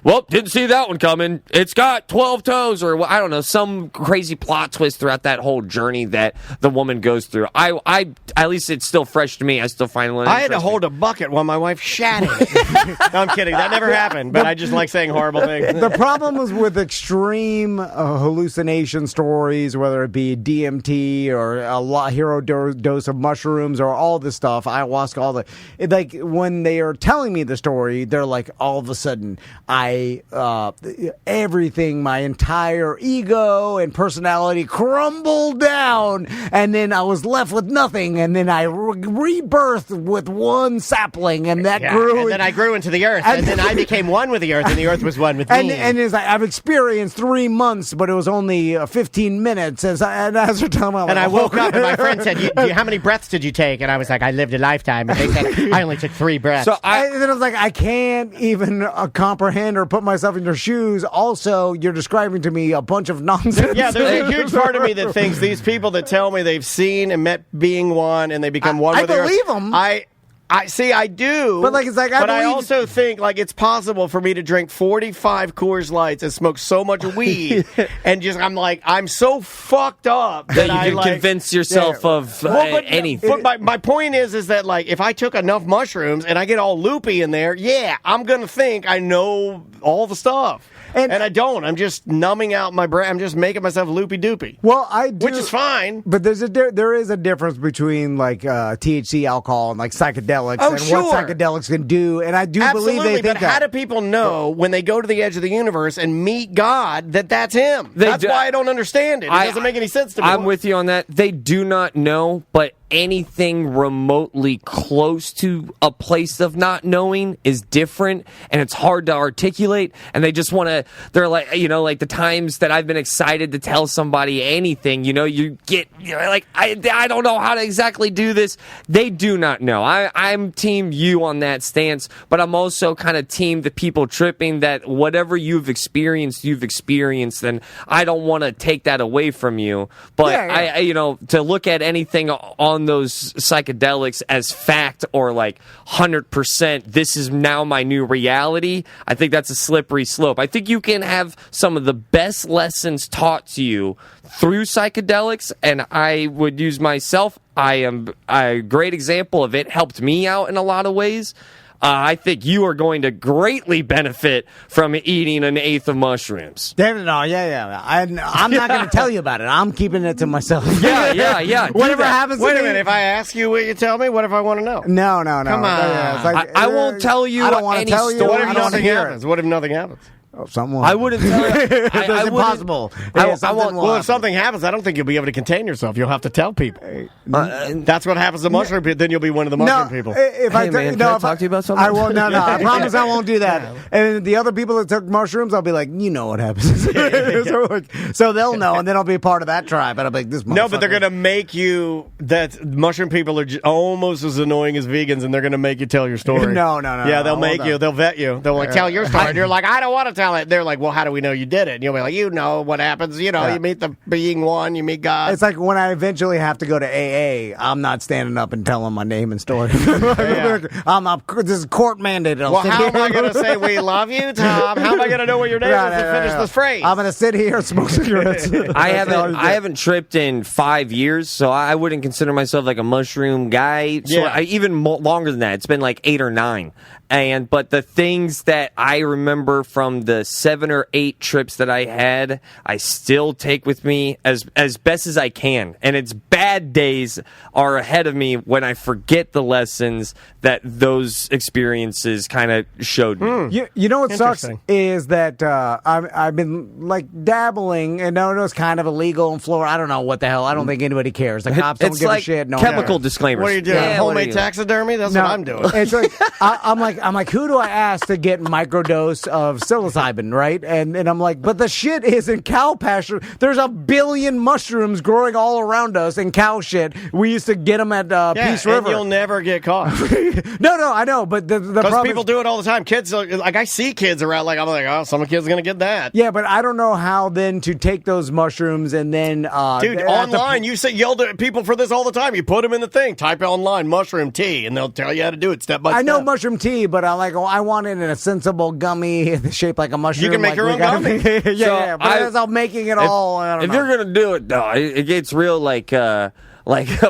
well, didn't see that one coming. It's got 12 toes, or I don't know, some crazy plot twist throughout that whole journey that the woman goes through. I at least it's still fresh to me. I still find it. I had to hold a bucket while my wife shat it. No, I'm kidding. That never happened. But I just like saying horrible things. The problem is with extreme hallucination stories, whether it be DMT or a hero dose of mushrooms or all this stuff, ayahuasca, all the when they are telling me the story, they're all of a sudden everything, my entire ego and personality crumbled down, and then I was left with nothing, and then I rebirthed with one sapling, and that grew. And then I grew into the earth, and then I became one with the earth, and the earth was one with me. And it's I've experienced 3 months, but it was only 15 minutes. And as we're talking about, and I woke up, and my friend said, "How many breaths did you take?" And I was like, "I lived a lifetime." And they said, "I only took 3 breaths." So then I was like, I can't even comprehend or put myself in your shoes. Also, you're describing to me a bunch of nonsense. Yeah, there's a huge part of me that thinks these people that tell me they've seen and met being one and they become one with the earth. I believe them. I do. But, like, it's like, I also think, like, it's possible for me to drink 45 Coors Lights and smoke so much weed, and I'm so fucked up that you can convince yourself of anything. But my point is that, like, if I took enough mushrooms and I get all loopy in there, I'm going to think I know all the stuff. And I don't. I'm just numbing out my brain. I'm just making myself loopy-doopy. Well, I do. Which is fine. But there is a difference between, like, THC alcohol and, like, psychedelics what psychedelics can do. And I do believe they think but how do people know when they go to the edge of the universe and meet God that's him? That's why I don't understand it. It doesn't make any sense to me. I'm with you on that. They do not know, but anything remotely close to a place of not knowing is different, and it's hard to articulate, and they just want to, they're like, like the times that I've been excited to tell somebody anything, you get, like, I don't know how to exactly do this. They do not know. I'm team you on that stance, but I'm also kind of team the people tripping that whatever you've experienced, and I don't want to take that away from you, but to look at anything on those psychedelics as fact or like 100%, this is now my new reality, I think that's a slippery slope. I think you can have some of the best lessons taught to you through psychedelics, and I would use myself. I am a great example of it. Helped me out in a lot of ways. I think you are going to greatly benefit from eating an eighth of mushrooms. David, I'm not going to tell you about it. I'm keeping it to myself. Yeah. Whatever happens to me. Wait a minute. If I ask you what you tell me, what if I want to know? No. Come on. I won't tell you. I don't want to tell you. What if nothing happens? What if nothing happens? Oh, something will I wouldn't tell you. It's impossible. Well, if something happens, I don't think you'll be able to contain yourself. You'll have to tell people. That's what happens to mushroom people. Then you'll be one of the mushroom people. Can I talk to you about something? I won't. No. I promise I won't do that. And the other people that took mushrooms, I'll be like, you know what happens. So they'll know, and then I'll be a part of that tribe. And I'll be like, this. No, but they're going to make you. That mushroom people are almost as annoying as vegans, and they're going to make you tell your story. No. Yeah, they'll make you. They'll vet you. They'll tell your story. And you're like, I don't want to tell it. They're like, well, how do we know you did it? And you'll be like, you know what happens. You meet the being one, you meet God. It's like when I eventually have to go to AA, I'm not standing up and telling my name and story. This is court mandated. Well, how am I going to say we love you, Tom? How am I going to know what your name is to finish this phrase? I'm going to sit here and smoke cigarettes. I haven't tripped in 5 years, so I wouldn't consider myself like a mushroom guy. So even longer than that. It's been like 8 or 9. But the things that I remember from the 7 or 8 trips that I had, I still take with me as best as I can. And it's bad days are ahead of me when I forget the lessons that those experiences kind of showed me. You know what sucks is that I've been like dabbling, and it was kind of illegal in Florida. I don't know what the hell. I don't think anybody cares. The cops don't give a shit. No chemical disclaimers. What are you doing? Homemade taxidermy? That's what I'm doing. It's like I'm like, who do I ask to get microdose of psilocybin, right? And I'm like, but the shit is in cow pasture. There's a billion mushrooms growing all around us in cow shit. We used to get them at Peace River. And you'll never get caught. No, I know, but the problem people do it all the time. Kids, like I see kids around, like I'm like, oh, some kid's gonna get that. Yeah, but I don't know how then to take those mushrooms and then dude, online you yell at people for this all the time. You put them in the thing, type online mushroom tea, and they'll tell you how to do it step by step. I know mushroom tea, but I want it in a sensible gummy shaped like a mushroom. You can make your own gummy. But I'm making it all. If you're gonna do it, though, it gets real like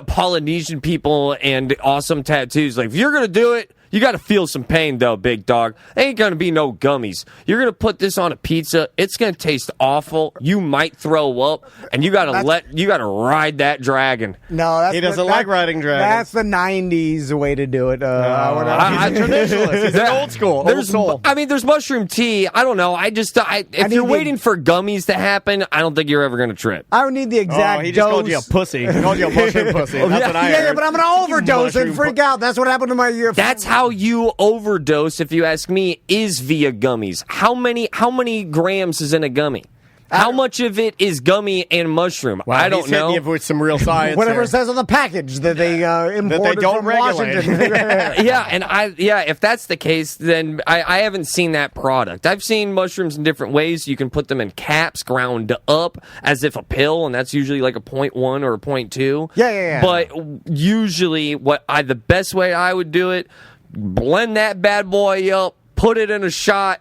Polynesian people and awesome tattoos. Like if you're gonna do it, you got to feel some pain, though, big dog. Ain't going to be no gummies. You're going to put this on a pizza. It's going to taste awful. You might throw up, and you got to ride that dragon. No, he doesn't like riding dragons. That's the '90s way to do it. He's a traditionalist. He's old school. There's mushroom tea. I don't know. If you're waiting for gummies to happen, I don't think you're ever going to trip. I would need the exact. He just called you a pussy. He called you a mushroom pussy. That's what I heard. Yeah, but I'm going to overdose and freak out. That's what happened to my. That's how you overdose, if you ask me, is via gummies. How many grams is in a gummy? How much of it is gummy and mushroom? Wow, I don't he's hitting know. you with some real science. Whatever there. it says on the package that they imported don't from regulate. Washington. If that's the case, then I haven't seen that product. I've seen mushrooms in different ways. You can put them in caps, ground up as if a pill, and that's usually like a 0.1 or a 0.2. Yeah. But usually, the best way I would do it, blend that bad boy up, put it in a shot,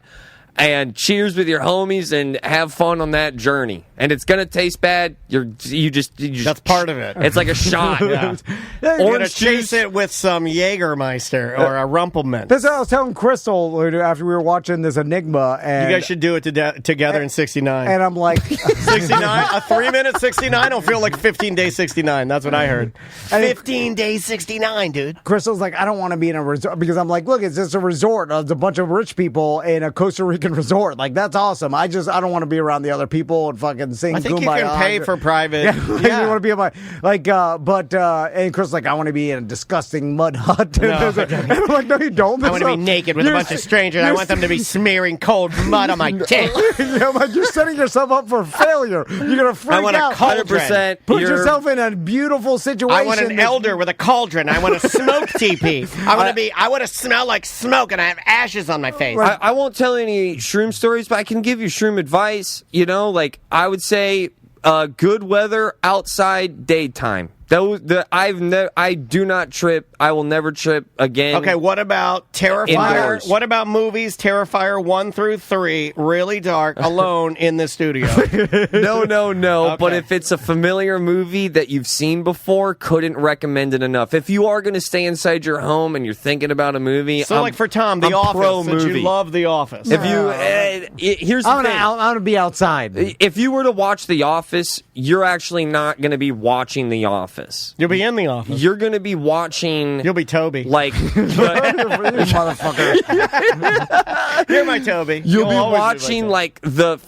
and cheers with your homies and have fun on that journey. And it's gonna taste bad. You just That's part of it. It's like a shot. Yeah. You're gonna chase it with some Jägermeister or a Rumpelman. That's what I was telling Crystal after we were watching this Enigma. And You guys should do it together in 69. And I'm like, 69? A 3-minute 69 will feel like 15-day 69. That's what I heard. 15-day 69, dude. Crystal's like, I don't want to be in a resort because I'm like, look, it's just a resort. It's a bunch of rich people in a Costa Rican resort. Like, that's awesome. I don't want to be around the other people and fucking sing. I think Kumbaya. you can pay for private. You want to be in my and Chris like, I want to be in a disgusting mud hut. And I'm like, no, you don't. I want to be naked with a bunch of strangers. I want them to be smearing cold mud on my tit. I'm like, you're setting yourself up for failure. You're gonna freak I want out. a cauldron. Put yourself in a beautiful situation. I want an elder with a cauldron. I want a smoke teepee. I want to smell like smoke, and I have ashes on my face. I won't tell any shroom stories, but I can give you shroom advice. Like I would say, good weather outside daytime. I do not trip. I will never trip again. Okay, what about Terrifier? Indoors. What about movies? Terrifier 1 through 3, really dark, alone in the studio. No. Okay. But if it's a familiar movie that you've seen before, couldn't recommend it enough. If you are going to stay inside your home and you're thinking about a movie, So, like for Tom, The Office, since you love The Office. If you, here's the thing. I'm gonna be outside. If you were to watch The Office, you're actually not going to be watching The Office. You'll be in The Office. You're going to be watching. You'll be Toby. Like, motherfucker. You're my Toby. You'll be watching like the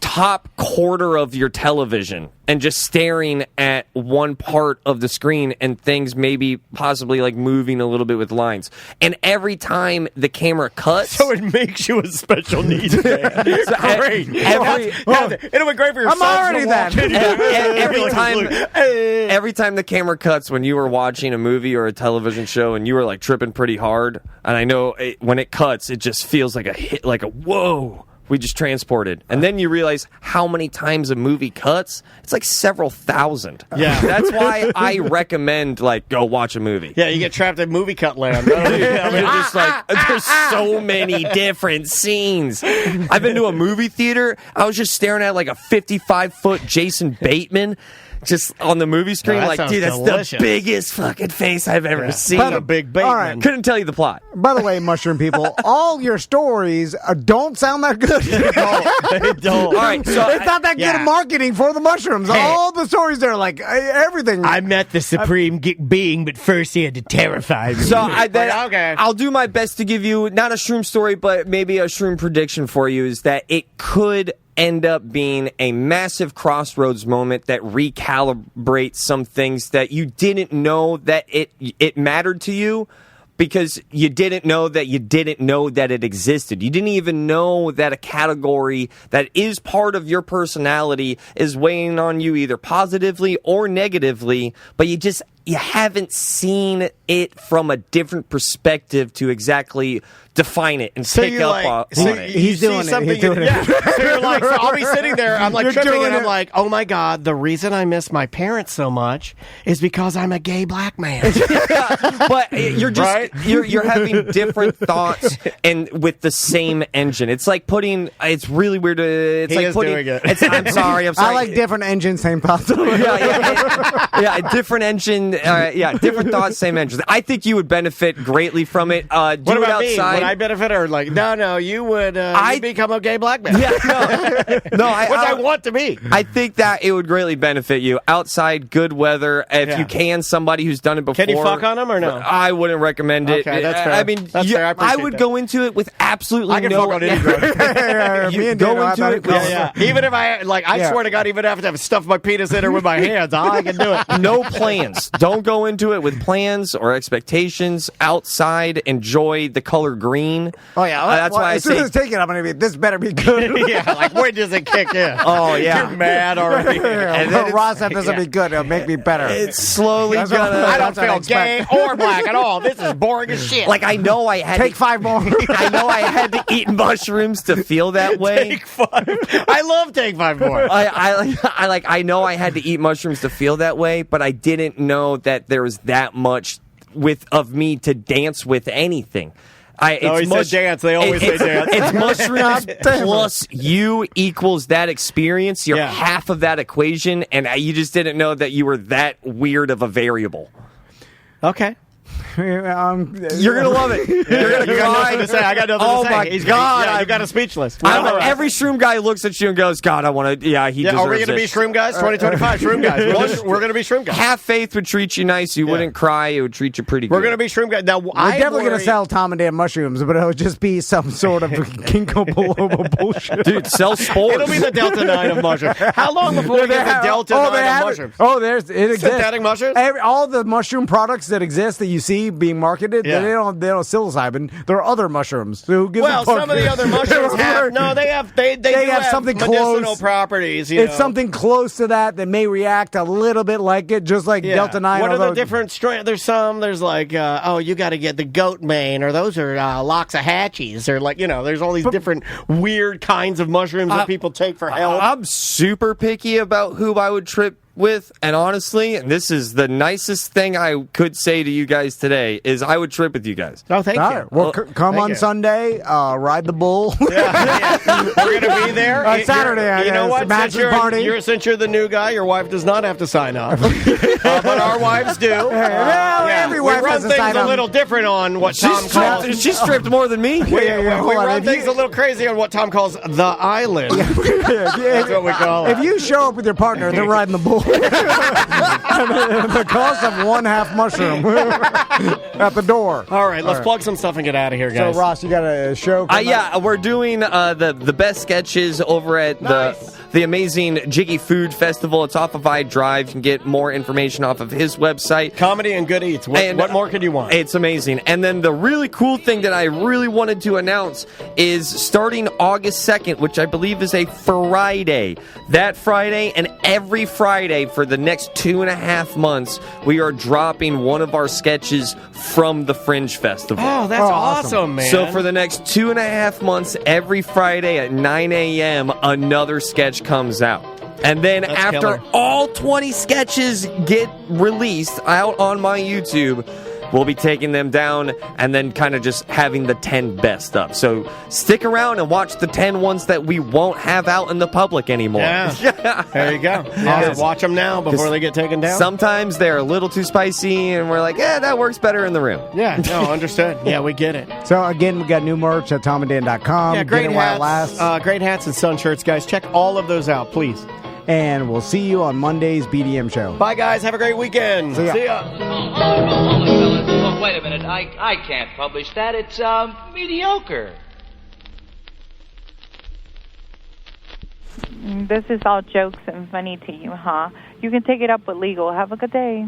top quarter of your television and just staring at one part of the screen and things maybe possibly like moving a little bit with lines. And every time the camera cuts, so it makes you a special needs man. Great. It'll be great for your I'm already that. Every time the camera cuts when you were watching a movie or a television show and you were like tripping pretty hard, and I know when it cuts, it just feels like a hit, like a whoa. We just transported. And then you realize how many times a movie cuts. It's like several thousand. Yeah. That's why I recommend, like, go watch a movie. Yeah, you get trapped in movie cut land. Just like, there's so many different scenes. I've been to a movie theater. I was just staring at like a 55-foot Jason Bateman just on the movie screen. Oh, like, dude, that's delicious. the biggest fucking face I've ever seen. What a big Bateman. All right. Couldn't tell you the plot. By the way, mushroom people, all your stories don't sound that good. They don't. All right, so it's not that good of marketing for the mushrooms. Hey. All the stories there, like everything. I met the supreme being, but first he had to terrify me. So okay. I'll do my best to give you not a shroom story, but maybe a shroom prediction for you is that it could end up being a massive crossroads moment that recalibrates some things that you didn't know that it mattered to you. Because you didn't know that it existed. You didn't even know that a category that is part of your personality is weighing on you either positively or negatively, but you haven't seen it from a different perspective to exactly define it and pick up on it. He's doing it. Yeah. So you're like, so I'll be sitting there, I'm like You're tripping, doing and I'm it. like, oh my God, the reason I miss my parents so much is because I'm a gay black man. But you're just Right? you're having different thoughts and with the same engine. It's like putting. It's really weird. It's He like is putting. doing it. I'm sorry. I like different engines, same thoughts. yeah, different engine. Different thoughts, same engine. I think you would benefit greatly from it. Do What it about me? outside. Would I benefit or like, no, you would you'd become a gay black man. Yeah, no, Which I want to be. I think that it would greatly benefit you outside, good weather. If you can, somebody who's done it before. Can you fuck on them or no? I wouldn't recommend it. Okay, that's fair. I mean, That's fair. I appreciate would that. go into it with absolutely I can no. fuck on any drug. Me and go Dano, I into thought it. it was- Even if I Yeah. swear to God, even if I have to stuff my penis in her with my hands, I can do it. No plans. Don't go into it with plans or expectations. Outside, enjoy the color green. Oh, yeah. That's why I as soon say as it's taken, I'm going to be, this better be good. Yeah, like, when does it kick in? Oh, yeah. You're mad already. And then Ross, that doesn't be good. It'll make me better. It's slowly That's gonna... what- I don't That's what I feel gay expect. or black at all. This is boring as shit. Like, I know I had Take to... 5 more. I know I had to eat mushrooms to feel that way. Take 5. I love Take 5 more. I know I had to eat mushrooms to feel that way, but I didn't know that there was that much of me to dance with anything. He said dance. They always say dance. It's mushrooms plus you equals that experience. You're half of that equation, and you just didn't know that you were that weird of a variable. Okay. You're gonna love it. You're gonna You got nothing to say. I got nothing to say. My He's God! Yeah, you got a speechless. Every shroom guy looks at you and goes, "God, I want to." Yeah, he deserves it. Are we going to be shroom guys? 2025 shroom guys. We're going to be shroom guys. Half Faith would treat you nice. You wouldn't cry. It would treat you pretty good. We're going to be shroom guys. Now, We're definitely going to sell Tom and Dan mushrooms, but it'll just be some sort of ginkgo biloba bullshit. Dude, sell spores. It'll be the Delta 9 of mushrooms. How long before we get the Delta 9 of mushrooms? It exists. Synthetic mushrooms? All the mushroom products that exist that you see being marketed, they don't psilocybin. There are other mushrooms. So who gives a fuck? Some of the other mushrooms have they have something medicinal close. properties. It's something close to that may react a little bit like it, just like Delta 9. What are the different strains? There's like, you got to get the goat mane, or those are Loxahatchees, or like, there's all these different weird kinds of mushrooms that people take for health. I'm super picky about who I would trip with, and honestly, and this is the nicest thing I could say to you guys today, is I would trip with you guys. Oh, thank you. Right. Well, come on Sunday, ride the bull. Yeah. We're going to be there. On Saturday, you know what? Since you're the new guy, your wife does not have to sign up. But our wives do. Every wife we run has to things sign a up. little different on what Tom calls. She stripped more than me. We run things a little crazy on what Tom calls the island. That's what we call it. If you show up with your partner, they're riding the bull. The cost of 1/2 mushroom at the door. All right, let's plug some stuff and get out of here, guys. So, Ross, you got a show? We're doing the best sketches over at the amazing Jiggy Food Festival. It's off of iDrive. You can get more information off of his website. Comedy and Good Eats. What more could you want? It's amazing. And then the really cool thing that I really wanted to announce is starting August 2nd, which I believe is a Friday. That Friday and every Friday for the next 2.5 months, we are dropping one of our sketches from the Fringe Festival. Oh, that's awesome, man. So for the next 2.5 months, every Friday at 9 a.m., another sketch comes out. And then after all 20 sketches get released out on my YouTube, we'll be taking them down and then kind of just having the 10 best up. So stick around and watch the 10 ones that we won't have out in the public anymore. Yeah. There you go. Watch them now before they get taken down. Sometimes they're a little too spicy, and we're like, that works better in the room. Yeah, no, understood. Yeah, we get it. So, again, we got new merch at TomandDan.com. Yeah, great hats. Great hats and sun shirts, guys. Check all of those out, please. And we'll see you on Monday's BDM show. Bye, guys. Have a great weekend. See ya. See ya. Oh, wait a minute. I can't publish that. It's mediocre. This is all jokes and funny to you, huh? You can take it up with legal. Have a good day.